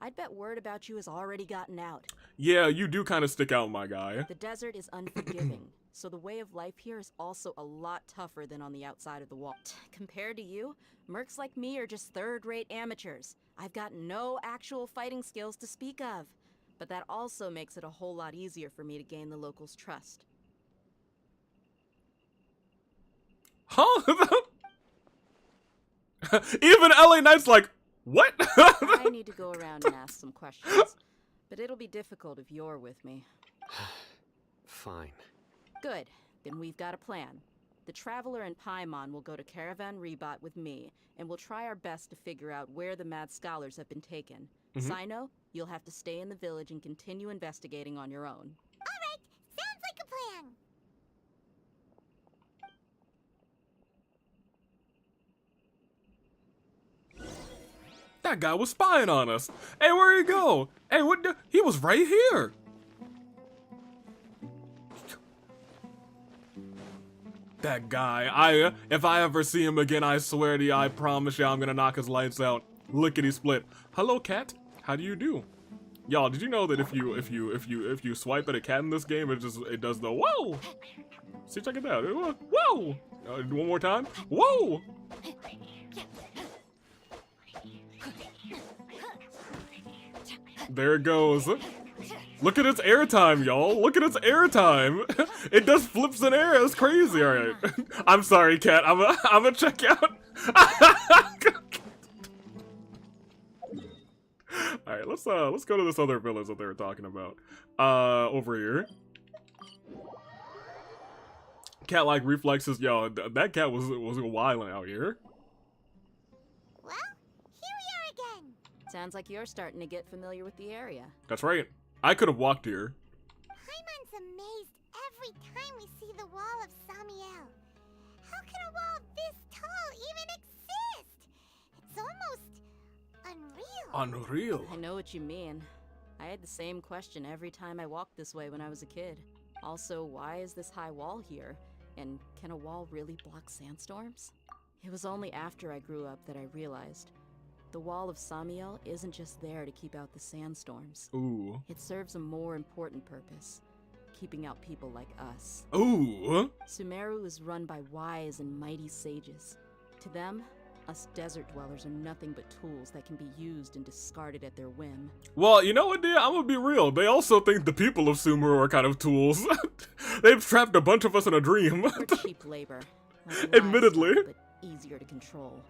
I'd bet word about you has already gotten out. Yeah, you do kind of stick out, my guy. The desert is unforgiving, so the way of life here is also a lot tougher than on the outside of the wall. Compared to you, mercs like me are just third-rate amateurs. I've got no actual fighting skills to speak of. But that also makes it a whole lot easier for me to gain the locals' trust. Huh? Even LA Knight's like, what? I need to go around and ask some questions. But it'll be difficult if you're with me. Fine. Good. Then we've got a plan. The Traveler and Paimon will go to Caravan Rebot with me, and we'll try our best to figure out where the Mad Scholars have been taken. Sino, you'll have to stay in the village and continue investigating on your own. Alright, sounds like a plan. That guy was spying on us. Hey, where'd he go? Hey, he was right here. That guy, if I ever see him again, I swear to you, I promise you, I'm gonna knock his lights out. Lickety split. Hello, cat. How do you do? Y'all, did you know that if you swipe at a cat in this game, it does the whoa? See, check it out. Whoa! One more time. Whoa! There it goes. Look at its airtime, y'all. Look at its airtime. It does flips in air. It's crazy. All right. I'm sorry, cat. I'm a check out. All right. Let's go to this other village that they were talking about. Over here. Cat-like reflexes. Yo, that cat was wilding out here. Well, here we are again. Sounds like you're starting to get familiar with the area. That's right. I could have walked here. Paimon's amazed every time we see the wall of Samiel. How can a wall this tall even exist? It's almost unreal. Unreal. I know what you mean. I had the same question every time I walked this way when I was a kid. Also, why is this high wall here? And can a wall really block sandstorms? It was only after I grew up that I realized the wall of Samiel isn't just there to keep out the sandstorms. Ooh. It serves a more important purpose, keeping out people like us. Ooh. Sumeru is run by wise and mighty sages. To them, Us desert dwellers are nothing but tools that can be used and discarded at their whim. Well, you know what, dear? I'm gonna be real. They also think the people of Sumeru are kind of tools. They've trapped a bunch of us in a dream. We're cheap labor. Like Admittedly. livestock, but easier to control.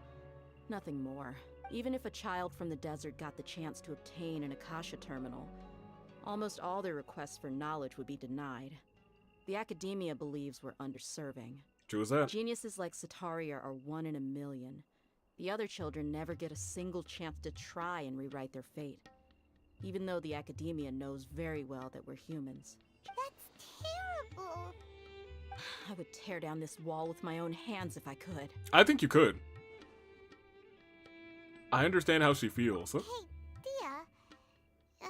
Nothing more. Even if a child from the desert got the chance to obtain an Akasha terminal, almost all their requests for knowledge would be denied. The academia believes we're underserving. True as that. Geniuses like Sataria are 1 in a million. The other children never get a single chance to try and rewrite their fate, even though the academia knows very well that we're humans. That's terrible. I would tear down this wall with my own hands if I could. I think you could. I understand how she feels. Hey, Dia.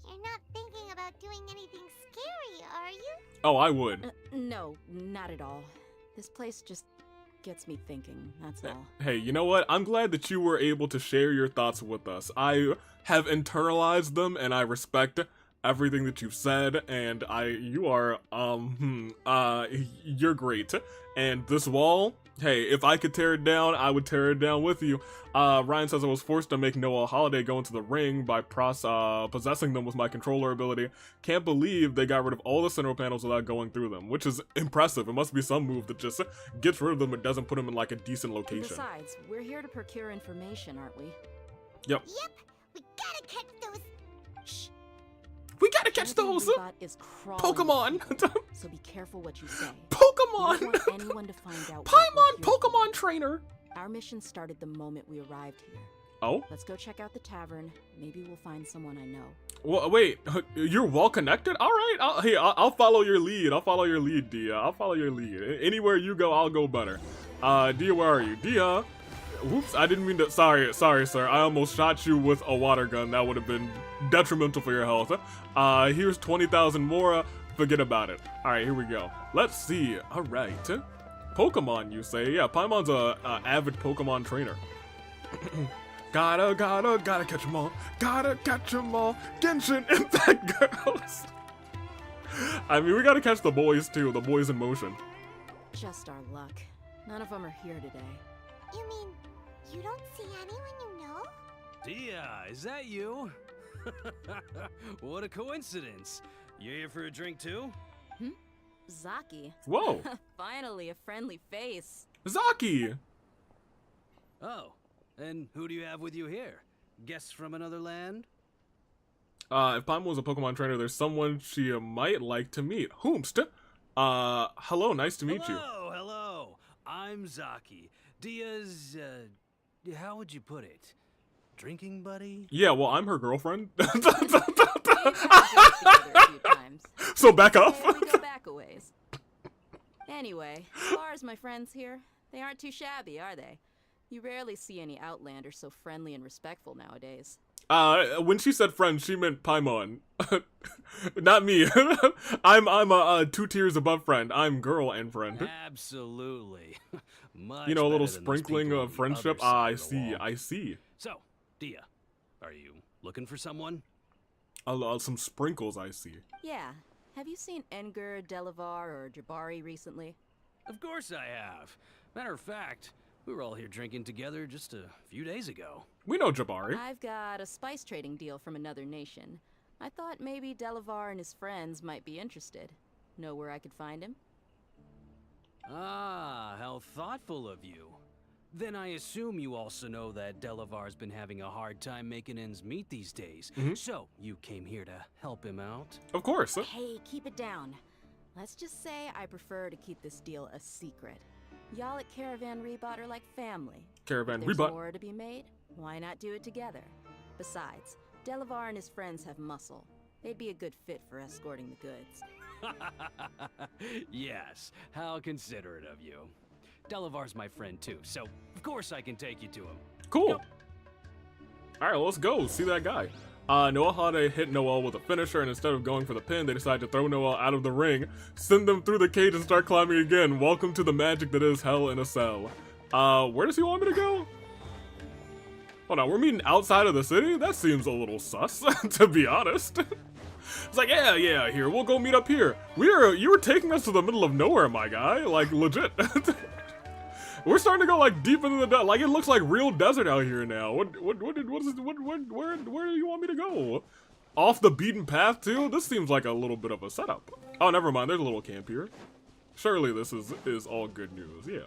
You're not thinking about doing anything scary, are you? Oh, I would. No, not at all. This place just gets me thinking, that's all. Hey, you know what? I'm glad that you were able to share your thoughts with us. I have internalized them, and I respect everything that you've said, and you're great. And this wall, hey, if I could tear it down, I would tear it down with you. Ryan says I was forced to make Noah Holiday go into the ring by possessing them with my controller ability. Can't believe they got rid of all the center panels without going through them, which is impressive. It must be some move that just gets rid of them and doesn't put them in like a decent location. Besides, we're here to procure information, aren't we? Yep. Yep. We gotta catch those. Shh. We gotta catch those Is Pokemon. So be careful what you say. Pokemon. We don't want anyone to find out. Paimon Pokemon trainer. Our mission started the moment we arrived here. Oh? Let's go check out the tavern. Maybe we'll find someone I know. Well, wait, you're well connected? All right, I'll follow your lead. I'll follow your lead, Dia. I'll follow your lead. Anywhere you go, I'll go better. Dia, where are you? Dia. Whoops, I didn't mean to. Sorry, sir. I almost shot you with a water gun. That would have been detrimental for your health. Here's 20,000 more. Forget about it. All right, here we go. Let's see. All right. Pokemon, you say? Yeah, Paimon's a avid Pokemon trainer. Gotta catch 'em all. Gotta catch 'em all. Genshin Impact Girls. I mean, we gotta catch the boys too. The boys in motion. Just our luck. None of them are here today. You mean you don't see anyone you know? Dia, is that you? What a coincidence. You here for a drink too? Zaki. Whoa. Finally, a friendly face. Zaki. Oh, and who do you have with you here? Guests from another land? If Paimon was a Pokemon trainer, there's someone she might like to meet. Whomst? Hello, nice to meet you. Hello. I'm Zaki. Dia's, how would you put it? Drinking buddy? Yeah, well, I'm her girlfriend. So back off. We go back a ways. Anyway, as far as my friends here, they aren't too shabby, are they? You rarely see any Outlanders so friendly and respectful nowadays. When she said friend, she meant Paimon. Not me. I'm a 2 tiers above friend. I'm girl and friend. Absolutely. Much you know, a little better than those sprinkling people of on the friendship. other side I of the see, wall. I see. So, Dia, are you looking for someone? Some sprinkles, I see. Yeah. Have you seen Edgar, Delavar, or Jabari recently? Of course I have. Matter of fact, we were all here drinking together just a few days ago. We know Jabari. I've got a spice trading deal from another nation. I thought maybe Delavar and his friends might be interested. Know where I could find him? Ah, how thoughtful of you. Then I assume you also know that Delavar's been having a hard time making ends meet these days. So, you came here to help him out? Of course. Hey, keep it down. Let's just say I prefer to keep this deal a secret. Y'all at Caravan Rebot are like family. Caravan If there's Rebot. more to be made, why not do it together? Besides, Delavar and his friends have muscle. They'd be a good fit for escorting the goods. Yes, how considerate of you. Delavar's my friend too, so of course I can take you to him. Cool. Alright, let's go. See that guy. Noah Hade hit Noel with a finisher, and instead of going for the pin, they decide to throw Noel out of the ring, send them through the cage, and start climbing again. Welcome to the magic that is Hell in a Cell. Where does he want me to go? Hold on, we're meeting outside of the city? That seems a little sus, to be honest. It's like, yeah, here, we'll go meet up here. You were taking us to the middle of nowhere, my guy. Like, legit. We're starting to go like deep into the desert. Like it looks like real desert out here now. Where do you want me to go? Off the beaten path too? This seems like a little bit of a setup. Oh, never mind. There's a little camp here. Surely this is all good news. Yeah.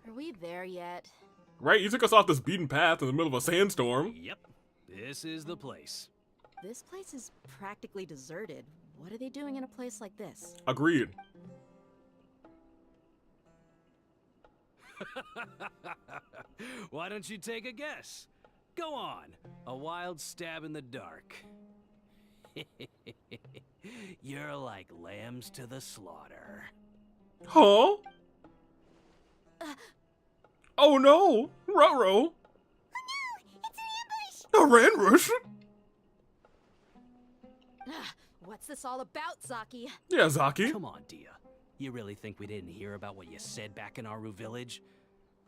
Are we there yet? Right, you took us off this beaten path in the middle of a sandstorm. Yep, this is the place. This place is practically deserted. What are they doing in a place like this? Agreed. Why don't you take a guess? Go on, a wild stab in the dark. You're like lambs to the slaughter. Huh? Oh no! Ruh-roh! Oh no! It's an ambush! A ambush? What's this all about, Zaki? Yeah, Zaki. Come on, Dia. You really think we didn't hear about what you said back in Aru village?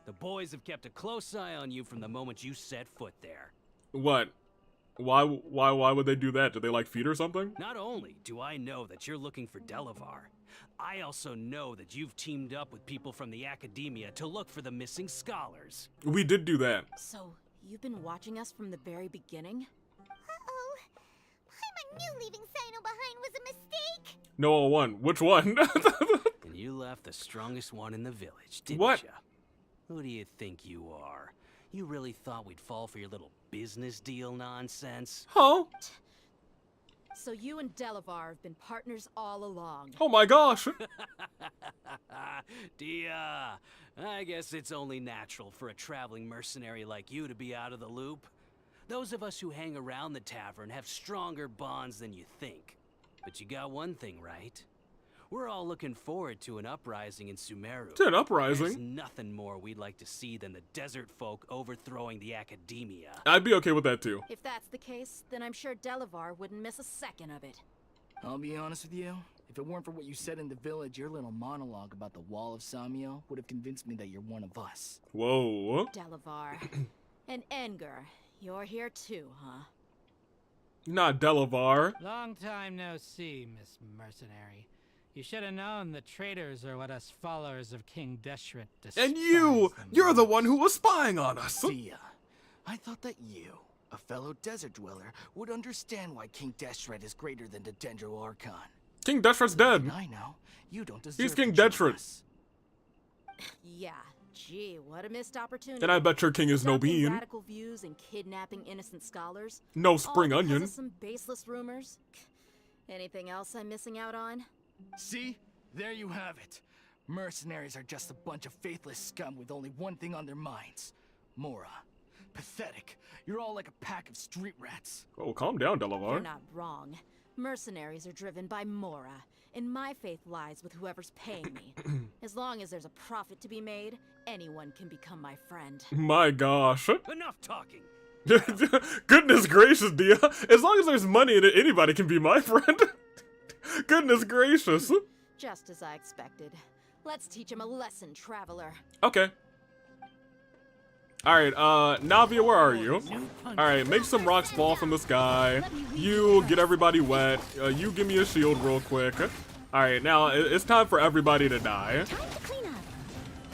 The boys have kept a close eye on you from the moment you set foot there. What? Why would they do that? Did they like feed or something? Not only do I know that you're looking for Delavar, I also know that you've teamed up with people from the academia to look for the missing scholars. We did do that. So, you've been watching us from the very beginning? Uh-oh. I knew leaving Sino behind was a mistake. No one. Which one? And you left the strongest one in the village, didn't What? ya? Who do you think you are? You really thought we'd fall for your little business deal nonsense? Huh? So you and Delavar have been partners all along. Oh my gosh. Dia, I guess it's only natural for a traveling mercenary like you to be out of the loop. Those of us who hang around the tavern have stronger bonds than you think. But you got one thing right. We're all looking forward to an uprising in Sumeru. To an uprising? There's nothing more we'd like to see than the desert folk overthrowing the academia. I'd be okay with that too. If that's the case, then I'm sure Delavar wouldn't miss a second of it. I'll be honest with you. If it weren't for what you said in the village, your little monologue about the Wall of Samio would have convinced me that you're one of us. Whoa. Delavar. And Enger, you're here too, huh? Not Delavar. Long time no see, Miss Mercenary. You should have known the traitors are what us followers of King Deshret despise. And you're the one who was spying on us. Dia, I thought that you, a fellow desert dweller, would understand why King Deshret is greater than the Dendro Archon. King Deshret's dead. And I know, you don't deserve He's King to join Deshret. us. Yeah, gee, what a missed opportunity. And I bet your king is no Dumping bean. radical views and kidnapping innocent scholars. No All spring because onion. of some baseless rumors. Anything else I'm missing out on? See? There you have it. Mercenaries are just a bunch of faithless scum with only one thing on their minds. Mora. Pathetic. You're all like a pack of street rats. Oh, calm down, You're Delavar. not wrong. Mercenaries are driven by Mora, and my faith lies with whoever's paying me. As long as there's a profit to be made, anyone can become my friend. My gosh. Enough talking. Goodness gracious, Dia. As long as there's money in it, anybody can be my friend. Goodness gracious. Just as I expected. Let's teach him a lesson, traveler. Okay. Alright, Navia, where are you? Alright, make some rocks fall from the sky. You get everybody wet. You give me a shield real quick. Alright, now it's time for everybody to die.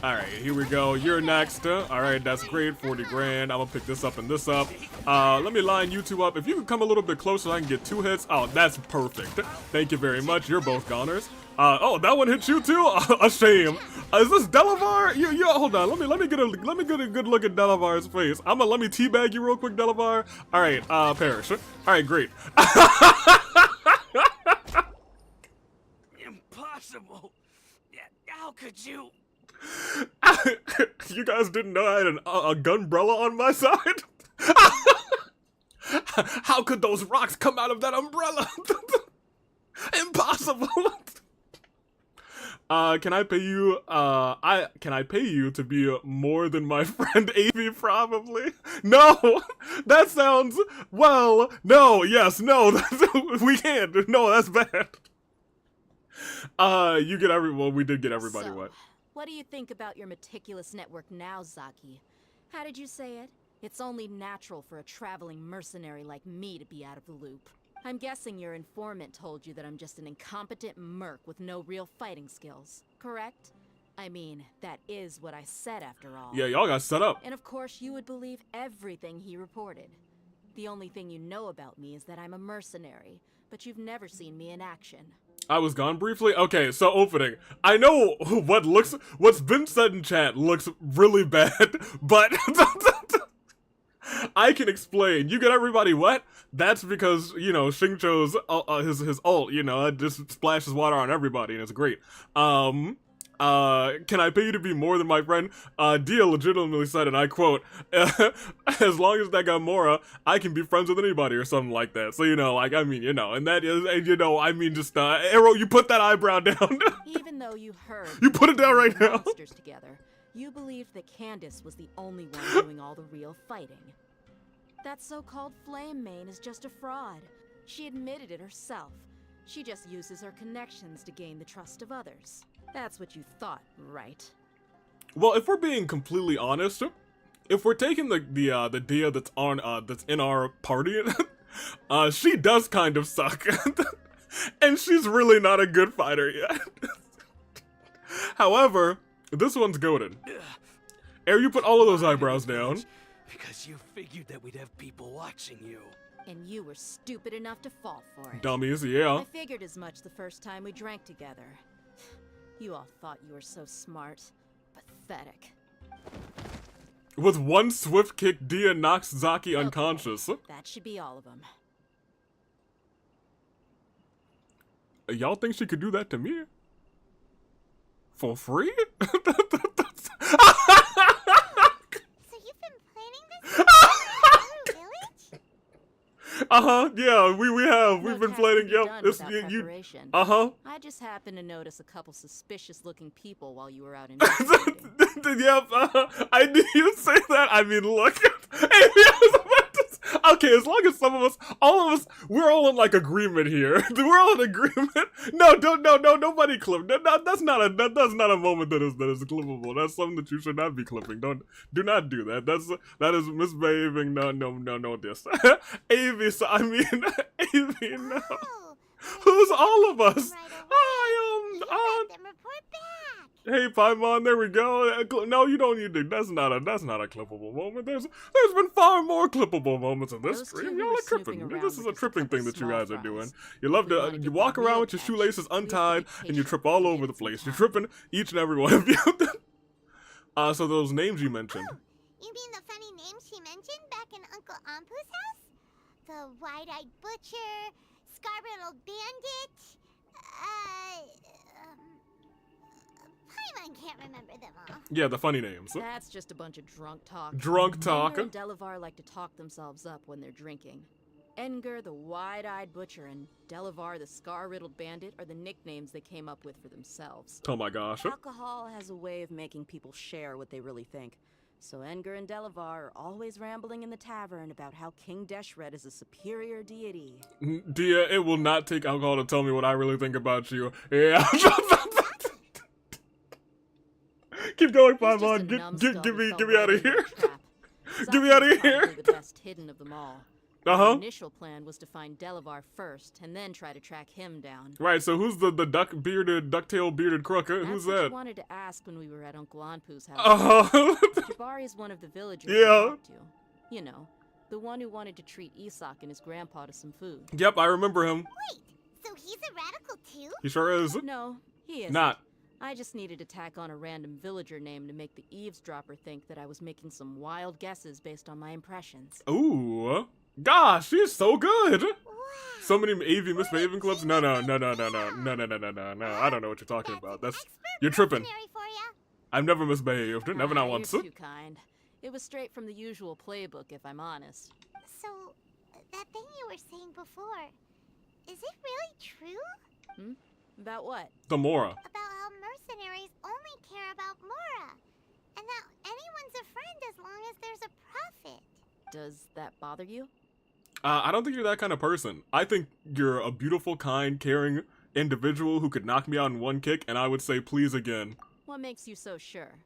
Alright, here we go. You're next. Alright, that's great. 40 grand. I'm gonna pick this up and this up. Let me line you two up. If you could come a little bit closer, I can get 2 hits. Oh, that's perfect. Thank you very much. You're both goners. Oh, that one hit you too? A shame. Is this Delavar? You hold on. Let me get a good look at Delavar's face. Let me teabag you real quick, Delavar. All right, perish. All right, great. Impossible. How could you? You guys didn't know I had a gunbrella on my side? How could those rocks come out of that umbrella? Impossible. Can I pay you? Can I pay you to be more than my friend Avi? Probably. No, that sounds well. No, yes, no. We can't. No, that's bad. You get well, we did get everybody So, wet. What do you think about your meticulous network now, Zaki? How did you say it? It's only natural for a traveling mercenary like me to be out of the loop. I'm guessing your informant told you that I'm just an incompetent merc with no real fighting skills, correct? I mean, that is what I said after all. Yeah, y'all got set up. And of course, you would believe everything he reported. The only thing you know about me is that I'm a mercenary, but you've never seen me in action. I was gone briefly? Okay, so opening. I know what's been said in chat looks really bad, but I can explain. You get everybody wet? That's because, you know, Xingqiu's his ult, you know, it just splashes water on everybody and it's great. Can I pay you to be more than my friend? Dia legitimately said, and I quote, as long as that got Mora, I can be friends with anybody or something like that. So, you know, like, I mean, you know, and that is, and, you know, I mean, just, Arrow, you put that eyebrow down. Even though you heard you put it down right now. Monsters together, you believed that Candace was the only one doing all the real fighting. That so-called Flame Main is just a fraud. She admitted it herself. She just uses her connections to gain the trust of others. That's what you thought, right? Well, if we're being completely honest, if we're taking the Dia that's that's in our party, she does kind of suck, and she's really not a good fighter yet. However, this one's goated. Air, you put all of those eyebrows down. Because you figured that we'd have people watching you. And you were stupid enough to fall for it. Dummies, yeah. I figured as much the first time we drank together. You all thought you were so smart. Pathetic. With one swift kick, Dia knocks Zaki unconscious. That should be all of them. Y'all think she could do that to me? For free? So you've been planning this in the village? Yeah, we have. We've been planning. Yep. I just happened to notice a couple suspicious-looking people while you were out in. Yep. I knew you'd say that. I mean, look. Okay, as long as all of us, we're all in like agreement here. We're all in agreement. No, nobody clip. That's not a moment that is clippable. That's something that you should not be clipping. Do not do that. That is misbehaving. No, this. Avi, so I mean, Avi, no. Who's all of us? Hey, Paimon, there we go. No, you don't need to. That's not a clippable moment. There's been far more clippable moments in this stream. Y'all are tripping. This is a tripping thing that you guys are doing. You love to you walk around with your shoelaces untied and you trip all over the place. You're tripping each and every one of you. So those names you mentioned. Oh, you mean the funny names she mentioned back in Uncle Ampu's house? The wide-eyed butcher, scar-riddled bandit, Paimon can't remember them all. Yeah, the funny names. That's just a bunch of drunk talk. Drunk talk. Edgar and Delavar like to talk themselves up when they're drinking. Edgar, the wide-eyed butcher, and Delavar, the scar-riddled bandit, are the nicknames they came up with for themselves. Oh my gosh. Alcohol has a way of making people share what they really think. So Edgar and Delavar are always rambling in the tavern about how King Deshret is a superior deity. Dia, it will not take alcohol to tell me what I really think about you. Yeah. Keep going, Paimon. Get me out of here. Get me out of here. The best hidden of them all. The initial plan was to find Delavar first, and then try to track him down. Right, so who's the ducktail bearded crook? Who's that? That's what you wanted to ask when we were at Uncle Anpu's house. Jabari is one of the villagers we talked to. You know, the one who wanted to treat Isak and his grandpa to some food. Yep, I remember him. Wait, so he's a radical too? He sure is. No, he isn't. Not. I just needed to tack on a random villager name to make the eavesdropper think that I was making some wild guesses based on my impressions. Ooh. Gosh, she's so good. Wow. So many AV misbehaving clubs. No. I don't know what you're talking about. You're tripping. I've never misbehaved. Never not once. You're too kind. It was straight from the usual playbook, if I'm honest. So, that thing you were saying before, is it really true? About what? The Mora. About how mercenaries only care about Mora, and that anyone's a friend as long as there's a profit. Does that bother you? I don't think you're that kind of person. I think you're a beautiful, kind, caring individual who could knock me out in one kick, and I would say please again. What makes you so sure?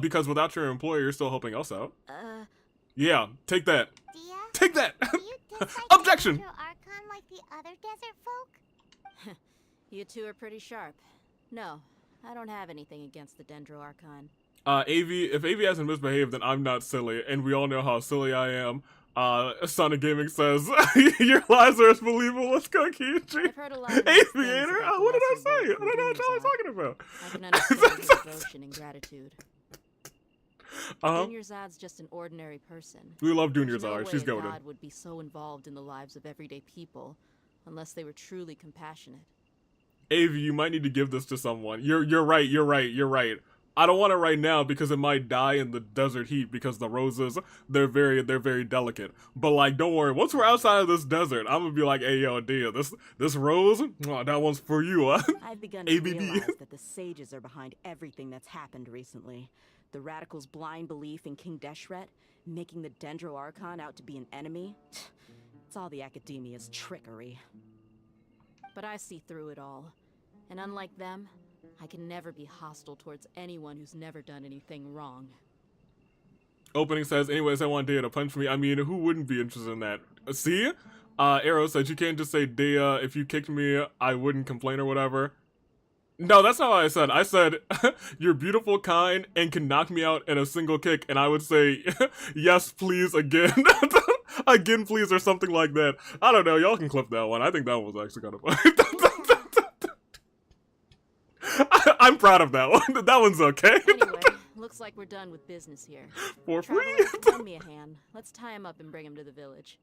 Because without your employer, you're still helping us out. Uh... Yeah, take that. Dia? Take that! Do you dislike Objection! Archon like the other desert folk? You two are pretty sharp. No, I don't have anything against the Dendro Archon. If AV hasn't misbehaved, then I'm not silly, and we all know how silly I am. Sonic Gaming says, your lies are as believable as Kokichi. I've heard a lot of Aviator? What did I say? I don't know what y'all are talking about. I can understand your devotion and gratitude. Junior Zod's just an ordinary person. We love Junior There's no Zod. She's way a goated. god would be so involved in the lives of everyday people unless they were truly compassionate. Avi, you might need to give this to someone. You're right. I don't want it right now because it might die in the desert heat because the roses, they're very delicate. But like, don't worry, once we're outside of this desert, I'm gonna be like, hey yo, Dia, this rose, oh, that one's for you, huh? I've begun to realize that the sages are behind everything that's happened recently. The radicals' blind belief in King Deshret, making the Dendro Archon out to be an enemy. It's all the Academia's trickery. But I see through it all. And unlike them, I can never be hostile towards anyone who's never done anything wrong. Opening says, anyways, I want Dea to punch me. I mean, who wouldn't be interested in that? See? Arrow said, you can't just say, Dea, if you kicked me, I wouldn't complain or whatever. No, that's not what I said. I said, you're beautiful, kind, and can knock me out in a single kick, and I would say, yes, please, again. Again, please, or something like that. I don't know, y'all can clip that one. I think that one was actually kind of funny. I'm proud of that one. That one's okay. Anyway, looks like we're done with business here. For free? Traveler, lend me a hand. Let's tie him up and bring him to the village.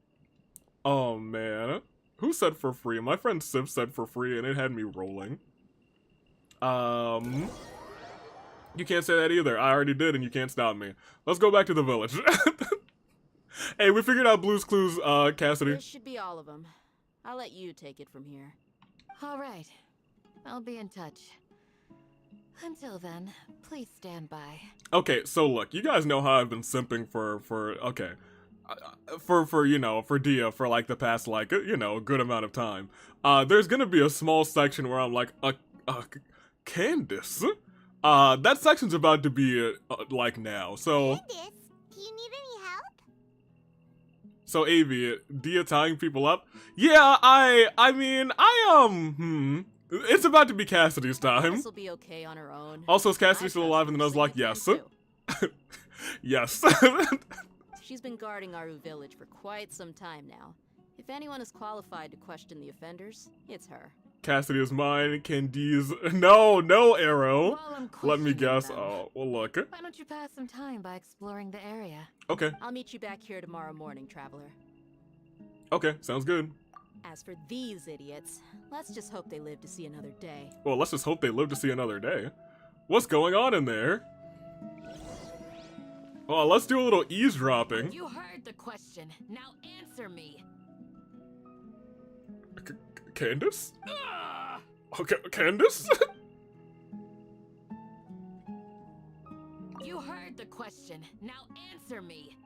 Oh, man. Who said for free? My friend Civ said for free, and it had me rolling. You can't say that either. I already did, and you can't stop me. Let's go back to the village. Hey, we figured out Blue's Clues, Cassidy. This should be all of them. I'll let you take it from here. All right. I'll be in touch. Until then, please stand by. Okay, so look, you guys know how I've been simping for Dia for like the past, like, a good amount of time. There's gonna be a small section where I'm like, Candace? That section's about to be, like, now, so... Candace, do you need any help? So, Avi, Dia tying people up? Yeah, it's about to be Cassidy's time. This'll be okay on her own. Also, is Cassidy still alive in the Nuzlocke? Yes. Yes. She's been guarding Aru village for quite some time now. If anyone is qualified to question the offenders, it's her. Cassidy is mine. Candice. No, Arrow. Let me guess. Them. Oh, well, look. Why don't you pass some time by exploring the area? Okay. I'll meet you back here tomorrow morning, Traveler. Okay, sounds good. As for these idiots, let's just hope they live to see another day. Well, let's just hope they live to see another day. What's going on in there? Oh, let's do a little eavesdropping. You heard the question. Now answer me. Candace? Okay, Candace? You heard the question. Now answer me.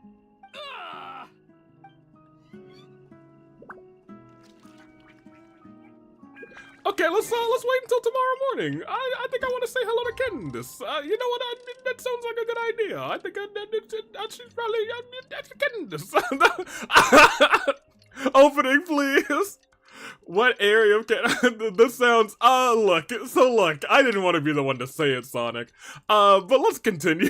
Okay, let's wait until tomorrow morning. I think I want to say hello to Candace. You know what? That sounds like a good idea. I think I should probably that's Candace. Opening, please. What area of this sounds, look, I didn't want to be the one to say it, Sonic. But let's continue.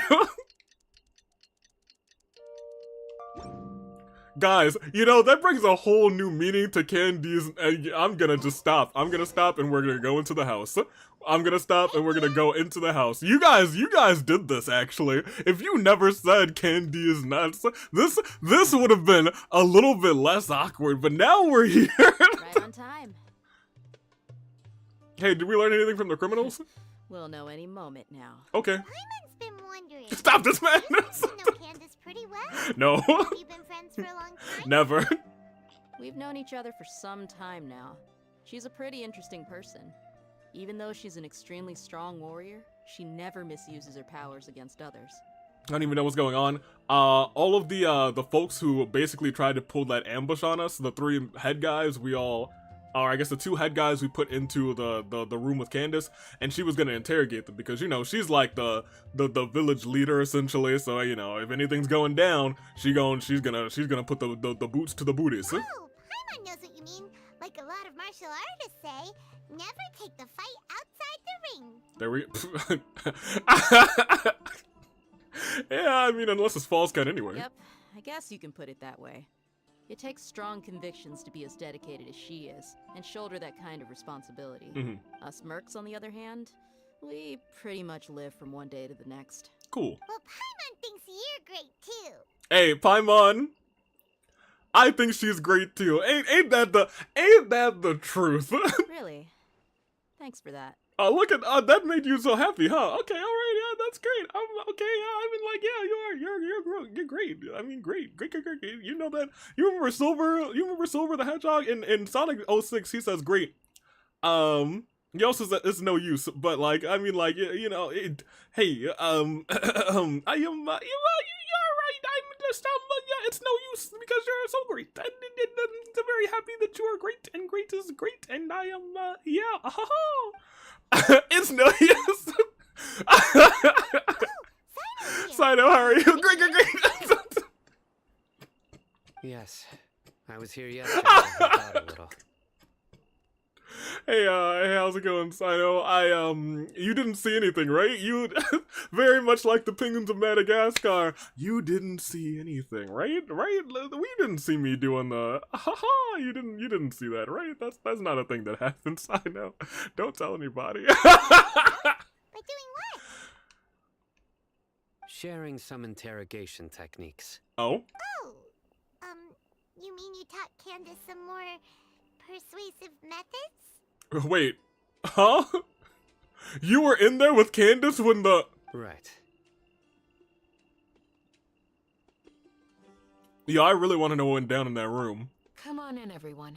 Guys, that brings a whole new meaning to Candy's, I'm gonna just stop. I'm gonna stop and we're gonna go into the house. I'm gonna stop and we're gonna go into the house. You guys did this, actually. If you never said Candy is nuts, this would have been a little bit less awkward, but now we're here. Right on time. Hey, did we learn anything from the criminals? We'll know any moment now. Okay. Paimon's been wondering. Stop this madness! You know Candace pretty well. No. Have you been friends for a long time? Never. We've known each other for some time now. She's a pretty interesting person. Even though she's an extremely strong warrior, she never misuses her powers against others. I don't even know what's going on. All of the folks who basically tried to pull that ambush on us, the three head guys, I guess the two head guys we put into the room with Candace, and she was gonna interrogate them because she's like the village leader essentially. So if anything's going down, she's gonna put the boots to the booties. Oh, Paimon knows what you mean. Like a lot of martial artists say, never take the fight outside the ring. There we Yeah, I mean, unless it's false count anyway. Yep, I guess you can put it that way. It takes strong convictions to be as dedicated as she is, and shoulder that kind of responsibility. Us mercs, on the other hand, we pretty much live from one day to the next. Cool. Well, Paimon thinks you're great too. Hey, Paimon. I think she's great too. Ain't that the truth? Really? Thanks for that. Look at that made you so happy, huh? Okay, all right, yeah, that's great. Okay, yeah, I mean, like, yeah, you're great. I mean, great. You know that? You remember Silver the Hedgehog in Sonic 06? He says great. He also says it's no use, but like, I mean, like, you know, hey, you're right. I'm just yeah, it's no use because you're so great. And I'm very happy that you are great, and great is great, and I am yeah. It's no use. Sino, how are you? Great. Yes, I was here yesterday. I thought a little. Hey, how's it going, Sino? You didn't see anything, right? You, very much like the penguins of Madagascar, you didn't see anything, right? Right? We didn't see me doing the, you didn't see that, right? That's not a thing that happens, Sino. Don't tell anybody. By doing what? Sharing some interrogation techniques. Oh? Oh, you mean you taught Candace some more persuasive methods? Wait, huh? You were in there with Candace when the... Right. Yeah, I really want to know what went down in that room. Come on in, everyone.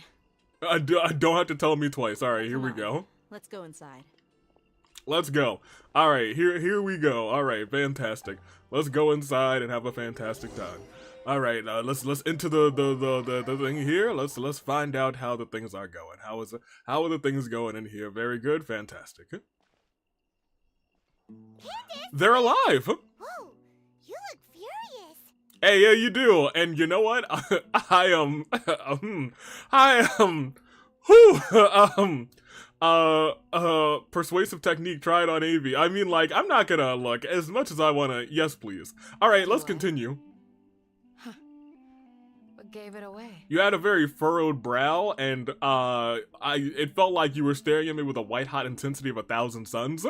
I don't have to tell me twice. All right, here we go. Let's go inside. Let's go. All right, here we go. All right, fantastic. Let's go inside and have a fantastic time. All right, let's into the thing here. Let's find out how the things are going. How are the things going in here? Very good, fantastic. Candace? They're alive. Whoa, you look furious. Hey, yeah, you do. And you know what? Persuasive technique tried on AV. I mean, like, I'm not gonna look as much as I wanna. Yes, please. All right, let's continue. What gave it away? You had a very furrowed brow, and it felt like you were staring at me with a white-hot intensity of 1,000 suns.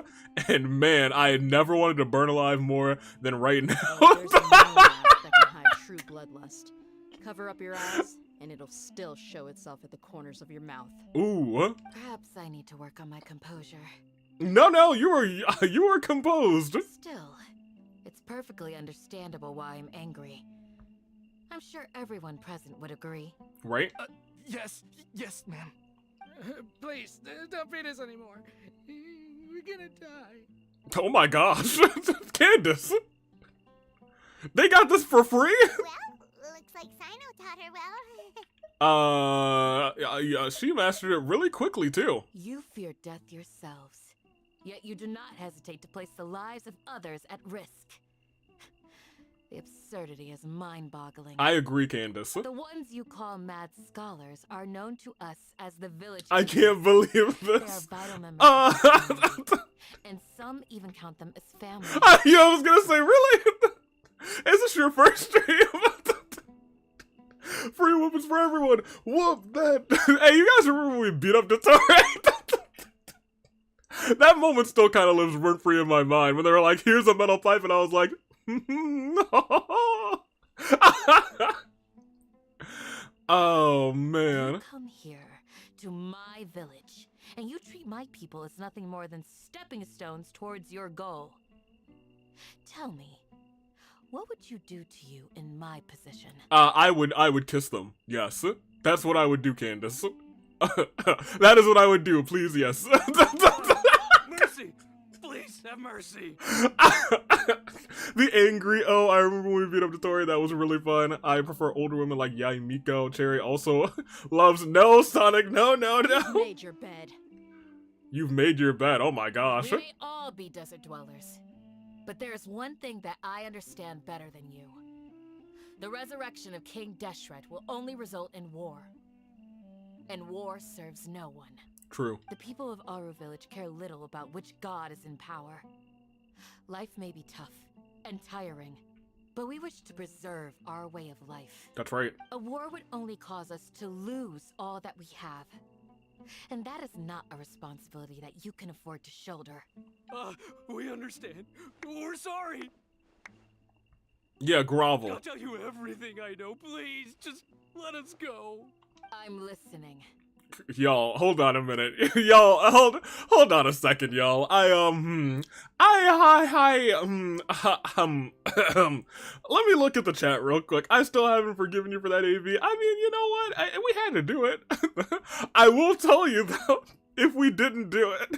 And man, I had never wanted to burn alive more than right now. There's no mask that can hide true bloodlust. Cover up your eyes, and it'll still show itself at the corners of your mouth. Ooh. Perhaps I need to work on my composure. No, you were composed. Still, it's perfectly understandable why I'm angry. I'm sure everyone present would agree. Right? Yes, ma'am. Please, don't beat us anymore. We're gonna die. Oh my gosh. Candace. They got this for free? Well, looks like Sino taught her well. Yeah, she mastered it really quickly too. You fear death yourselves, yet you do not hesitate to place the lives of others at risk. The absurdity is mind-boggling. I agree, Candace. The ones you call mad scholars are known to us as the village. I can't believe this. They are vital members of the community, and some even count them as family. Yeah, I was gonna say, really? Is this your first stream? Free whoopings for everyone. Whoop that. Hey, you guys remember when we beat up the Torrent? That moment still kind of lives rent free in my mind when they were like, here's a metal pipe, and I was like, oh man. You come here to my village, and you treat my people as nothing more than stepping stones towards your goal. Tell me, what would you do to you in my position? I would kiss them. Yes, that's what I would do, Candace. That is what I would do. Please, yes. Mercy, please have mercy. The angry. Oh, I remember when we beat up the Tori. That was really fun. I prefer older women like Yai Miko. Cherry also loves no Sonic. No. You've made your bed. You've made your bed. Oh my gosh. We may all be desert dwellers. But there's one thing that I understand better than you. The resurrection of King Deshret will only result in war. and war serves no one. True. The people of Aru Village care little about which god is in power. Life may be tough and tiring, but we wish to preserve our way of life. That's right. A war would only cause us to lose all that we have. And that is not a responsibility that you can afford to shoulder. We understand. We're sorry. Yeah, grovel. I'll tell you everything I know. Please, just let us go. I'm listening. Y'all, hold on a minute. Y'all, hold on a second, y'all. Let me look at the chat real quick. I still haven't forgiven you for that, AV. I mean, you know what? We had to do it. I will tell you, though, if we didn't do it,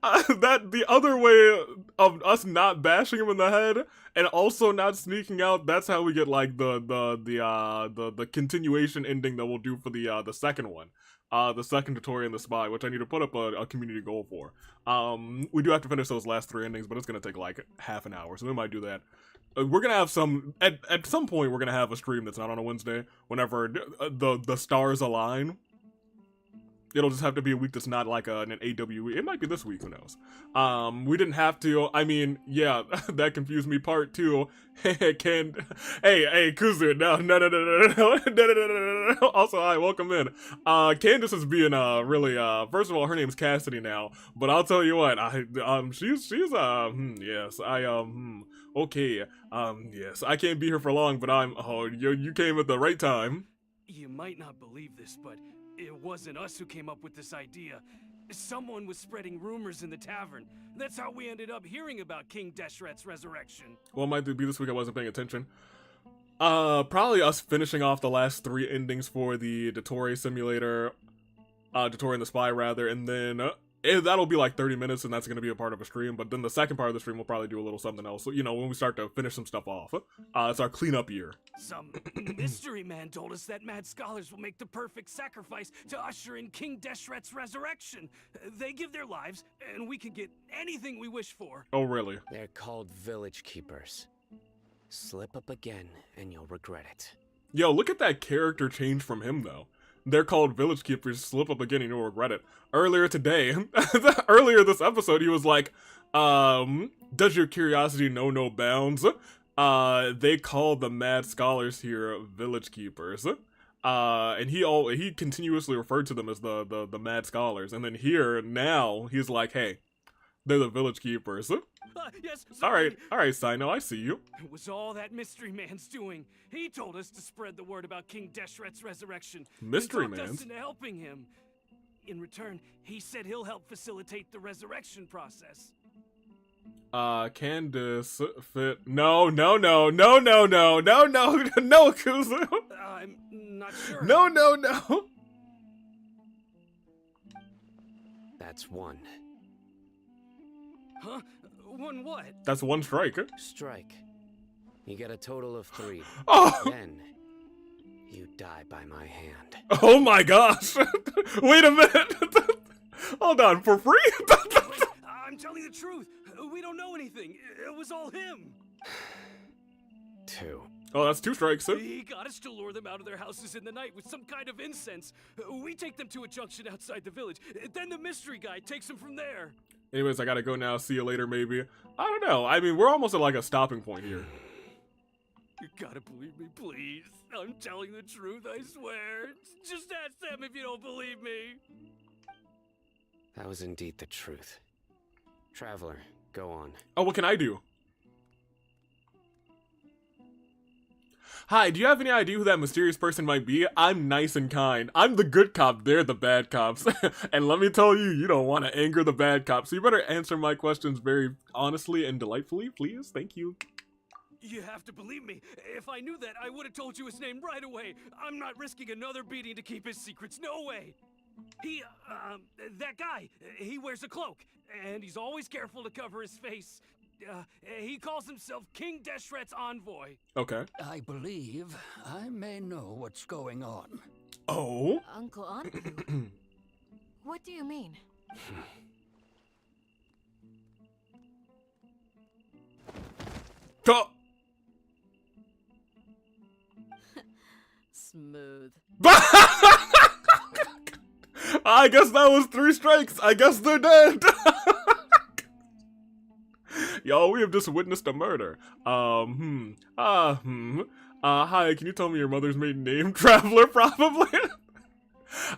that the other way of us not bashing him in the head and also not sneaking out, that's how we get like the continuation ending that we'll do for the second one. The second tutorial in the spy, which I need to put up a community goal for. We do have to finish those last 3 endings, but it's gonna take like half an hour, so we might do that. We're gonna have some at some point. We're gonna have a stream that's not on a Wednesday. Whenever the stars align, it'll just have to be a week that's not like an AWE. It might be this week. Who knows? We didn't have to. I mean, yeah, that confused me. Part 2. Hey, Kuzu. No. Also, hi, welcome in. Candace is being really. First of all, her name's Cassidy now. But I'll tell you what. She's yes. Okay. Yes. I can't be here for long, but you came at the right time. You might not believe this, but it wasn't us who came up with this idea. Someone was spreading rumors in the tavern. That's how we ended up hearing about King Deshret's resurrection. Well, it might be this week. I wasn't paying attention. Probably us finishing off the last 3 endings for the Dotori simulator, Dotori and the Spy rather, and then that'll be like 30 minutes, and that's gonna be a part of a stream. But then the second part of the stream will probably do a little something else. So, you know, when we start to finish some stuff off, it's our cleanup year. Some mystery man told us that mad scholars will make the perfect sacrifice to usher in King Deshret's resurrection. They give their lives, and we can get anything we wish for. Oh, really? They're called village keepers. Slip up again, and you'll regret it. Yo, look at that character change from him, though. They're called village keepers. Slip up again and you'll regret it. Earlier today, earlier this episode, he was like, does your curiosity know no bounds? They call the mad scholars here village keepers. And he continuously referred to them as the mad scholars. And then here, now, he's like, hey, they're the village keepers. Yes, sorry. All right, Sino, I see you. It was all that mystery man's doing. He told us to spread the word about King Deshret's resurrection. Mystery and talked man's? us into helping him. In return, he said he'll help facilitate the resurrection process. Candace fit. No, Kuzu. I'm not sure. No. That's 1. Huh? 1 what? That's 1 strike. Strike. You get a total of 3. Oh. Then, you die by my hand. Oh my gosh! Wait a minute! Hold on, for free? I'm telling the truth. We don't know anything. It was all him. 2. Oh, that's 2 strikes, sir. He got us to lure them out of their houses in the night with some kind of incense. We take them to a junction outside the village. Then the mystery guy takes them from there. Anyways, I gotta go now. See you later, maybe. I don't know. I mean, we're almost at like a stopping point here. You gotta believe me, please. I'm telling the truth, I swear. Just ask them if you don't believe me. That was indeed the truth. Traveler, go on. Oh, what can I do? Hi, do you have any idea who that mysterious person might be? I'm nice and kind. I'm the good cop, they're the bad cops. And let me tell you, you don't want to anger the bad cops, so you better answer my questions very honestly and delightfully, please. Thank you. You have to believe me. If I knew that, I would have told you his name right away. I'm not risking another beating to keep his secrets. No way. That guy, he wears a cloak, and he's always careful to cover his face. He calls himself King Deshret's envoy. Okay. I believe I may know what's going on. Oh? Uncle Anpu? What do you mean? Smooth. I guess that was 3 strikes. I guess they're dead. Yo, we have just witnessed a murder. Hi, can you tell me your mother's maiden name? Traveler, probably.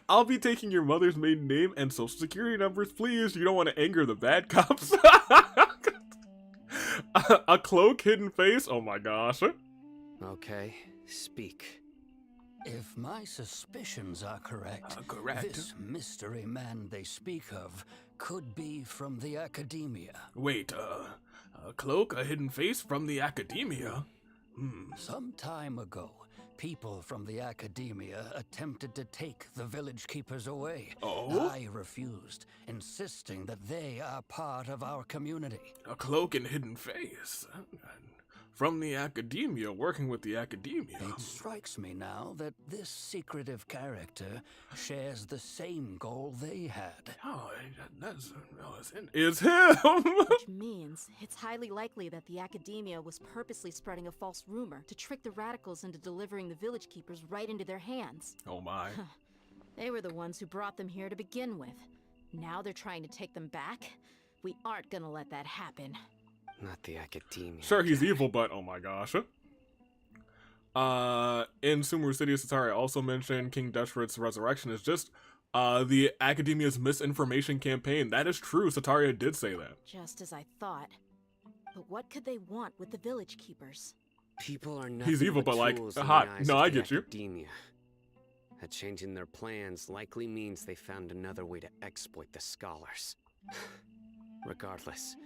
I'll be taking your mother's maiden name and social security numbers, please. You don't want to anger the bad cops. A cloak, hidden face? Oh my gosh. Okay, speak. If my suspicions are correct, this mystery man they speak of could be from the Academia. Wait, a cloak, a hidden face from the Academia? Some time ago, people from the Academia attempted to take the village keepers away. Oh? I refused, insisting that they are part of our community. A cloak and hidden face? From the Academia, working with the Academia. It strikes me now that this secretive character shares the same goal they had. Oh, it's him! Which means it's highly likely that the Academia was purposely spreading a false rumor to trick the radicals into delivering the village keepers right into their hands. Oh my. They were the ones who brought them here to begin with. Now they're trying to take them back? We aren't gonna let that happen. Not the Academia. Sure, he's evil, but oh my gosh. In Sumeru City, Sataria also mentioned King Deshret's resurrection is just the Academia's misinformation campaign. That is true. Sataria did say that. Just as I thought. But what could they want with the village keepers? People are not. He's evil, but like, hot. No, I get you. Academia. A change in their plans likely means they found another way to exploit the scholars. Regardless,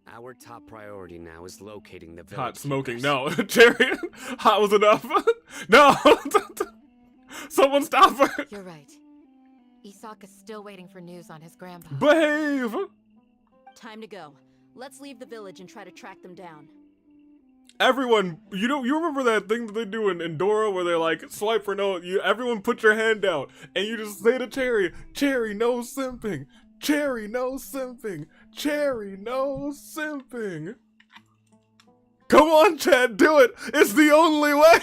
our top priority now is locating the village. Hot smoking. No, Jerry. Hot was enough. No. Someone stop her. You're right. Isak is still waiting for news on his grandpa. Behave. Time to go. Let's leave the village and try to track them down. Everyone, you remember that thing that they do in Dora where they're like, swipe for no, everyone put your hand out, and you just say to Cherry, Cherry, no simping. Cherry, no simping. Cherry, no simping. Come on, Chad, do it. It's the only way.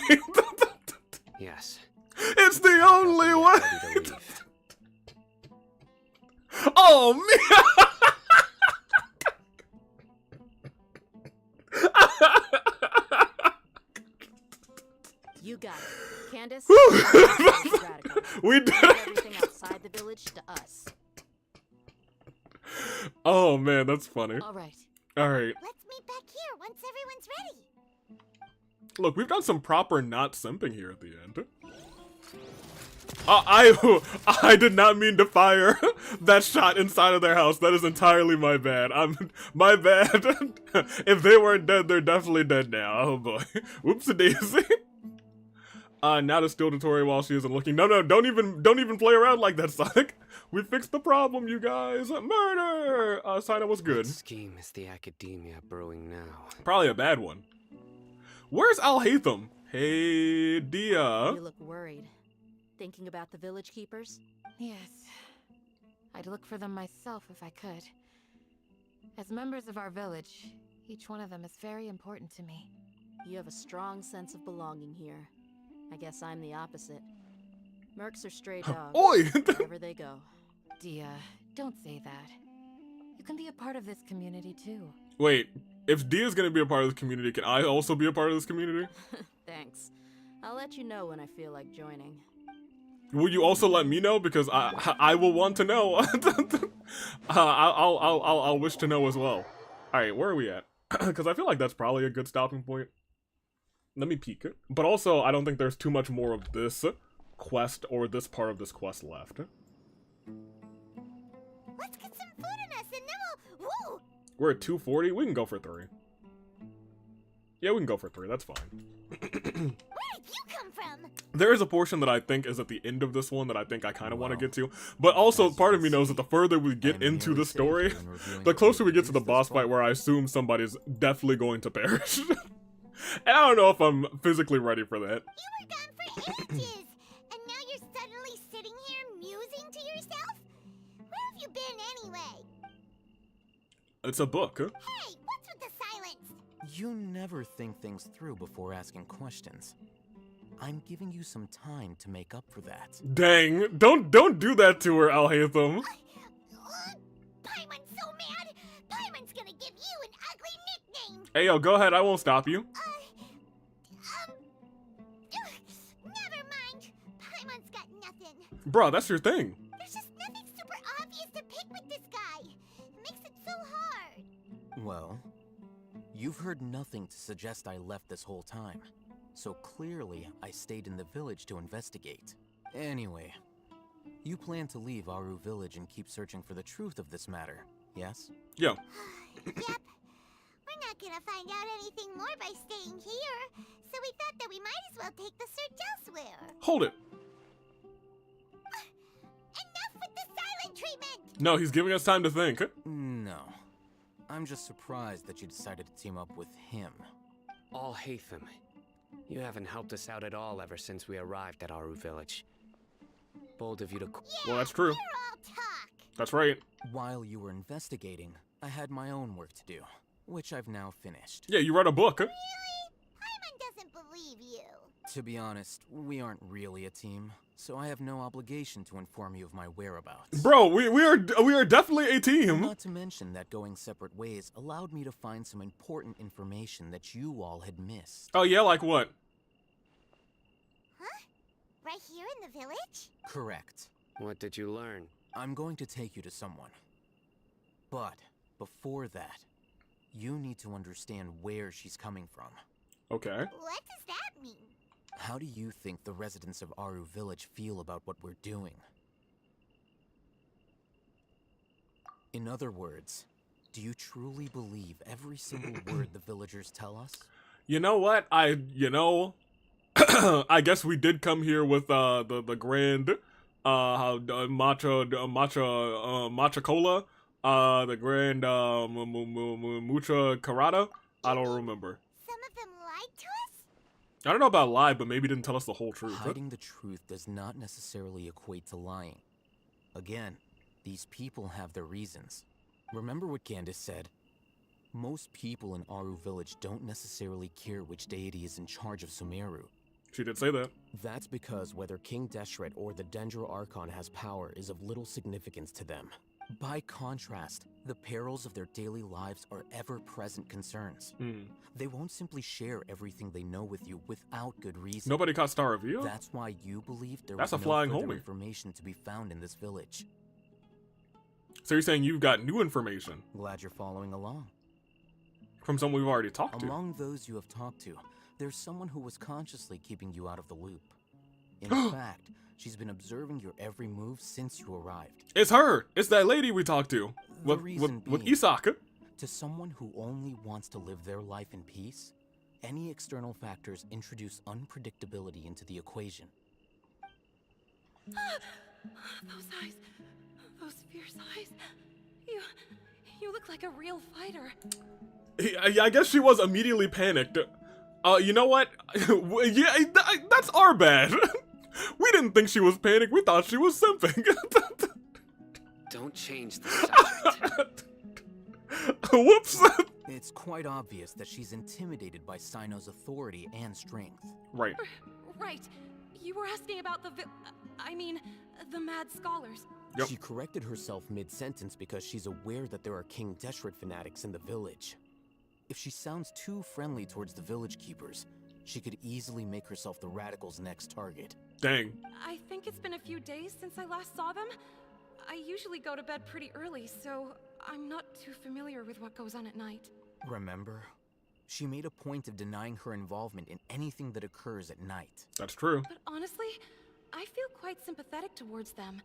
Yes. It's the only way. Oh, man. You got it. Candace, we did everything outside the village to us. Oh man, that's funny. All right. Let's meet back here once everyone's ready. Look, we've done some proper not simping here at the end. I did not mean to fire that shot inside of their house. That is entirely my bad. My bad. If they weren't dead, they're definitely dead now. Oh boy. Whoopsie daisy. Now to steal Dotori while she isn't looking. No, don't even play around like that, Sonic. We fixed the problem, you guys. Murder! Sina, what's good? What scheme is the Academia brewing now? Probably a bad one. Where's Al-Haytham? Hey, Dia. You look worried. Thinking about the village keepers? Yes. I'd look for them myself if I could. As members of our village, each one of them is very important to me. You have a strong sense of belonging here. I guess I'm the opposite. Mercs are stray dogs. Oi! Wherever they go. Dia, don't say that. You can be a part of this community too. Wait, if Dia's gonna be a part of this community, can I also be a part of this community? Thanks. I'll let you know when I feel like joining. Will you also let me know? Because I will want to know. I'll wish to know as well. Alright, where are we at? Because I feel like that's probably a good stopping point. Let me peek it. But also, I don't think there's too much more of this quest or this part of this quest left. Let's get some food in us and then we'll... Woo! We're at 240. We can go for 3. Yeah, we can go for 3. That's fine. Where did you come from? There is a portion that I think is at the end of this one that I think I kind of want to get to. But also, part of me knows that the further we get into the story, the closer we get to the boss fight where I assume somebody's definitely going to perish. And I don't know if I'm physically ready for that. You were gone for ages, and now you're suddenly sitting here musing to yourself? Where have you been anyway? It's a book. Hey, what's with the silence? You never think things through before asking questions. I'm giving you some time to make up for that. Dang, don't do that to her, Al-Haytham. Paimon's so mad! Paimon's gonna give you an ugly nickname! Hey, yo, go ahead, I won't stop you. Never mind. Paimon's got nothing. Bro, that's your thing. There's just nothing super obvious to pick with this guy. It makes it so hard. Well, you've heard nothing to suggest I left this whole time. So clearly, I stayed in the village to investigate. Anyway, you plan to leave Aru village and keep searching for the truth of this matter, yes? Yeah. Yep. We're not gonna find out anything more by staying here, so we thought that we might as well take the search elsewhere. Hold it. Enough with the silent treatment! No, he's giving us time to think. No. I'm just surprised that you decided to team up with him. Al-Haytham, you haven't helped us out at all ever since we arrived at Aru village. Bold of you to... Well, that's true. All talk. That's right. While you were investigating, I had my own work to do, which I've now finished. Yeah, you read a book. Really? Paimon doesn't believe you. To be honest, we aren't really a team, so I have no obligation to inform you of my whereabouts. Bro, we are definitely a team. Not to mention that going separate ways allowed me to find some important information that you all had missed. Oh yeah, like what? Huh? Right here in the village? Correct. What did you learn? I'm going to take you to someone. But before that, you need to understand where she's coming from. Okay. What does that mean? How do you think the residents of Aru village feel about what we're doing? In other words, do you truly believe every single word the villagers tell us? You know what? I guess we did come here with the grand matcha cola, the grand mucha karada. I don't remember. Some of them lied to us? I don't know about lie, but maybe didn't tell us the whole truth. Hiding the truth does not necessarily equate to lying. Again, these people have their reasons. Remember what Candace said? Most people in Aru village don't necessarily care which deity is in charge of Sumeru. She did say that. That's because whether King Deshret or the Dendro Archon has power is of little significance to them. By contrast, the perils of their daily lives are ever-present concerns. They won't simply share everything they know with you without good reason. Nobody caught Star Review? That's why you believe there That's was a flying no further homie. information to be found in this village. So you're saying you've got new information? Glad you're following along. From someone we've already talked to? Among those you have talked to, there's someone who was consciously keeping you out of the loop. In fact, she's been observing your every move since you arrived. It's her! It's that lady we talked to. With Isaka. To someone who only wants to live their life in peace, any external factors introduce unpredictability into the equation. Those eyes. Those fierce eyes. You look like a real fighter. I guess she was immediately panicked. You know what? Yeah, that's our bad. We didn't think she was panicked. We thought she was simping. Don't change the subject. Whoops. It's quite obvious that she's intimidated by Sino's authority and strength. Right. Right. You were asking about the mad scholars. Yep. She corrected herself mid-sentence because she's aware that there are King Deshret fanatics in the village. If she sounds too friendly towards the village keepers, she could easily make herself the radicals' next target. Dang. I think it's been a few days since I last saw them. I usually go to bed pretty early, so I'm not too familiar with what goes on at night. Remember? She made a point of denying her involvement in anything that occurs at night. That's true. But honestly, I feel quite sympathetic towards them.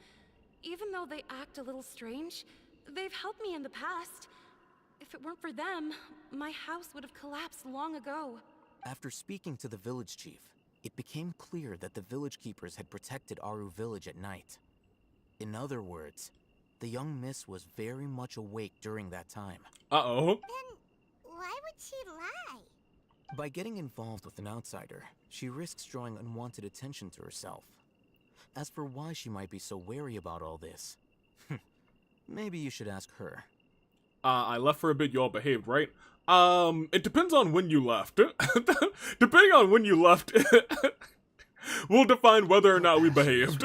Even though they act a little strange, they've helped me in the past. If it weren't for them, my house would have collapsed long ago. After speaking to the village chief, it became clear that the village keepers had protected Aru village at night. In other words, the young miss was very much awake during that time. Uh-oh. Then why would she lie? By getting involved with an outsider, she risks drawing unwanted attention to herself. As for why she might be so wary about all this, maybe you should ask her. I left for a bit, you all behaved, right? It depends on when you left. Depending on when you left, We'll define whether or not we behaved.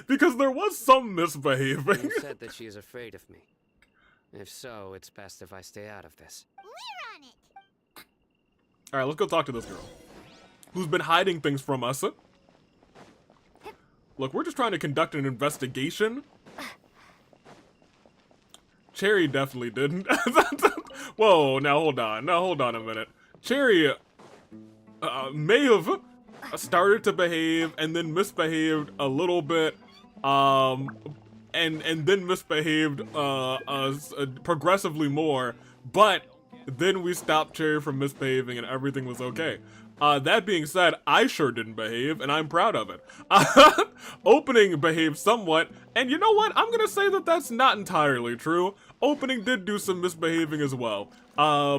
Because there was some misbehaving. You said that she is afraid of me. If so, it's best if I stay out of this. We're on it. Alright, let's go talk to this girl. Who's been hiding things from us. Look, we're just trying to conduct an investigation. Cherry definitely didn't. Whoa, now hold on. Now hold on a minute. Cherry may have started to behave and then misbehaved a little bit. And then misbehaved progressively more. But then we stopped Cherry from misbehaving and everything was okay. That being said, I sure didn't behave, and I'm proud of it. Opening behaved somewhat, and you know what? I'm gonna say that that's not entirely true. Opening did do some misbehaving as well.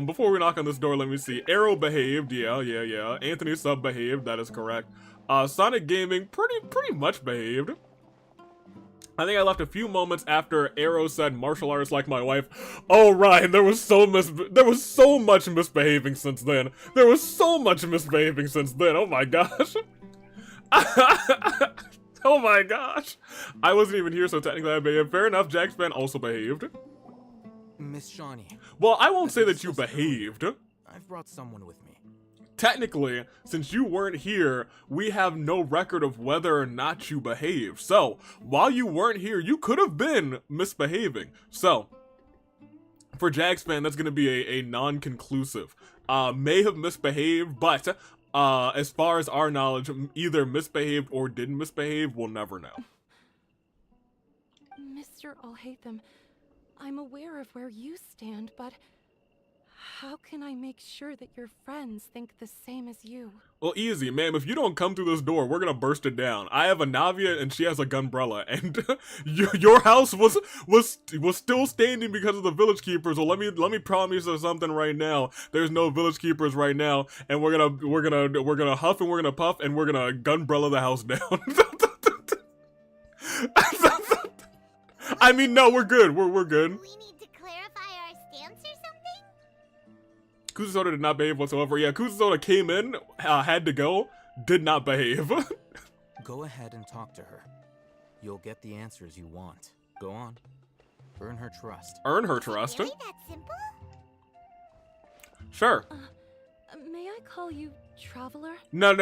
Before we knock on this door, let me see. Arrow behaved, yeah. Anthony Sub behaved, that is correct. Sonic Gaming pretty much behaved. I think I left a few moments after Arrow said martial arts like my wife. Oh, Ryan, there was so much misbehaving since then. There was so much misbehaving since then. Oh my gosh. Oh my gosh. I wasn't even here, so technically I behaved. Fair enough, Jackspan also behaved. Miss Shawnee. Well, I won't say that you behaved. I've brought someone with me. Technically, since you weren't here, we have no record of whether or not you behaved. So, while you weren't here, you could have been misbehaving. So, for Jagspan, that's going to be a non-conclusive. May have misbehaved, but as far as our knowledge, either misbehaved or didn't misbehave, we'll never know. Mr. Alhaitham, I'm aware of where you stand, but how can I make sure that your friends think the same as you? Well, easy, ma'am. If you don't come through this door, we're gonna burst it down. I have a Navia and she has a gunbrella, and your house was still standing because of the village keepers. Well, let me promise you something right now. There's no village keepers right now, and we're gonna huff and we're gonna puff and we're gonna gunbrella the house down. I mean, no, we're good. We're good. We need to clarify our stance or something? Kuzusoda did not behave whatsoever. Yeah, Kuzusoda came in, had to go, did not behave. Go ahead and talk to her. You'll get the answers you want. Go on. Earn her trust. Earn her trust? Really that simple? Sure. May I call you Traveler? No.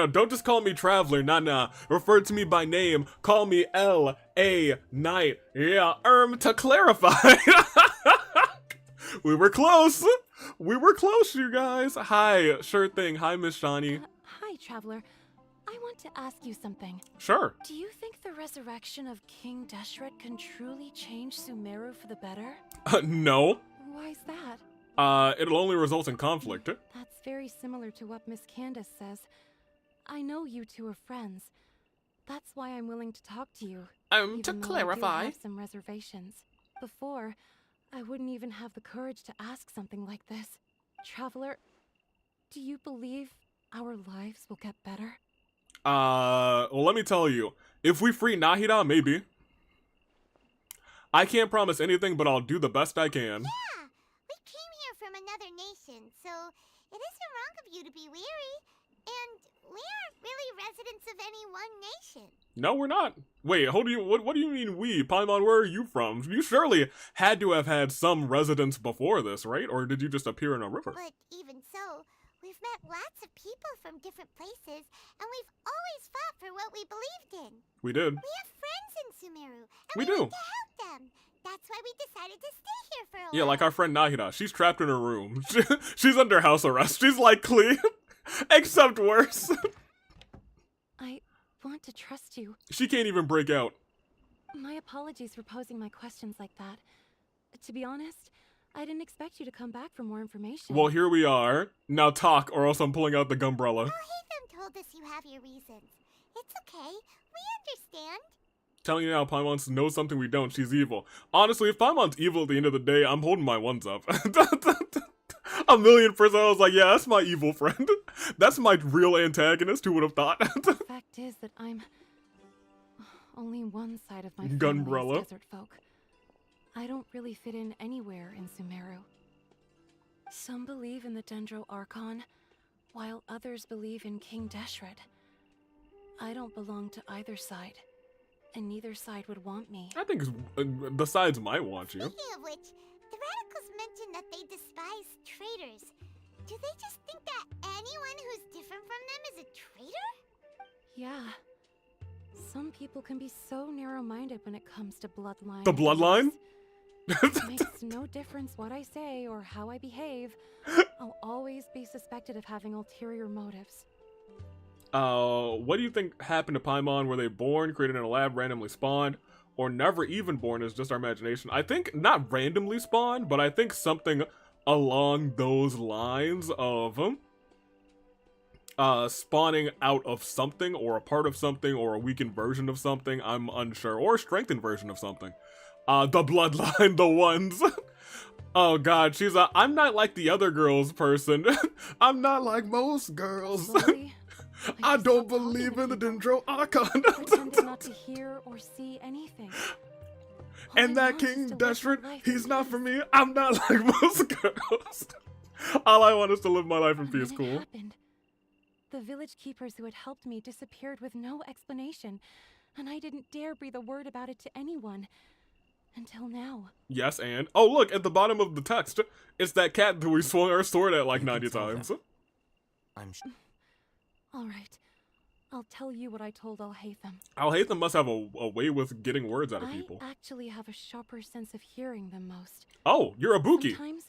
Don't just call me Traveler. Nah. Refer to me by name. Call me L.A. Knight. Yeah, to clarify. We were close. We were close, you guys. Hi, sure thing. Hi, Miss Shawnee. Hi, Traveler. I want to ask you something. Sure. Do you think the resurrection of King Deshret can truly change Sumeru for the better? No. Why's that? It'll only result in conflict. That's very similar to what Miss Candace says. I know you two are friends. That's why I'm willing to talk to you. To clarify. I do have some reservations. Before, I wouldn't even have the courage to ask something like this. Traveler, do you believe our lives will get better? Well, let me tell you. If we free Nahida, maybe. I can't promise anything, but I'll do the best I can. Yeah, we came here from another nation, so it isn't wrong of you to be weary. And we aren't really residents of any one nation. No, we're not. Wait, what do you mean we? Paimon, where are you from? You surely had to have had some residence before this, right? Or did you just appear in a river? But even so, we've met lots of people from different places, and we've always fought for what we believed in. We did. We have friends in Sumeru, and we do. Want to help them. That's why we decided to stay here for a while. Yeah, like our friend Nahida. She's trapped in her room. She's under house arrest. She's like clean, except worse. I want to trust you. She can't even break out. My apologies for posing my questions like that. To be honest, I didn't expect you to come back for more information. Well, here we are. Now talk, or else I'm pulling out the gumbrella. Alhaitham told us you have your reasons. It's okay. We understand. Telling you now, Paimon knows something we don't. She's evil. Honestly, if Paimon's evil at the end of the day, I'm holding my ones up. 1,000,000%. I was like, yeah, that's my evil friend. That's my real antagonist. Who would have thought? The fact is that I'm only one side of my family is desert folk. I don't really fit in anywhere in Sumeru. Some believe in the Dendro Archon, while others believe in King Deshret. I don't belong to either side, and neither side would want me. I think the sides might want you. Speaking of which, the radicals mentioned that they despise traitors. Do they just think that anyone who's different from them is a traitor? Yeah. Some people can be so narrow-minded when it comes to bloodline. The bloodline? It makes no difference what I say or how I behave. I'll always be suspected of having ulterior motives. What do you think happened to Paimon? Were they born, created in a lab, randomly spawned, or never even born? Is just our imagination? I think not randomly spawned, but I think something along those lines of spawning out of something, or a part of something, or a weakened version of something. I'm unsure, or a strengthened version of something. The bloodline, the ones. Oh god, she's a I'm not like the other girls person. I'm not like most girls. I don't believe in the Dendro Archon. Pretended not to hear or see anything. And that King Deshret, he's not for me. I'm not like most girls. All I want is to live my life in peace. Cool. Happened. The village keepers who had helped me disappeared with no explanation, and I didn't dare breathe a word about it to anyone. Until now. Yes, and oh look, at the bottom of the text, it's that cat that we swung our sword at like 90 times. I'm All right. I'll tell you what I told Alhaitham. Alhaitham must have a way with getting words out of people. I actually have a sharper sense of hearing than most. Oh, you're a Buki. Sometimes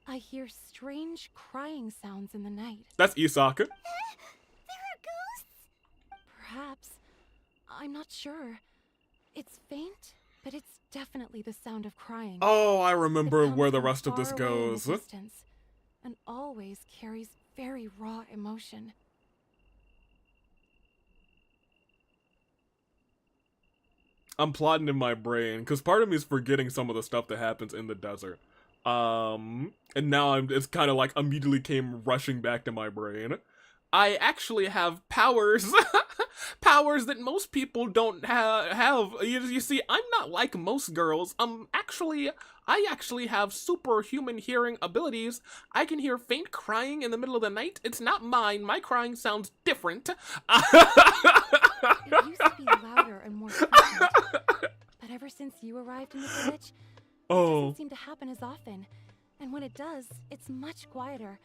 I hear strange crying sounds in the night. That's Isaka. There are ghosts? Perhaps. I'm not sure. It's faint, but it's definitely the sound of crying. Oh, I remember where the rest of this goes. And always carries very raw emotion. I'm plotting in my brain, because part of me is forgetting some of the stuff that happens in the desert. And now it's kind of like immediately came rushing back to my brain. I actually have powers. Powers that most people don't have. You see, I'm not like most girls. I actually have superhuman hearing abilities. I can hear faint crying in the middle of the night. It's not mine. My crying sounds different. It used to be louder and more frequent. But ever since you arrived in the village, it doesn't seem to happen as often. And when it does, it's much quieter.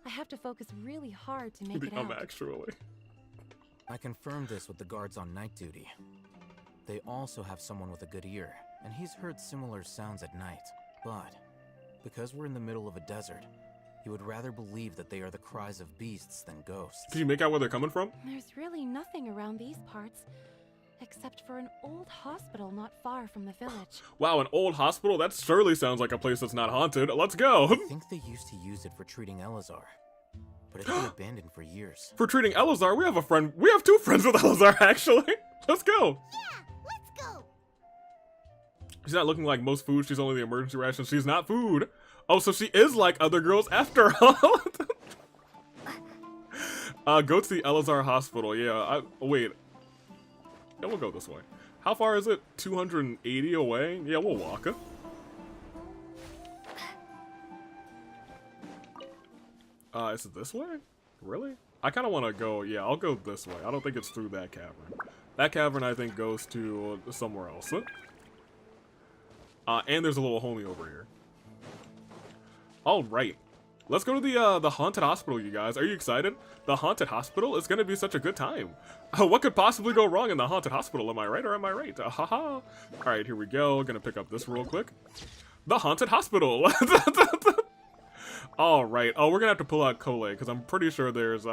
I have to focus really hard to make it out. Actually. I confirmed this with the guards on night duty. They also have someone with a good ear, and he's heard similar sounds at night. But because we're in the middle of a desert, he would rather believe that they are the cries of beasts than ghosts. Can you make out where they're coming from? There's really nothing around these parts, except for an old hospital not far from the village. Wow, an old hospital? That surely sounds like a place that's not haunted. Let's go. I think they used to use it for treating Elazar, but it's been abandoned for years. For treating Elazar, we have a friend. We have 2 friends with Elazar, actually. Let's go. Yeah, let's go. She's not looking like most food. She's only the emergency ration. She's not food. Oh, so she is like other girls after all. Go to the Elazar hospital. Yeah, wait. Yeah, we'll go this way. How far is it? 280 away? Yeah, we'll walk. Is it this way? Really? I kind of want to go, yeah, I'll go this way. I don't think it's through that cavern. That cavern, I think, goes to somewhere else. And there's a little homie over here. All right. Let's go to the haunted hospital, you guys. Are you excited? The haunted hospital is going to be such a good time. What could possibly go wrong in the haunted hospital? Am I right or am I right? Haha. All right, here we go. Gonna pick up this real quick. The haunted hospital. All right. Oh, we're gonna have to pull out Kole because I'm pretty sure there's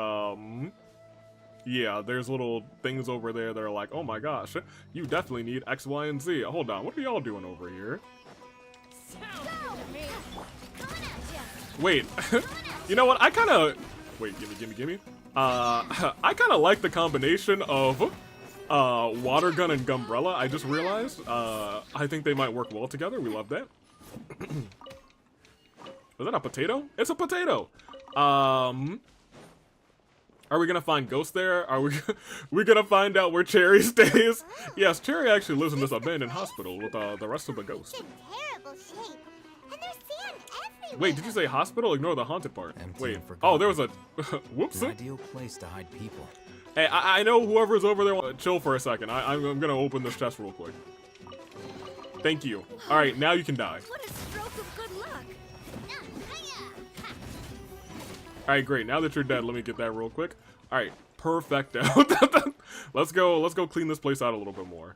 yeah, there's little things over there that are like, oh my gosh, you definitely need X, Y, and Z. Hold on, what are y'all doing over here? Wait, you know what? I kind of wait. Gimme. I kind of like the combination of water gun and Gumbrella. I just realized. I think they might work well together. We love that. Is that a potato? It's a potato. Are we gonna find ghosts there? Are we gonna find out where Cherry stays? Yes, Cherry actually lives in this abandoned hospital with the rest of the ghosts. It's in terrible shape, and there's sand Wait, did you say hospital? Ignore the haunted part. Empty Wait. and Oh, forgotten. there was a... Whoops. An ideal place to hide people. Hey, I know whoever's over there. Chill for a second. I'm gonna open this chest real quick. Thank you. All right, now you can die. What a stroke of good luck. All right, great. Now that you're dead, let me get that real quick. All right, perfecto. Let's go clean this place out a little bit more.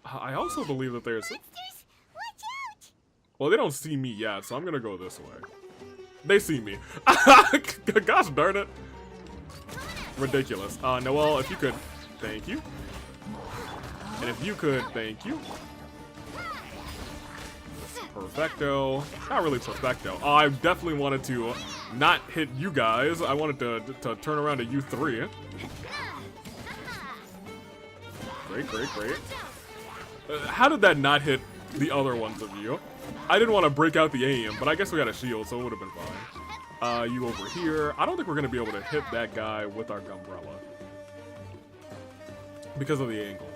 I also believe that there's... Well, they don't see me yet, so I'm gonna go this way. They see me. Gosh darn it. Ridiculous. Noelle, if you could... Thank you. And if you could... Thank you. Perfecto. Not really perfecto. I definitely wanted to not hit you guys. I wanted to turn around to you three. Great, great, great. How did that not hit the other ones of you? I didn't want to break out the aim, but I guess we got a shield, so it would have been fine. You over here. I don't think we're going to be able to hit that guy with our umbrella. Because of the angle.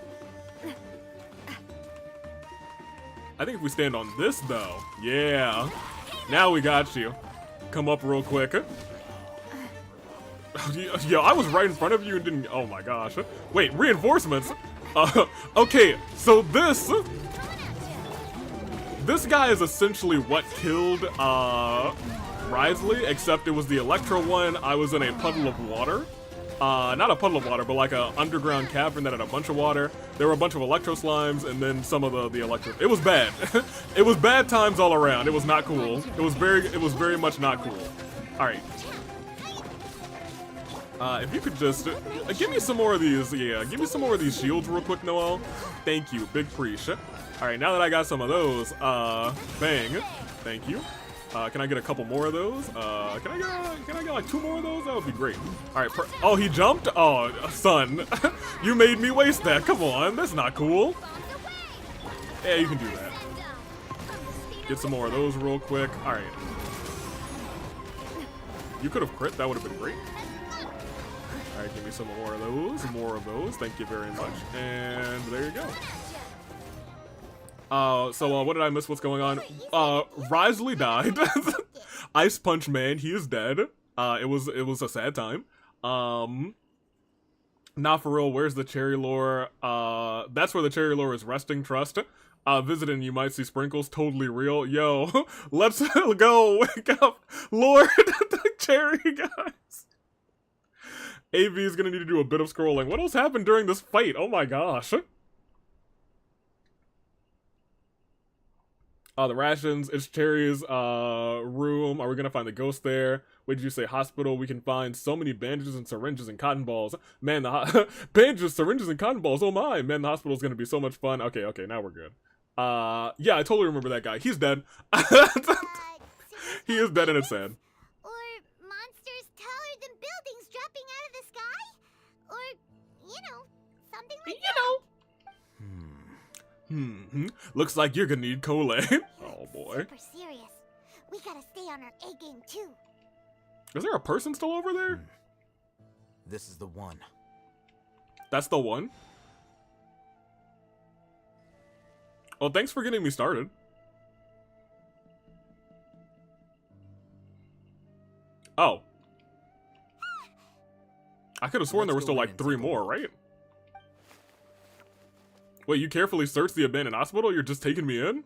I think if we stand on this, though. Yeah. Now we got you. Come up real quick. Yo, I was right in front of you and didn't... Oh my gosh. Wait, reinforcements? Okay, so this guy is essentially what killed Risley, except it was the Electro one. I was in a puddle of water. Not a puddle of water, but like a underground cavern that had a bunch of water. There were a bunch of Electro slimes, and then some of the Electro... It was bad. It was bad times all around. It was not cool. It was very much not cool. Alright. If you could just... give me some more of these, yeah. Give me some more of these shields real quick, Noelle. Thank you. Big preach. Alright, now that I got some of those, bang. Thank you. Can I get a couple more of those? Can I get like 2 more of those? That would be great. Alright, oh, he jumped? Oh, son. You made me waste that. Come on, that's not cool. Yeah, you can do that. Get some more of those real quick. Alright. You could have crit, that would have been great. Alright, give me some more of those. More of those. Thank you very much. And there you go. So what did I miss? What's going on? Risley died. Ice Punch Man, he is dead. It was a sad time. Not for real, where's the cherry lore? That's where the cherry lore is resting, trust. Visiting, you might see sprinkles, totally real. Yo, let's go, wake up, Lord, the cherry guys. AV is gonna need to do a bit of scrolling. What else happened during this fight? Oh my gosh. The rations, it's Cherry's room. Are we gonna find the ghost there? What did you say? Hospital. We can find so many bandages and syringes and cotton balls. Man, the bandages, syringes, and cotton balls. Oh my, man, the hospital's gonna be so much fun. Okay, now we're good. Yeah, I totally remember that guy. He's dead. He is dead and it's sad. Or monsters taller than buildings dropping out of the sky? Or, something like that. Looks like you're gonna need Cole. Oh boy. Super serious. We gotta stay on our A game too. Is there a person still over there? This is the one. That's the one? Well, thanks for getting me started. Oh. I could have sworn there were still like 3 more, right? Wait, you carefully searched the abandoned hospital? You're just taking me in?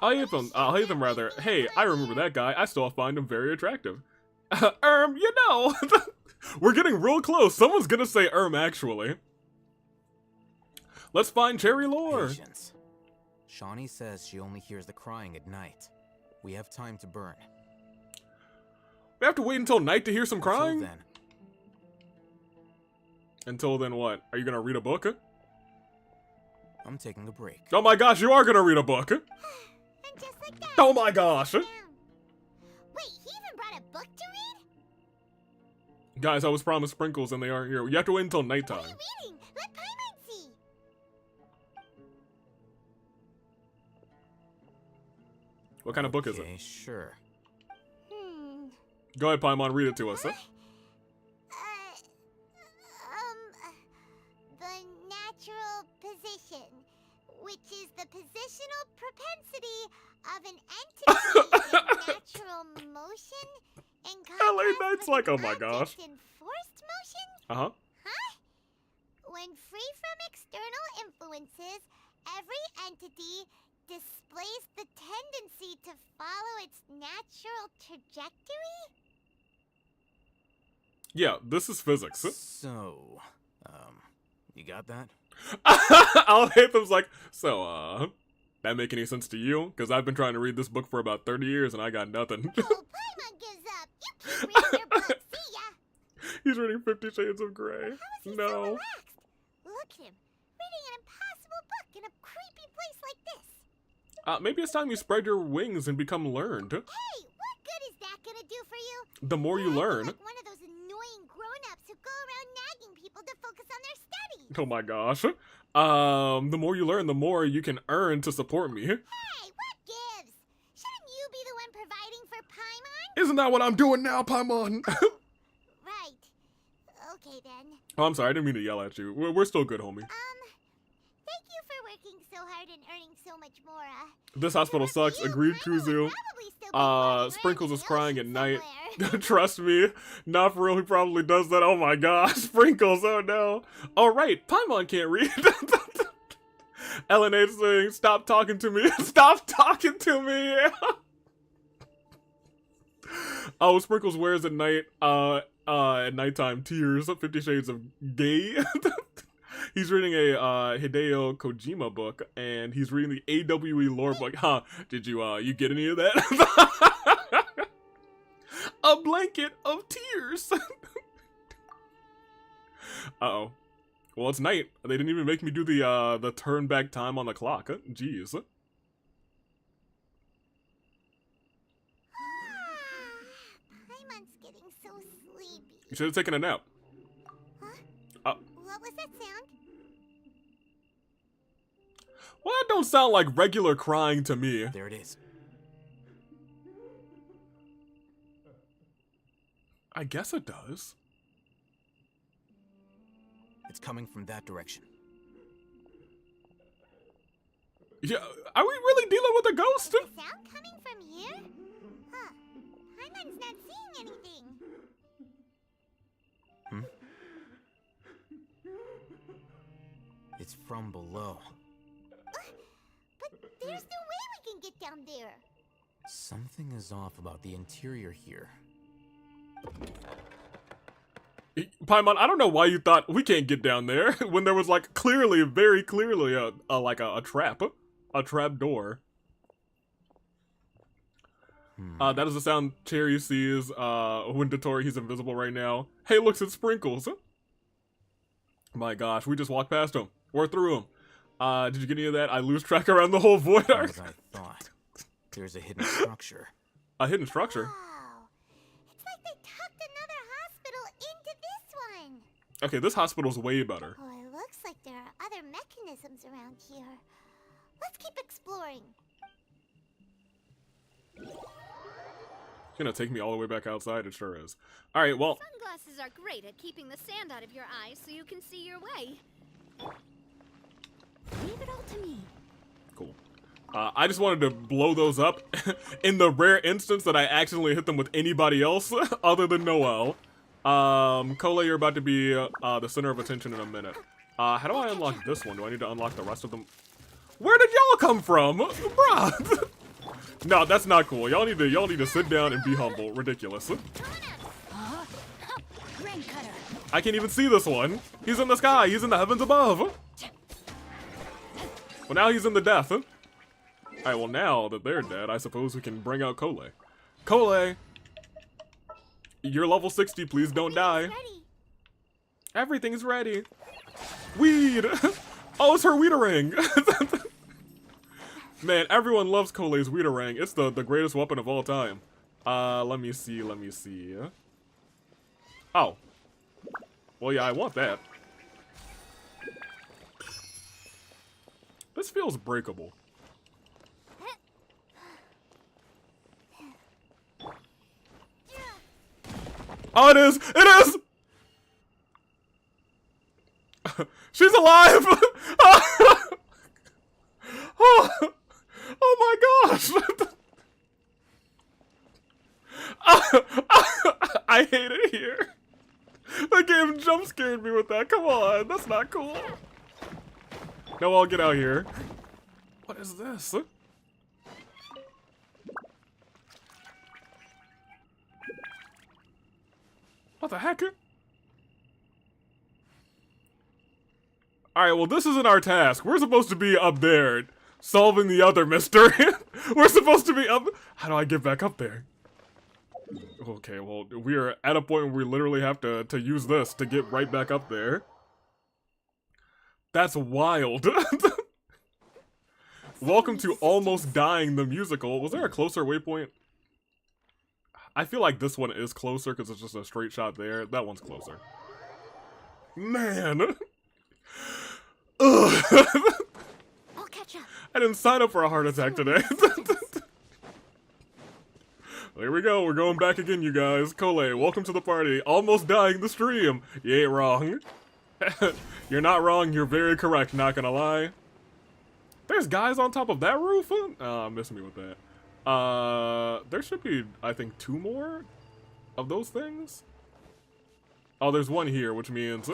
Hatham rather. Hey, I remember that guy. I still find him very attractive. We're getting real close. Someone's gonna say actually. Let's find Cherry Lore. Patience. Shawnee says she only hears the crying at night. We have time to burn. We have to wait until night to hear some crying? Until then. Until then what? Are you gonna read a book? I'm taking a break. Oh my gosh, you are gonna read a book! And just like that, oh my gosh! Wait, he even brought a book to read? Guys, I was promised sprinkles and they aren't here. You have to wait until nighttime. What are you reading? Let Paimon see! What kind of book is it? Okay, sure. Go ahead, Paimon, read it to us. which is the positional propensity of an entity in natural motion in LA contrast Knight's with like, an oh my gosh. object in forced motion? Uh-huh. Huh? When free from external influences, every entity displays the tendency to follow its natural trajectory? Yeah, this is physics. So, you got that? Al-Haytham's like, so, that make any sense to you? Because I've been trying to read this book for about 30 years and I got nothing. Oh, Paimon gives up. You keep reading your book. See ya. He's reading 50 Shades of Grey. So No. relaxed. Look at him, reading an impossible book in a creepy place like this. Maybe it's time you spread your wings and become learned. Hey, what good is that gonna do for you? The more you learn. Like one of those annoying grown-ups who go around nagging people to focus on their studies. Oh my gosh. The more you learn, the more you can earn to support me. Hey, what gives? Shouldn't you be the one providing for Paimon? Isn't that what I'm doing now, Paimon? Right. Okay then. Oh, I'm sorry, I didn't mean to yell at you. We're still good, homie. Thank you for working so hard and earning so much more. This hospital sucks. Agreed, Kuzu. Sprinkles is crying at night. Trust me. Not for real, he probably does that. Oh my gosh. Sprinkles, oh no. Oh right, Paimon can't read. LNA saying, stop talking to me. Stop talking to me. Oh, Sprinkles wears at night, at nighttime tears. 50 Shades of Gay. He's reading a Hideo Kojima book, and he's reading the AWE lore book. Huh? Did you get any of that? A blanket of tears. Uh-oh. Well, it's night. They didn't even make me do the turn back time on the clock. Jeez. Paimon's getting so sleepy. You should have taken a nap. Huh? What was that sound? Well, that don't sound like regular crying to me. There it is. I guess it does. It's coming from that direction. Yeah, are we really dealing with a ghost? The sound coming from here? Huh. Paimon's not seeing anything. Hmm? It's from below. But there's no way we can get down there. Something is off about the interior here. Paimon, I don't know why you thought we can't get down there when there was like clearly, very clearly a trap door. That is the sound Cherry sees when Dotori, he's invisible right now. Hey, looks at Sprinkles. My gosh, we just walked past him. We're through him. Did you get any of that? I lose track around the whole void arc. As I thought. There's a hidden structure. A hidden structure? Wow. It's like they tucked another hospital into this one. Okay, this hospital's way better. Oh, it looks like there are other mechanisms around here. Let's keep exploring. It's gonna take me all the way back outside, it sure is. Alright, well. Sunglasses are great at keeping the sand out of your eyes so you can see your way. Leave it all to me. Cool. I just wanted to blow those up in the rare instance that I accidentally hit them with anybody else other than Noelle. Cole, you're about to be the center of attention in a minute. How do I unlock this one? Do I need to unlock the rest of them? Where did y'all come from? Bruh! No, that's not cool. Y'all need to sit down and be humble. Ridiculous. I can't even see this one. He's in the sky. He's in the heavens above. Well, now he's in the death. Alright, well now that they're dead, I suppose we can bring out Cole. Cole! You're level 60, please don't die. Everything's ready. Weed! Oh, it's her Weederang! Man, everyone loves Cole's Weederang. It's the greatest weapon of all time. Let me see. Oh. Well, yeah, I want that. This feels breakable. Oh, it is! It is! She's alive! hate it here. The game jump scared me with that. Come on, that's not cool. No, I'll get out here. What is this? What the heck? Alright, well this isn't our task. We're supposed to be up there, solving the other mystery. We're supposed to be up... How do I get back up there? Okay, well, we are at a point where we literally have to use this to get right back up there. That's wild. Welcome to Almost Dying the Musical. Was there a closer waypoint? I feel like this one is closer because it's just a straight shot there. That one's closer. Man. Ugh. I'll catch up. I didn't sign up for a heart attack today. There we go. We're going back again, you guys. Cole, welcome to the party. Almost dying the stream. You ain't wrong. You're not wrong. You're very correct. Not gonna lie. There's guys on top of that roof? Miss me with that. There should be, I think, 2 more of those things. Oh, there's one here, which means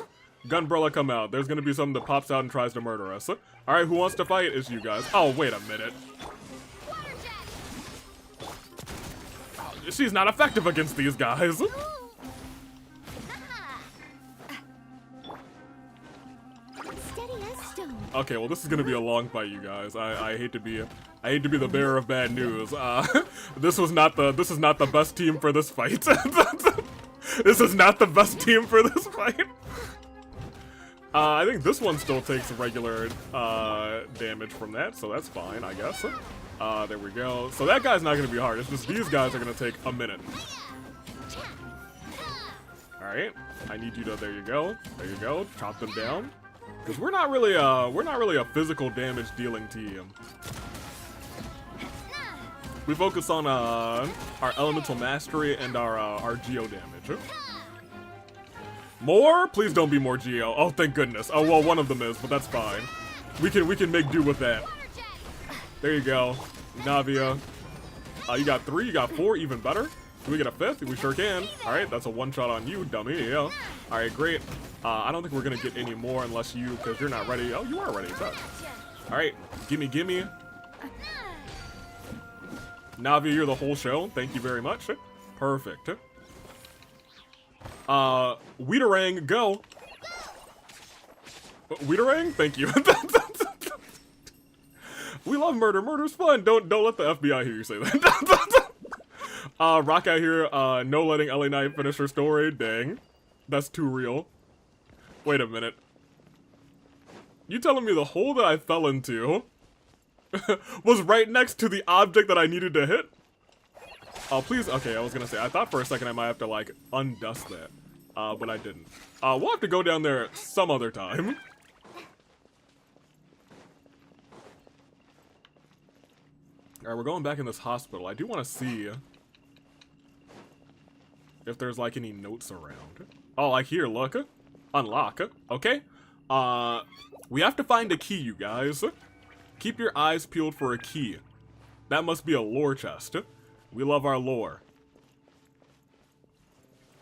Gunbrella come out. There's gonna be something that pops out and tries to murder us. Alright, who wants to fight? It's you guys. Oh, wait a minute. Oh, she's not effective against these guys. Okay, well this is gonna be a long fight, you guys. I hate to be the bearer of bad news. This is not the best team for this fight. This is not the best team for this fight. I think this one still takes regular damage from that, so that's fine, I guess. There we go. So that guy's not gonna be hard. It's just these guys are gonna take a minute. All right, I need you to. There you go. There you go. Chop them down. Because we're not really a physical damage dealing team. We focus on our elemental mastery and our geo damage. More? Please don't be more geo. Oh, thank goodness. Oh well, one of them is, but that's fine. We can make do with that. There you go, Navia. You got 3, you got 4, even better. Can we get a 5th? We sure can. All right, that's a one shot on you, dummy. Yeah. All right, great. I don't think we're gonna get any more unless you, because you're not ready. Oh, you are ready. All right, gimme, gimme. Navi, you're the whole show. Thank you very much. Perfect. Weederang, go. Weederang, thank you. We love murder. Murder's fun. Don't let the FBI hear you say that. Rock out here. No letting LA Knight finish her story. Dang, that's too real. Wait a minute. You telling me the hole that I fell into was right next to the object that I needed to hit? Oh, please. Okay, I was gonna say, I thought for a second I might have to, like, undust that. But I didn't. We'll have to go down there some other time. Alright, we're going back in this hospital. I do want to see if there's, like, any notes around. Oh, like here, look. Unlock. Okay. We have to find a key, you guys. Keep your eyes peeled for a key. That must be a lore chest. We love our lore.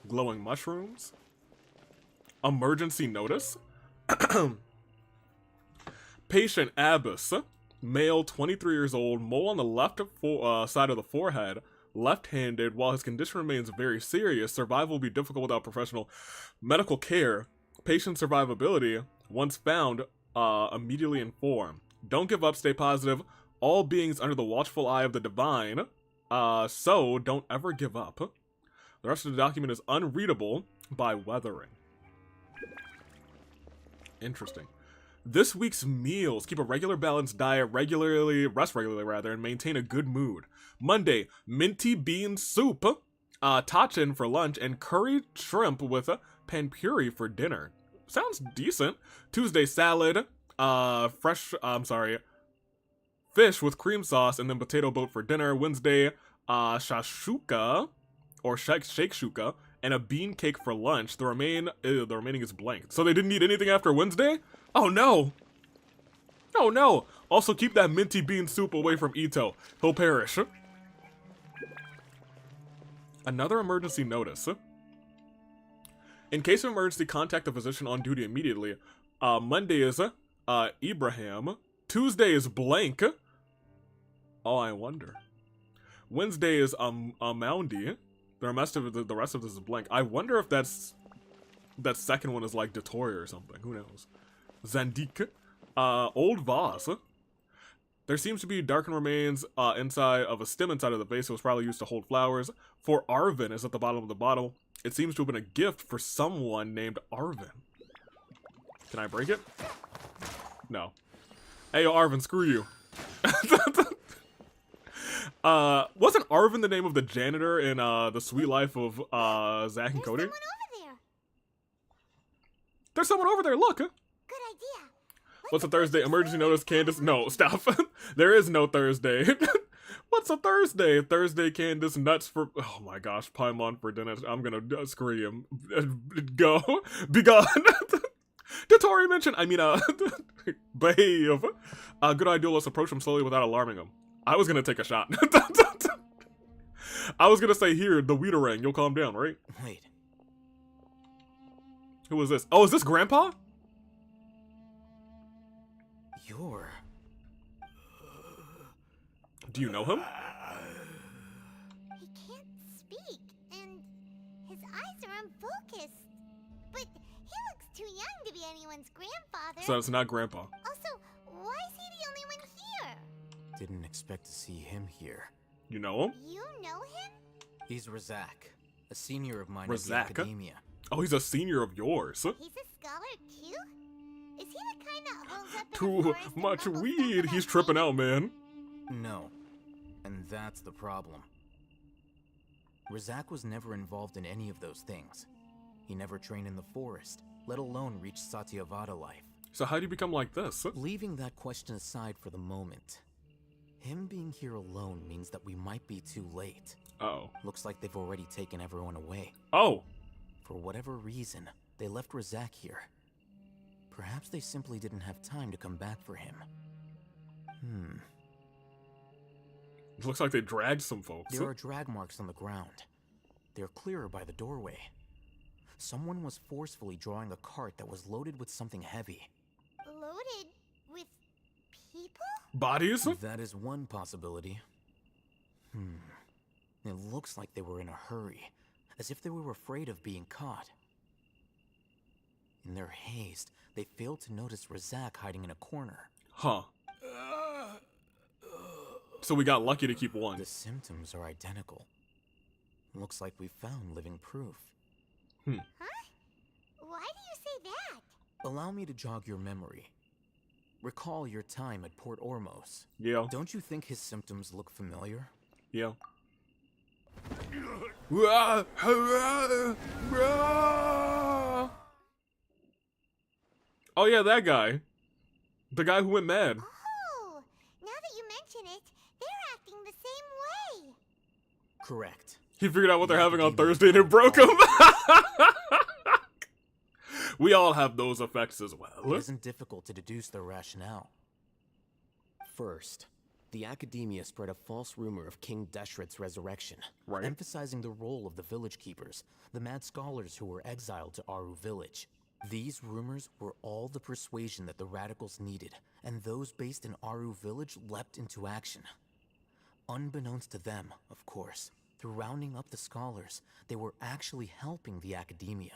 Glowing mushrooms. Emergency notice. Patient Abyss. Male, 23 years old, mole on the left side of the forehead, left-handed. While his condition remains very serious, survival will be difficult without professional medical care. Patient survivability, once found, immediately inform. Don't give up, stay positive. All beings under the watchful eye of the divine, so don't ever give up. The rest of the document is unreadable by weathering. Interesting. This week's meals. Keep a regular balanced diet, rest regularly, and maintain a good mood. Monday, minty bean soup, tachin for lunch, and curried shrimp with pan puri for dinner. Sounds decent. Tuesday, salad, fish with cream sauce, and then potato boat for dinner. Wednesday, shashuka, or shakeshuka, and a bean cake for lunch. The remaining is blank. So they didn't eat anything after Wednesday? Oh no! Oh no! Also keep that minty bean soup away from Ito. He'll perish. Another emergency notice. In case of emergency, contact the physician on duty immediately. Monday is Ibrahim. Tuesday is blank. Oh, I wonder. Wednesday is Moundy. The rest of this is blank. I wonder if that second one is like Detoria or something. Who knows? Zandik. Old Vase. There seems to be darkened remains inside of a stem inside of the vase. It was probably used to hold flowers. For Arvin is at the bottom of the bottle. It seems to have been a gift for someone named Arvin. Can I break it? No. Hey, yo, Arvin, screw you. Wasn't Arvin the name of the janitor in The Sweet Life of Zack and Cody? There's someone over there, look! Good idea. What's a Thursday? Emergency notice, Candace? No, stop. There is no Thursday. What's a Thursday? Thursday, Candace, nuts for... Oh my gosh, Paimon for dinner. I'm gonna scream. Go. Be gone. Dottori mentioned, behave. Good idea, let's approach him slowly without alarming him. I was gonna take a shot. I was gonna say, here, the Weederang, you'll calm down, right? Wait. Who is this? Oh, is this Grandpa? You're... Do you know him? He can't speak, and his eyes are unfocused. But he looks too young to be anyone's grandfather. So it's not Grandpa. Also, why is he the only one here? Didn't expect to see him here. You know him? You know him? He's Razak, a senior of mine Razak? at the Academia. Oh, he's a senior of yours. He's a scholar too? Is he the kind that holds up in the Too forest much and mumbles weed. stuff He's about tripping pain? out, man. No. And that's the problem. Razak was never involved in any of those things. He never trained in the forest, let alone reach Satyavada life. So how do you become like this? Leaving that question aside for the moment, him being here alone means that we might be too late. Uh-oh. Looks like they've already taken everyone away. Oh! For whatever reason, they left Razak here. Perhaps they simply didn't have time to come back for him. It looks like they dragged some folks. There are drag marks on the ground. They're clearer by the doorway. Someone was forcefully drawing a cart that was loaded with something heavy. Loaded with people? Bodies? That is one possibility. It looks like they were in a hurry, as if they were afraid of being caught. In their haste, they failed to notice Razak hiding in a corner. Huh. So we got lucky to keep one. The symptoms are identical. Looks like we found living proof. Huh? Why do you say that? Allow me to jog your memory. Recall your time at Port Ormos. Yeah. Don't you think his symptoms look familiar? Yeah. Oh yeah, that guy. The guy who went mad. Oh, now that you mention it, they're acting the same way. Correct. He figured out what they're having on Thursday and it broke him. We all have those effects as well. It isn't difficult to deduce their rationale. First, the Academia spread a false rumor of King Deshret's resurrection, emphasizing the role of the village keepers, the mad scholars who were exiled to Aru village. These rumors were all the persuasion that the radicals needed, and those based in Aru village leapt into action. Unbeknownst to them, of course, through rounding up the scholars, they were actually helping the Academia.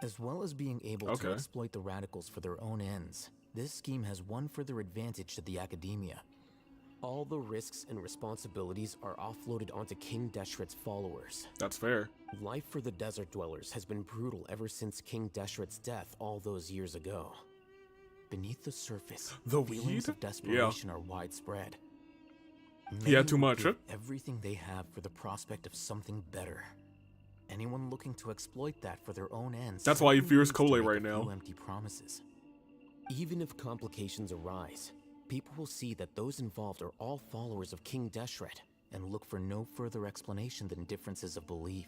As well as being able to exploit the radicals for their own ends, this scheme has one further advantage to the Academia. All the risks and responsibilities are offloaded onto King Deshret's followers. That's fair. Life for the desert dwellers has been brutal ever since King Deshret's death all those years ago. Beneath the surface, the feelings of desperation are widespread. He had too much, give everything they have for the prospect of something better. Anyone looking to exploit that for their own ends. That's why he fears Cole right now. Empty promises. Even if complications arise, people will see that those involved are all followers of King Deshret and look for no further explanation than differences of belief.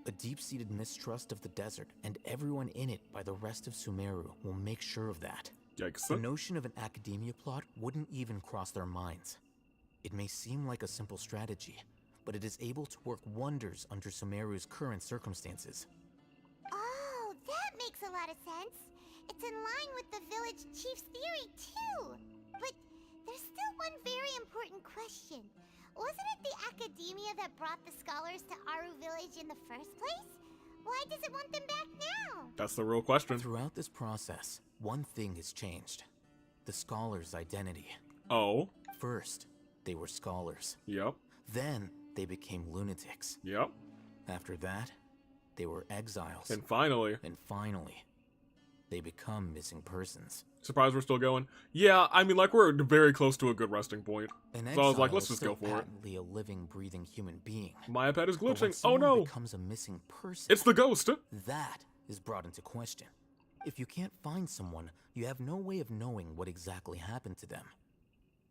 A deep-seated mistrust of the desert and everyone in it by the rest of Sumeru will make sure of that. Yikes. The notion of an Academia plot wouldn't even cross their minds. It may seem like a simple strategy, but it is able to work wonders under Sumeru's current circumstances. Oh, makes a lot of sense. It's in line with the village chief's theory, too. But there's still one very important question. Wasn't it the academia that brought the scholars to Aru Village in the first place? Why does it want them back now? That's the real question. Throughout this process, one thing has changed. The scholars' identity. Oh? First, they were scholars. Yep. Then, they became lunatics. Yep. After that, they were exiles. And finally, they become missing persons. Surprised we're still going? Yeah, I mean, like, we're very close to a good resting point. So I was like, let's just go for it. Patently a living, breathing human being. My iPad is But when glitching. Oh someone no! becomes a missing person, It's the ghost! That is brought into question. If you can't find someone, you have no way of knowing what exactly happened to them.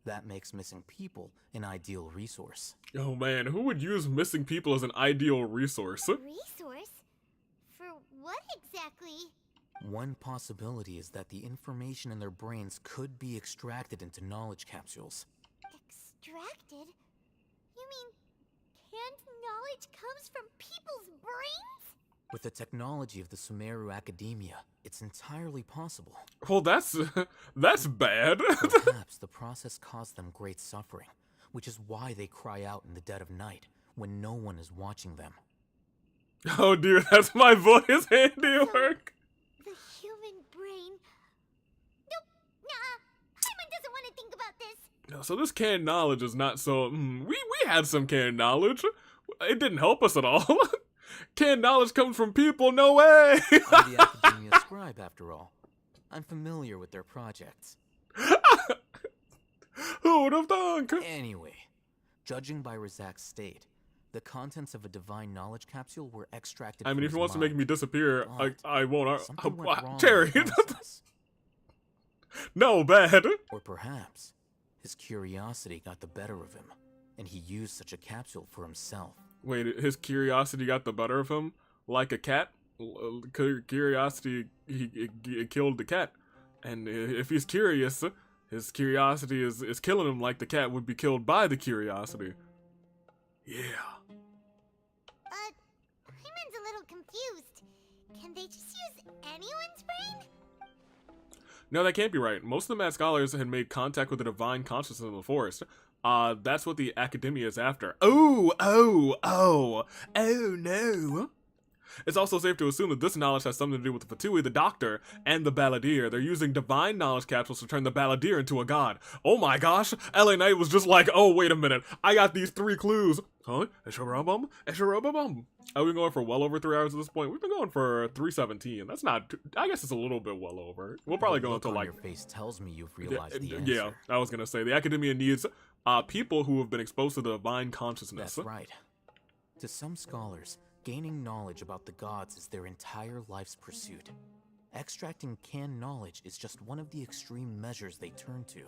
That makes missing people an ideal resource. Oh man, who would use missing people as an ideal resource? Resource? For what exactly? One possibility is that the information in their brains could be extracted into knowledge capsules. Extracted? You mean canned knowledge comes from people's brains? With the technology of the Sumeru Academia, it's entirely possible. Well, that's bad. Perhaps the process caused them great suffering, which is why they cry out in the dead of night, when no one is watching them. Oh dear, that's my voice handiwork. The human brain? Nope, nah. Paimon doesn't want to think about this. No, so this canned knowledge is not so... we had some canned knowledge. It didn't help us at all. Canned knowledge comes from people, no way! I'm the Academia scribe, after all. I'm familiar with their projects. Who would have thunk? Anyway, judging by Razak's state, the contents of a divine knowledge capsule were extracted I mean, from if he his wants to mind. make me disappear, I won't. Something went wrong Terry! in the process. No, bad. Or perhaps, his curiosity got the better of him, and he used such a capsule for himself. Wait, his curiosity got the better of him? Like a cat? Curiosity, he killed the cat. And if he's curious, his curiosity is killing him like the cat would be killed by the curiosity. Yeah. Paimon's a little confused. Can they just use anyone's brain? No, that can't be right. Most of the mad scholars had made contact with the divine consciousness in the forest. That's what the academia is after. Oh no. It's also safe to assume that this knowledge has something to do with the Fatui, the doctor, and the balladeer. They're using divine knowledge capsules to turn the balladeer into a god. Oh my gosh, LA Knight was just like, oh wait a minute, I got these 3 clues. Huh? Esharabum? Are we going for well over 3 hours at this point? We've been going for 3:17. That's not, I guess it's a little bit well over. We'll probably go until like... Your face tells me you've realized the answer. Yeah, I was gonna say, the academia needs people who have been exposed to the divine consciousness. That's right. To some scholars, gaining knowledge about the gods is their entire life's pursuit. Extracting canned knowledge is just one of the extreme measures they turn to.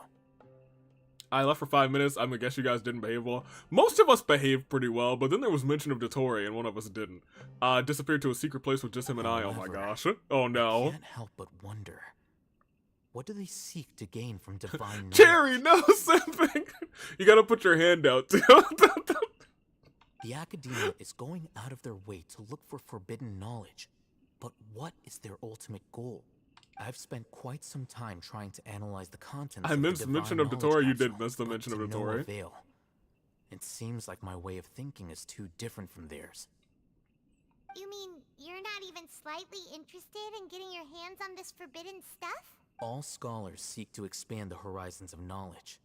I left for 5 minutes. I'm gonna guess you guys didn't behave well. Most of us behaved pretty well, but then there was mention of Dotori, and one of us didn't. Disappeared to a secret place with just him and I. Oh my gosh. Oh no. I can't help but wonder. What do they seek to gain from divine knowledge? Cherry, no simping! You gotta put your hand out, too. The academia is going out of their way to look for forbidden knowledge. But what is their ultimate goal? I've spent quite some time trying to analyze the contents I of the mention divine of Dotori, you knowledge did miss the capsule, mention of but to no Dotori. avail. It seems like my way of thinking is too different from theirs. You mean you're not even slightly interested in getting your hands on this forbidden stuff? All scholars seek to expand the horizons of knowledge,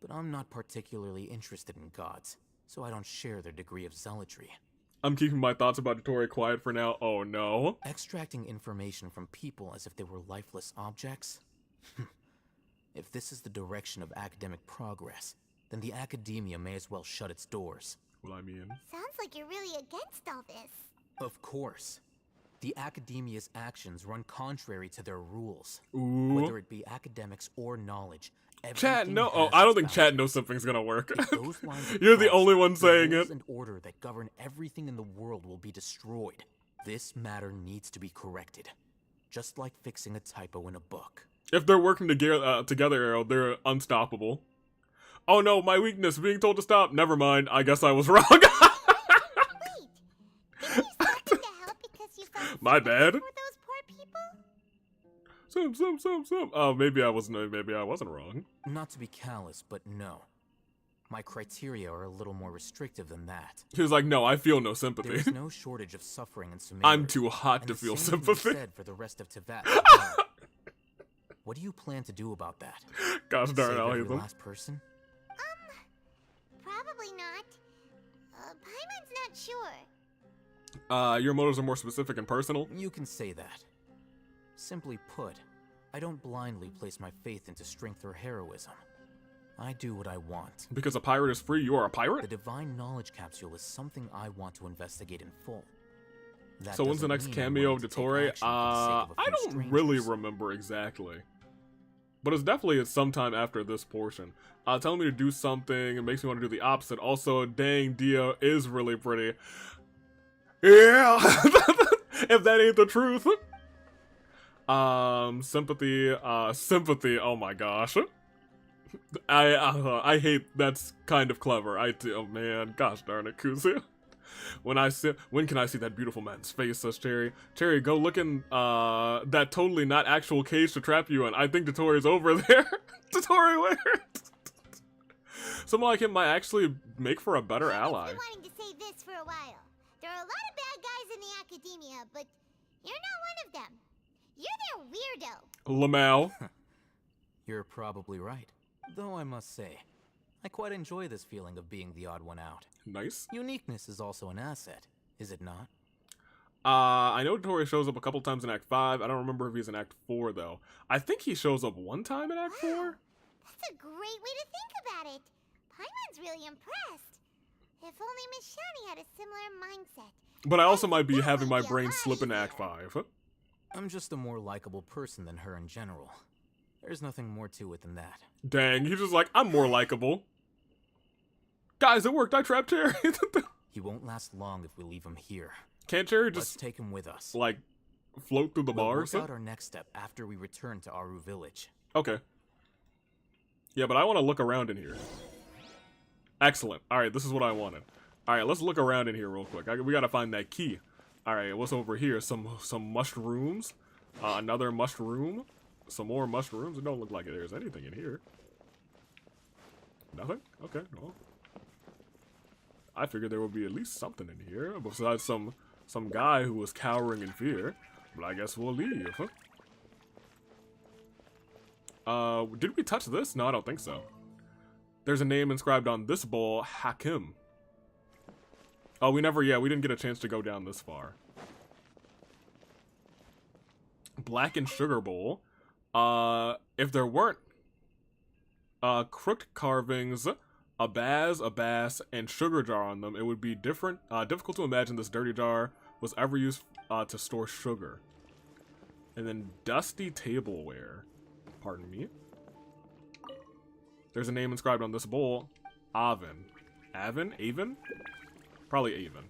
but I'm not particularly interested in gods, so I don't share their degree of zealotry. I'm keeping my thoughts about Dotori quiet for now. Oh no. Extracting information from people as if they were lifeless objects? If this is the direction of academic progress, then the academia may as well shut its doors. Well, I mean... Sounds like you're really against all this. Of course. The academia's actions run contrary to their rules. Ooh. Whether it be academics or knowledge. Chat, no. Oh, I don't think chat knows something's gonna work. Those lines You're the crossed, only one saying the rules it. and order that govern everything in the world will be destroyed. This matter needs to be corrected. Just like fixing a typo in a book. If they're working together, Arrow, they're unstoppable. Oh no, my weakness, being told to stop. Never mind, I guess I was wrong. Wait, didn't you step in to help because you felt My bad. for those poor people? Oh, maybe I wasn't wrong. Not to be callous, but no. My criteria are a little more restrictive than that. He was like, no, I feel no sympathy. There's no shortage of suffering in Sumeru. I'm too hot to the feel same can be sympathy. said for the rest of Tibet. What do you plan to do about that? Gosh darn, Save I'll every hate them. last person? Probably not. Paimon's not sure. Your motives are more specific and personal? You can say that. Simply put, I don't blindly place my faith into strength or heroism. I do what I want. Because a pirate is free, you are a pirate? The divine knowledge capsule is something I want to investigate in full. That So when's the doesn't next mean I'm cameo willing of to take Dottore? action for the sake of a I few don't strangers. really remember exactly. But it's definitely sometime after this portion. Telling me to do something, it makes me want to do the opposite. Also, dang, Dio is really pretty. Yeah! If that ain't the truth. Sympathy, oh my gosh. I hate, that's kind of clever. Oh man, gosh darn it, Kuzu. When can I see that beautiful man's face, says Cherry. Cherry, go look in that totally not actual cage to trap you in. I think Dottore is over there. Dottore, where? Someone like him might actually make for a better ally. I've been wanting to say this for a while. There are a lot of bad guys in the academia, but you're not one of them. You're their weirdo. Lamau. You're probably right. Though I must say, I quite enjoy this feeling of being the odd one out. Nice. Uniqueness is also an asset, is it not? I know Dottore shows up a couple times in Act 5. I don't remember if he's in Act 4, though. I think he shows up one time in Act 4. That's a great way to think about it. Paimon's really impressed. If only Miss Shani had a similar mindset. But I also might be having my brain slip in Act 5. I'm just a more likable person than her in general. There's nothing more to it than that. Dang, he's just like, I'm more likable. Guys, it worked. I trapped Cherry. He won't last long if we leave him here. Can't Cherry Let's just take him with us. like float through the We'll bars? work out our next step after we return to Aru Village. Okay. Yeah, but I want to look around in here. Excellent. All right, this is what I wanted. All right, let's look around in here real quick. We gotta find that key. All right, what's over here? Some mushrooms. Another mushroom. Some more mushrooms. It don't look like there's anything in here. Nothing? Okay, well. I figured there would be at least something in here besides some guy who was cowering in fear. But I guess we'll leave. Did we touch this? No, I don't think so. There's a name inscribed on this bowl, Hakim. Oh, we didn't get a chance to go down this far. Blackened sugar bowl. If there weren't crooked carvings, a baz, a bass, and sugar jar on them, it would be difficult to imagine this dirty jar was ever used to store sugar. And then dusty tableware. Pardon me. There's a name inscribed on this bowl. Avon. Avon? Avon? Probably Avon.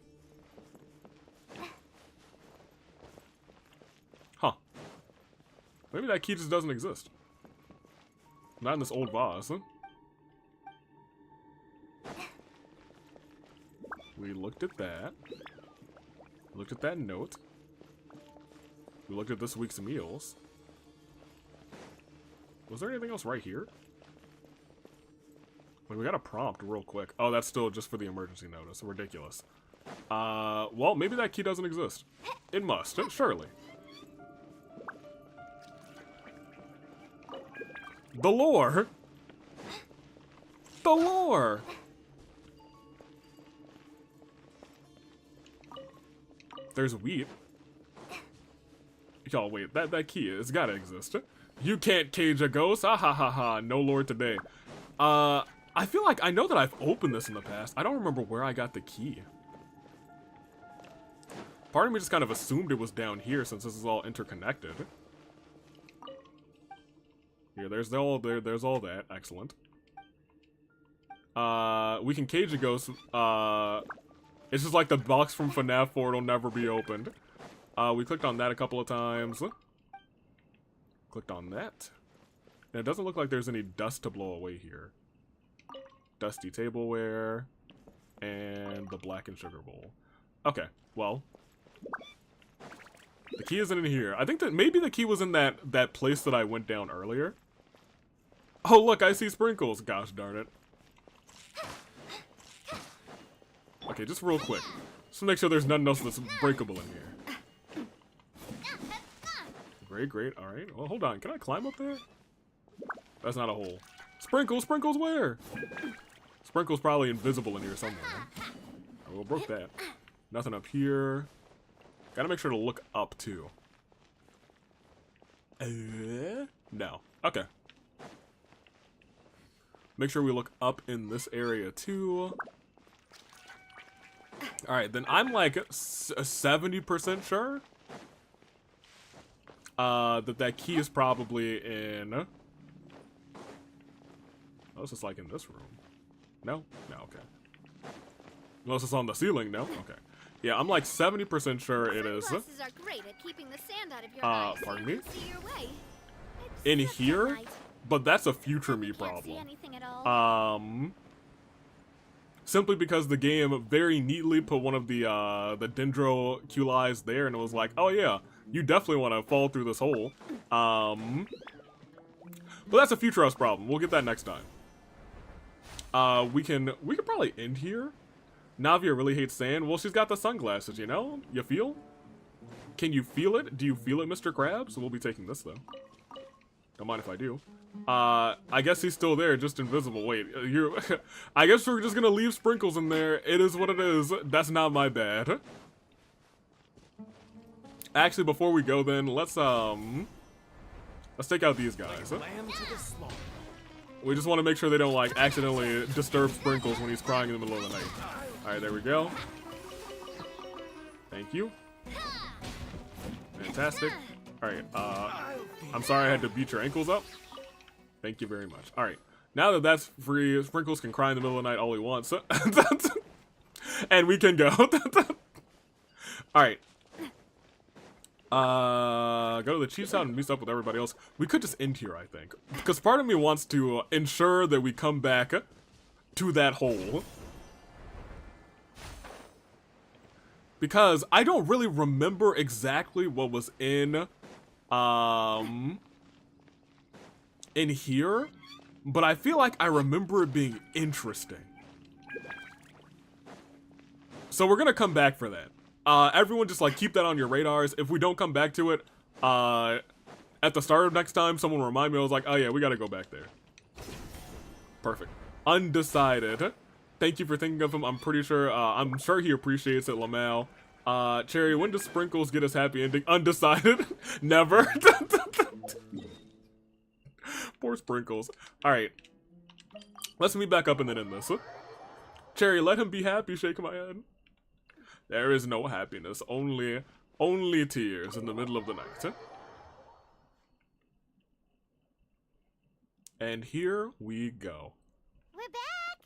Huh. Maybe that key just doesn't exist. Not in this old vase. Huh? We looked at that. Looked at that note. We looked at this week's meals. Was there anything else right here? Wait, we got a prompt real quick. Oh, that's still just for the emergency notice. Ridiculous. Well, maybe that key doesn't exist. It must, surely. The lore! The lore! There's wheat. Y'all, wait, that key, it's gotta exist. You can't cage a ghost? Ah ha ha ha, no lore today. I feel like I know that I've opened this in the past. I don't remember where I got the key. Part of me just kind of assumed it was down here since this is all interconnected. Here, there's all that. Excellent. We can cage a ghost. It's just like the box from FNAF 4, it'll never be opened. We clicked on that a couple of times. Clicked on that. And it doesn't look like there's any dust to blow away here. Dusty tableware. And the blackened sugar bowl. Okay, well. The key isn't in here. I think that maybe the key was in that place that I went down earlier. Oh, look, I see sprinkles. Gosh darn it. Okay, just real quick. Just to make sure there's nothing else that's breakable in here. Great, great. All right. Well, hold on. Can I climb up there? That's not a hole. Sprinkles, sprinkles where? Sprinkles probably invisible in here somewhere. Oh, well, broke that. Nothing up here. Gotta make sure to look up too. No. Okay. Make sure we look up in this area too. Alright, then I'm like 70% sure that key is probably in... Oh, it's just like in this room. No? No, okay. Unless it's on the ceiling, no? Okay. Yeah, I'm like 70% sure it is. Sunglasses are great at keeping the sand out of your eyes so pardon you me? can see your way. In here? But that's a future me problem. Simply because the game very neatly put one of the dendroculies there, and it was like, oh yeah, you definitely want to fall through this hole. But that's a future us problem. We'll get that next time. We can probably end here. Navia really hates sand. Well, she's got the sunglasses, you know? You feel? Can you feel it? Do you feel it, Mr. Krabs? We'll be taking this though. Don't mind if I do. I guess he's still there, just invisible. Wait, you're... I guess we're just gonna leave sprinkles in there. It is what it is. That's not my bad. Actually, before we go then, let's take out these guys. We just want to make sure they don't, like, accidentally disturb Sprinkles when he's crying in the middle of the night. Alright, there we go. Thank you. Fantastic. Alright, I'm sorry I had to beat your ankles up. Thank you very much. Alright, now that that's free, Sprinkles can cry in the middle of the night all he wants. And we can go. Alright. Go to the Chief's house and meet up with everybody else. We could just end here, I think. Because part of me wants to ensure that we come back to that hole. Because I don't really remember exactly what was in here, but I feel like I remember it being interesting. So we're gonna come back for that. Everyone just, like, keep that on your radars. If we don't come back to it, at the start of next time, someone will remind me. I was like, oh yeah, we gotta go back there. Perfect. Undecided. Thank you for thinking of him. I'm sure he appreciates it, Lamau. Cherry, when does Sprinkles get his happy ending? Undecided. Never. Poor Sprinkles. Alright. Let's meet back up and then end this. Cherry, let him be happy, shaking my head. There is no happiness, only tears in the middle of the night. And here we go. We're back!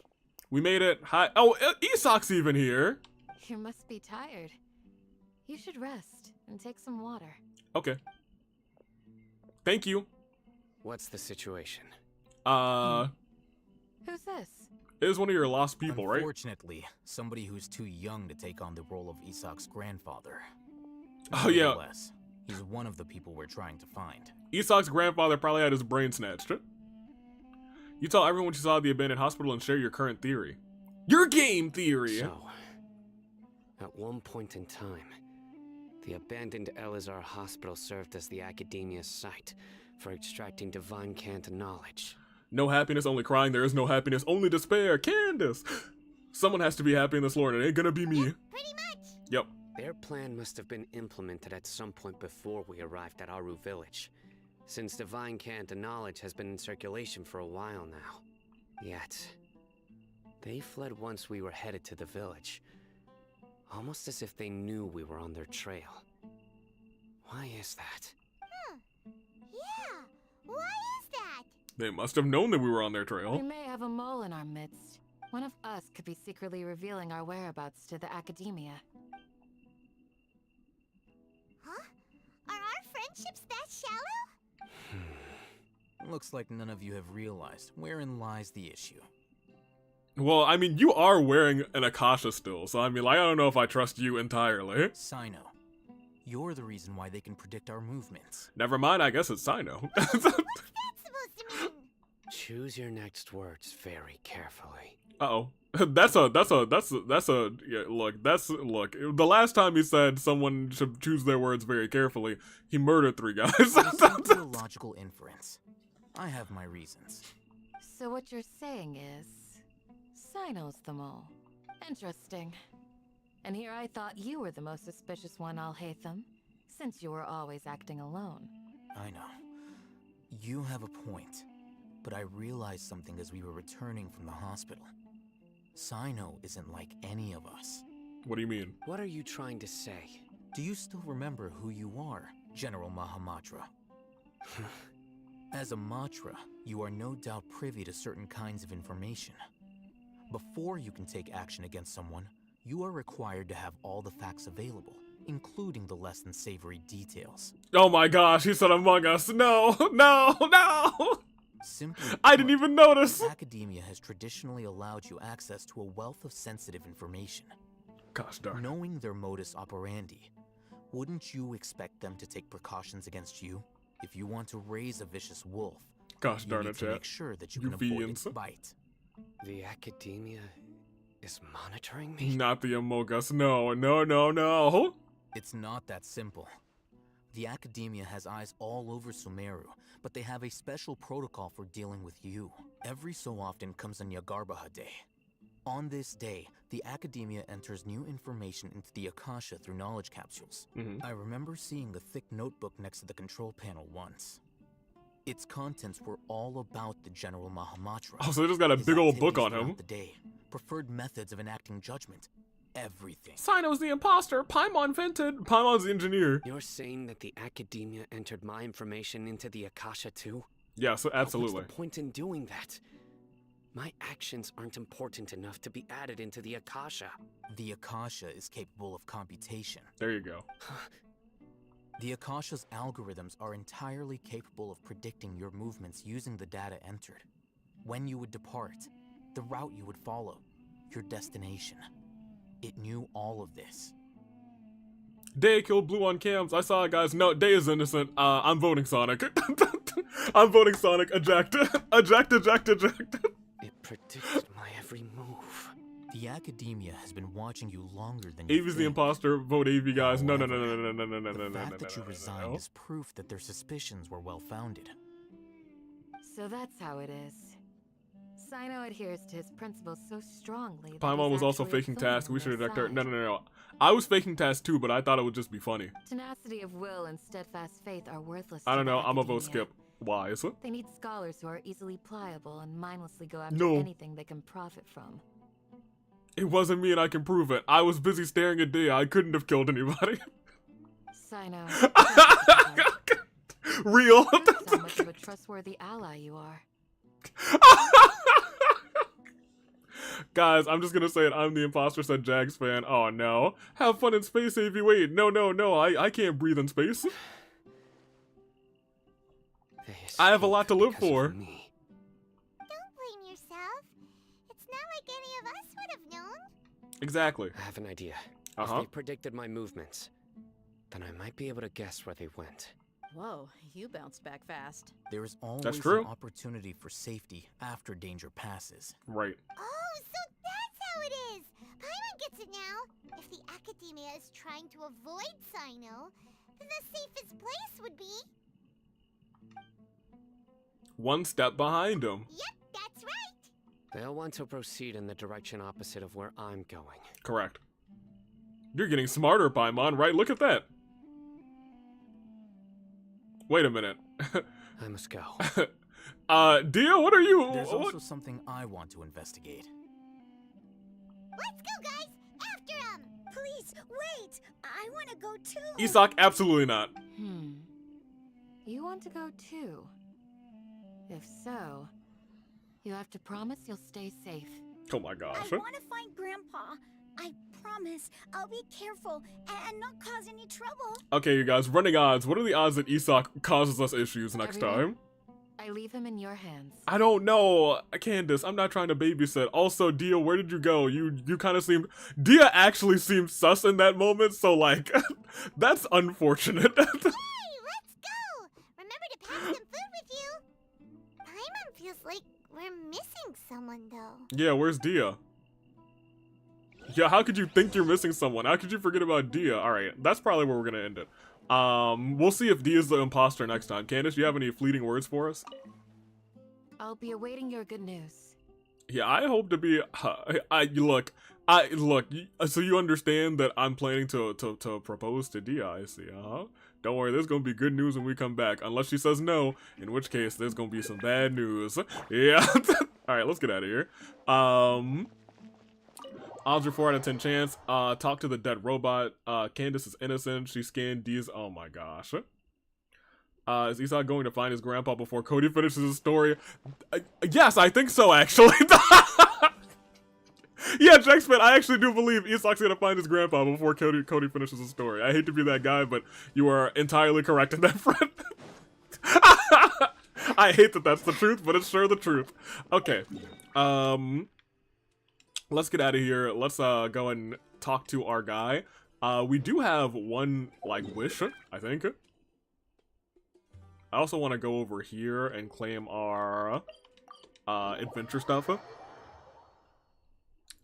We made it. Hi. Oh, Isak's even here. You must be tired. You should rest and take some water. Okay. Thank you. What's the situation? Who's this? It is one of your lost people, right? Unfortunately, somebody who's too young to take on the role of Isak's grandfather. Oh, yeah. Nevertheless, he's one of the people we're trying to find. Isak's grandfather probably had his brain snatched. You tell everyone what you saw at the abandoned hospital and share your current theory. Your game theory! So, at one point in time, the abandoned Elazar hospital served as the academia's site for extracting divine cant knowledge. No happiness, only crying. There is no happiness, only despair. Candace! Someone has to be happy in this lore, and it ain't gonna be me. Yeah, pretty much. Yep. Their plan must have been implemented at some point before we arrived at Aru village, since divine cant knowledge has been in circulation for a while now. Yet, they fled once we were headed to the village, almost as if they knew we were on their trail. Why is that? Yeah, why is that? They must have known that we were on their trail. We may have a mole in our midst. One of us could be secretly revealing our whereabouts to the academia. Huh? Are our friendships that shallow? Looks like none of you have realized wherein lies the issue. Well, I mean, you are wearing an Akasha still, so I mean, like, I don't know if I trust you entirely. Sino, You're the reason why they can predict our movements. Never mind, I guess it's Sino. What's that supposed to mean? Choose your next words very carefully. Uh-oh. That's a, yeah, look, the last time he said someone should choose their words very carefully, he murdered 3 guys. It's simply a logical inference. I have my reasons. So what you're saying is, Sino's the mole. Interesting. And here I thought you were the most suspicious one, Alhaitham, since you were always acting alone. I know. You have a point. But I realized something as we were returning from the hospital. Sino isn't like any of us. What do you mean? What are you trying to say? Do you still remember who you are, General Mahamatra? As a Matra, you are no doubt privy to certain kinds of information. Before you can take action against someone, you are required to have all the facts available, including the less than savory details. Oh my gosh, he said Among Us. No, no, no! Simply I didn't even notice. Academia has traditionally allowed you access to a wealth of sensitive information. Gosh darn. Knowing their modus operandi, wouldn't you expect them to take precautions against you? If you want to raise a vicious wolf, gosh darn you it, need to chat. make sure that you can avoid its fiends. bite. The Academia is monitoring me? Not the Among Us. No, no, no, no. It's not that simple. The Academia has eyes all over Sumeru, but they have a special protocol for dealing with you. Every so often comes a Nyagarbaha Day. On this day, the Academia enters new information into the Akasha through knowledge capsules. I remember seeing the thick notebook next to the control panel once. Its contents were all about the General Mahamatra. Oh, so they just got a big old book on him. The day, preferred methods of enacting judgment, everything. Sino's the imposter. Paimon vented. Paimon's the engineer. You're saying that the Academia entered my information into the Akasha too? Yeah, so absolutely. What's the point in doing that? My actions aren't important enough to be added into the Akasha. The Akasha is capable of computation. There you go. The Akasha's algorithms are entirely capable of predicting your movements using the data entered. When you would depart, the route you would follow, your destination. It knew all of this. Day killed Blue on cams. I saw it, guys. No, Day is innocent. I'm voting Sonic. I'm voting Sonic. Eject. Eject, eject, eject. It predicted my every move. The Academia has been watching you longer than you Avi's the imposter. Vote Avi, guys. No, no, no, no, no, no, no, no, no, no, The no, fact that you resigned is proof that their suspicions were well-founded. So that's how it is. Sino adheres to his principles so strongly that Paimon he's was also actually a faking thorn tasks. in We their should eject her. side. No, no, no, no. I was faking tasks too, but I thought it would just be funny. Tenacity of will and steadfast faith are worthless. I to don't the know. I'm a vote Academia. skip. Why? Is it? They need scholars who are easily pliable and mindlessly go after No. anything they can profit from. It wasn't me and I can prove it. I was busy staring at Dia. I couldn't have killed anybody. Sino. Real. How much of a trustworthy ally you are. Guys, I'm just gonna say it. I'm the imposter, said Jags fan. Oh no. Have fun in space, Avi. Wait. No, no, no. I can't breathe in space. I have a lot to live for. Don't blame yourself. It's not like any of us would have known. Exactly. I have an idea. Uh-huh. If they predicted my movements, then I might be able to guess where they went. Whoa, you bounced back fast. There is always That's true. an opportunity for safety after danger passes. Right. Oh, so that's how it is. Paimon gets it now. If the Academia is trying to avoid Sino, then the safest place would be... One step behind him. Yep, that's right. They'll want to proceed in the direction opposite of where I'm going. Correct. You're getting smarter, Paimon, right? Look at that. Wait a minute. I must go. Dia, what are you? There's also something I want to investigate. Let's go, guys. After him. Please, wait. I want to go too. Isak, absolutely not. You want to go too? If so, you have to promise you'll stay safe. Oh my gosh. I want to find Grandpa. I promise I'll be careful and not cause any trouble. Okay, you guys, running odds. What are the odds that Isak causes us issues next time? I leave him in your hands. I don't know, Candace. I'm not trying to babysit. Also, Dia, where did you go? You kind of seemed... Dia actually seemed sus in that moment, so, like, that's unfortunate. Hey, let's go! Remember to pack some food with you. Paimon feels like we're missing someone, though. Yeah, where's Dia? Yeah, how could you think you're missing someone? How could you forget about Dia? Alright, that's probably where we're gonna end it. We'll see if Dia's the imposter next time. Candace, do you have any fleeting words for us? I'll be awaiting your good news. Yeah, I hope to be. Look. So you understand that I'm planning to propose to Dia. I see. Don't worry, there's gonna be good news when we come back, unless she says no, in which case there's gonna be some bad news. Yeah. All right, let's get out of here. Odds are 4 out of 10 chance. Talk to the dead robot. Candace is innocent. She scanned D's. Oh my gosh. Is Isak going to find his grandpa before Cody finishes his story? Yes, I think so, actually. Yeah, Jackspin, I actually do believe Isak's gonna find his grandpa before Cody finishes his story. I hate to be that guy, but you are entirely correct in that, friend. I hate that that's the truth, but it's sure the truth. Okay. Let's get out of here. Let's go and talk to our guy. We do have one, like, wish, I think. I also want to go over here and claim our adventure stuff.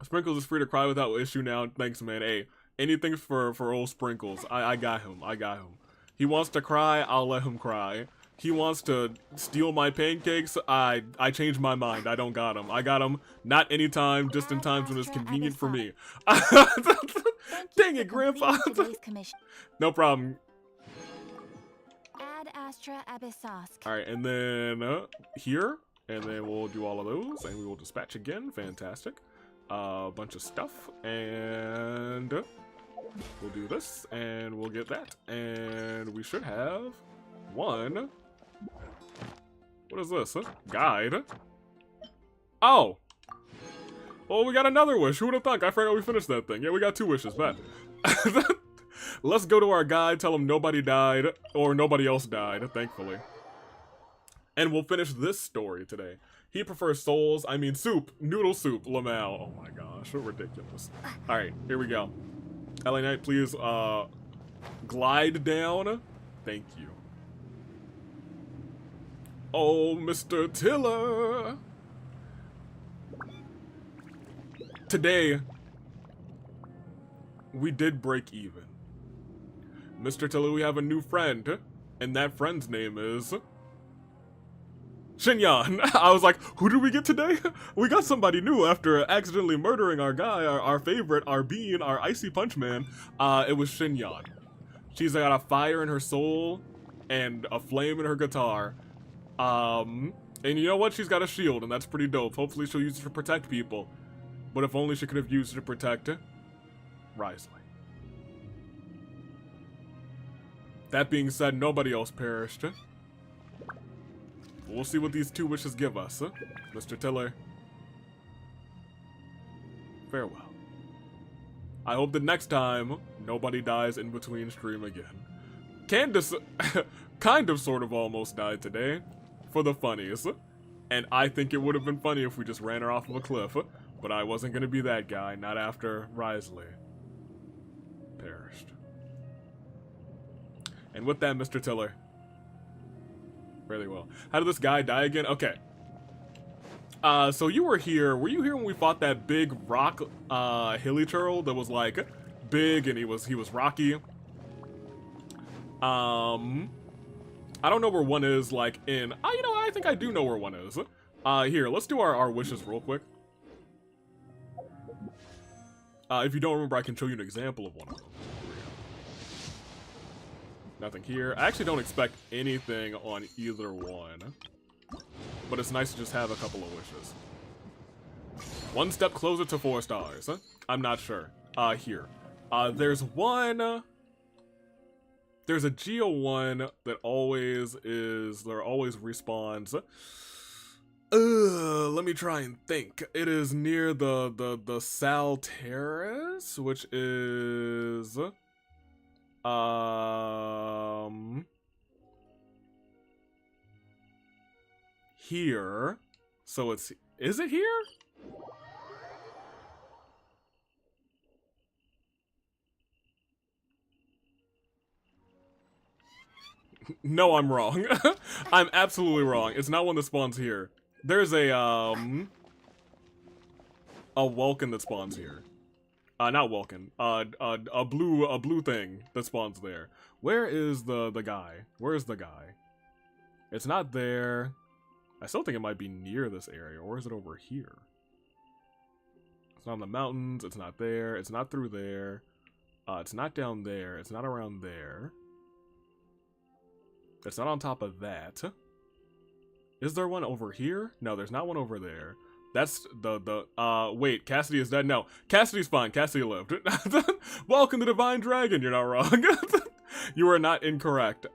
Sprinkles is free to cry without issue now. Thanks, man. Hey, anything for old Sprinkles. I got him. I got him. He wants to cry, I'll let him cry. He wants to steal my pancakes, I changed my mind. I don't got him. I got him not anytime, just in times when it's convenient for me. Dang it, Grandpa. No problem. Ad Astra Abyssosk. Alright, and then here, and then we'll do all of those, and we will dispatch again. Fantastic. Bunch of stuff, and we'll do this, and we'll get that, and we should have one. What is this? Guide. Oh! Oh, we got another wish. Who would have thunk? I forgot we finished that thing. Yeah, we got 2 wishes. Bet. Let's go to our guide, tell him nobody died, or nobody else died, thankfully. And we'll finish this story today. He prefers souls, I mean soup, noodle soup, Lamal. Oh my gosh, so ridiculous. Alright, here we go. LA Knight, please, glide down. Thank you. Oh, Mr. Tiller. Today, we did break even. Mr. Tiller, we have a new friend, and that friend's name is Shinyan. I was like, who did we get today? We got somebody new after accidentally murdering our guy, our favorite, our bean, our icy punch man. It was Shinyan. She's got a fire in her soul and a flame in her guitar. And you know what? She's got a shield, and that's pretty dope. Hopefully she'll use it to protect people. But if only she could have used it to protect Risley. That being said, nobody else perished. We'll see what these 2 wishes give us, Mr. Tiller. Farewell. I hope that next time, nobody dies in between stream again. Candace kind of sort of almost died today, for the funnies. And I think it would have been funny if we just ran her off of a cliff, but I wasn't going to be that guy, not after Risley perished. And with that, Mr. Tiller. Really well. How did this guy die again? Okay. So you were here. Were you here when we fought that big rock, hilly turtle that was like big and he was rocky? I don't know where one is, like in. You know, I think I do know where one is. Here, let's do our wishes real quick. If you don't remember, I can show you an example of one of them. Nothing here. I actually don't expect anything on either one. But it's nice to just have a couple of wishes. 1 step closer to 4 stars. I'm not sure. Here. There's one. There's a Geo one that always respawns. Let me try and think. It is near the Sal Terrace, which is here. So it's, is it here? No, I'm wrong. I'm absolutely wrong. It's not one that spawns here. There's a Welkin that spawns here. Not Welkin. A blue thing that spawns there. Where is the guy? Where's the guy? It's not there. I still think it might be near this area, or is it over here? It's not in the mountains. It's not there. It's not through there. It's not down there. It's not around there. It's not on top of that. Is there one over here? No, there's not one over there. That's wait, Cassidy is dead? No, Cassidy's fine. Cassidy lived. Welcome to Divine Dragon. You're not wrong. You are not incorrect.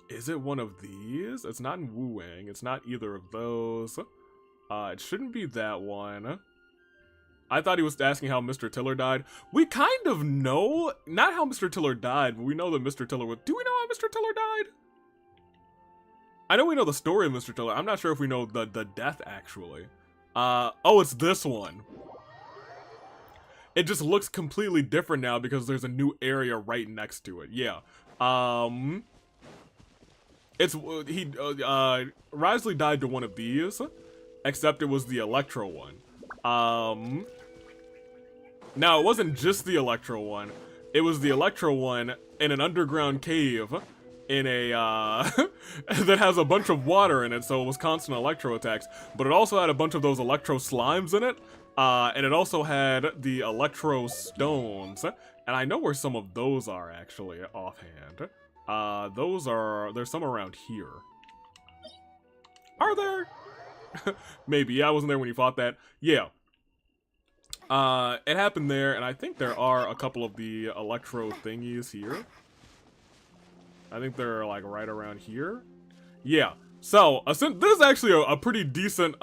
Is it one of these? It's not in Wu-Wang. It's not either of those. It shouldn't be that one. I thought he was asking how Mr. Tiller died. We kind of know, not how Mr. Tiller died, but we know that Mr. Tiller was, do we know how Mr. Tiller died? I know we know the story of Mr. Tiller. I'm not sure if we know the death, actually. Oh, it's this one. It just looks completely different now because there's a new area right next to it. Yeah. Risley died to one of these, except it was the Electro one. Now, it wasn't just the Electro one. It was the Electro one in an underground cave in a, that has a bunch of water in it, so it was constant Electro attacks. But it also had a bunch of those Electro slimes in it, and it also had the Electro stones. And I know where some of those are, actually, offhand. There's some around here. Are there? Maybe. Yeah, I wasn't there when you fought that. Yeah. It happened there, and I think there are a couple of the Electro thingies here. I think they're, like, right around here. Yeah. So, this is actually a pretty decent,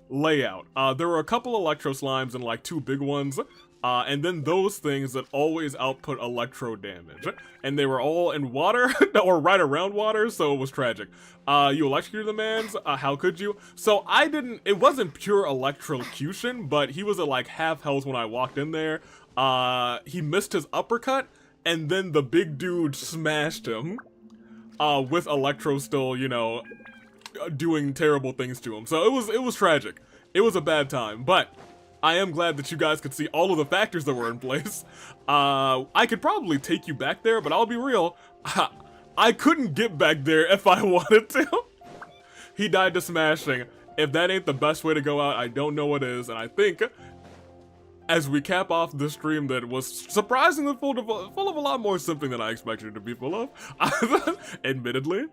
layout. There were a couple Electro slimes and, like, 2 big ones. And then those things that always output Electro damage. And they were all in water, or right around water, so it was tragic. You electrocuted the man's, how could you? So it wasn't pure electrocution, but he was at like half health when I walked in there. He missed his uppercut, and then the big dude smashed him. With Electro still, you know, doing terrible things to him. So it was tragic. It was a bad time, but I am glad that you guys could see all of the factors that were in place. I could probably take you back there, but I'll be real. I couldn't get back there if I wanted to. He died to smashing. If that ain't the best way to go out, I don't know what is. And I think, as we cap off this stream that was surprisingly full of a lot more something than I expected it to be full of, admittedly,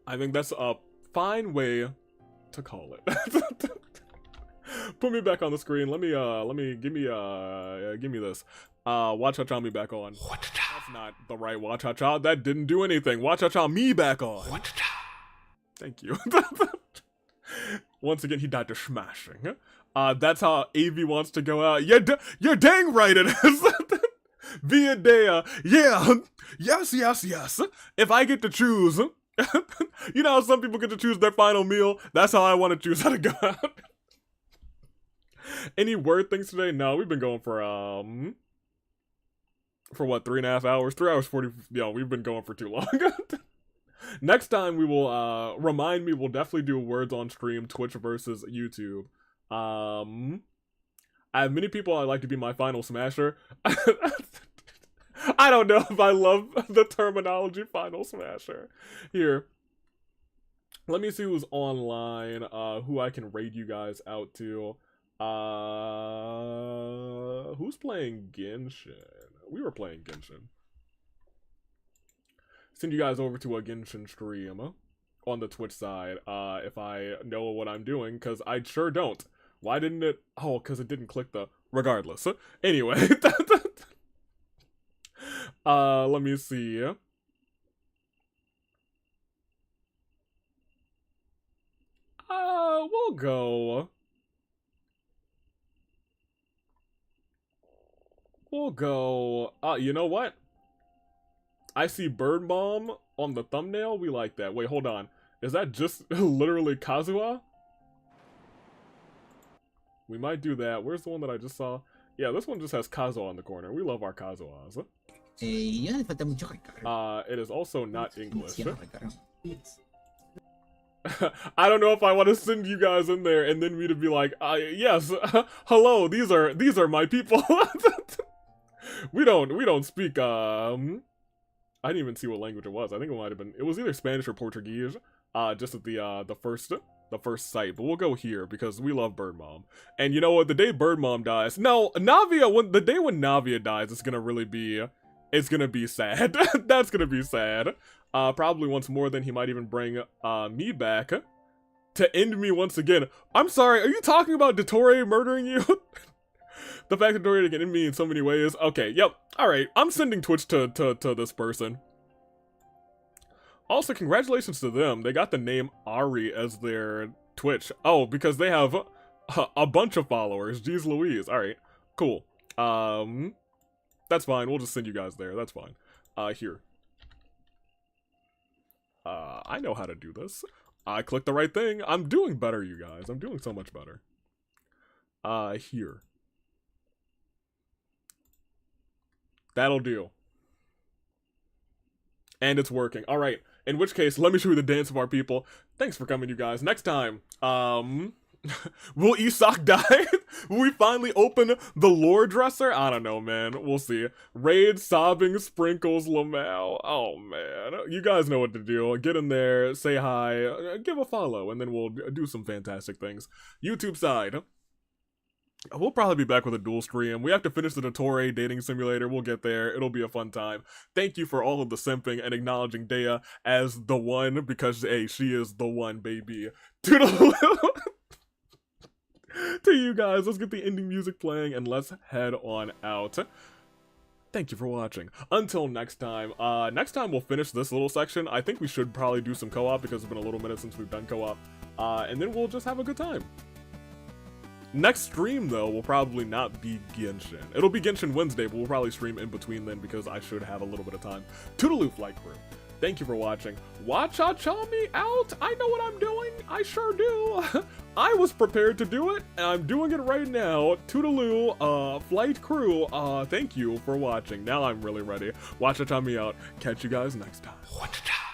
I think that's a fine way to call it. Put me back on the screen. Give me this. Wa-cha-cha me back on. That's not the right wa-cha-cha. That didn't do anything. Wa-cha-cha me back on. Thank you. Once again, he died to smashing. That's how AV wants to go out. You're dang right it is. Via Dea. Yeah. Yes. If I get to choose. You know how some people get to choose their final meal? That's how I want to choose how to go out. Any word things today? No, we've been going for what, 3.5 hours? 3 hours 40, yo, we've been going for too long. Next time we will, remind me, we'll definitely do words on stream, Twitch versus YouTube. I have many people I'd like to be my final smasher. I don't know if I love the terminology final smasher. Here. Let me see who's online, who I can raid you guys out to. Who's playing Genshin? We were playing Genshin. Send you guys over to a Genshin stream on the Twitch side, if I know what I'm doing, because I sure don't. Why didn't it? Oh, because it didn't click the... Regardless. Anyway. Let me see. We'll go... you know what? I see Bird Bomb on the thumbnail. We like that. Wait, hold on. Is that just literally Kazuha? We might do that. Where's the one that I just saw? Yeah, this one just has Kazuha on the corner. We love our Kazuhas. It is also not English. I don't know if I want to send you guys in there and then me to be like, yes, hello, these are my people. we don't speak I didn't even see what language it was. I think it might have been, it was either Spanish or Portuguese. Just at the first site, but we'll go here because we love Bird Mom. And you know what? The day Bird Mom dies, no, Navia. The day when Navia dies, it's gonna be sad. That's gonna be sad. Probably once more. Then he might even bring me back to end me once again. I'm sorry. Are you talking about Dottore murdering you? The fact that Dottore can end me in so many ways. Okay. Yep. All right. I'm sending Twitch to this person. Also, congratulations to them. They got the name Ari as their Twitch. Oh, because they have a bunch of followers. Jeez Louise. Alright, cool. That's fine. We'll just send you guys there. That's fine. Here. I know how to do this. I clicked the right thing. I'm doing better, you guys. I'm doing so much better. Here. That'll do. And it's working. Alright. In which case, let me show you the dance of our people. Thanks for coming, you guys. Next time, will Isak die? Will we finally open the lore dresser? I don't know, man. We'll see. Raid, sobbing, sprinkles, Lamau. Oh, man. You guys know what to do. Get in there, say hi, give a follow, and then we'll do some fantastic things. YouTube side. We'll probably be back with a dual stream. We have to finish the Dottore dating simulator. We'll get there. It'll be a fun time. Thank you for all of the simping and acknowledging Dea as the one, because, hey, she is the one, baby. Toodaloo! To you guys, let's get the ending music playing and let's head on out. Thank you for watching. Until next time we'll finish this little section. I think we should probably do some co-op because it's been a little minute since we've done co-op. And then we'll just have a good time. Next stream, though, will probably not be Genshin. It'll be Genshin Wednesday, but we'll probably stream in between then because I should have a little bit of time. Toodaloo, Flight Crew. Thank you for watching. Watch-cha-cha me out. I know what I'm doing. I sure do. I was prepared to do it, and I'm doing it right now. Toodaloo, Flight Crew, thank you for watching. Now I'm really ready. Watch-cha-cha me out. Catch you guys next time. Watch-cha.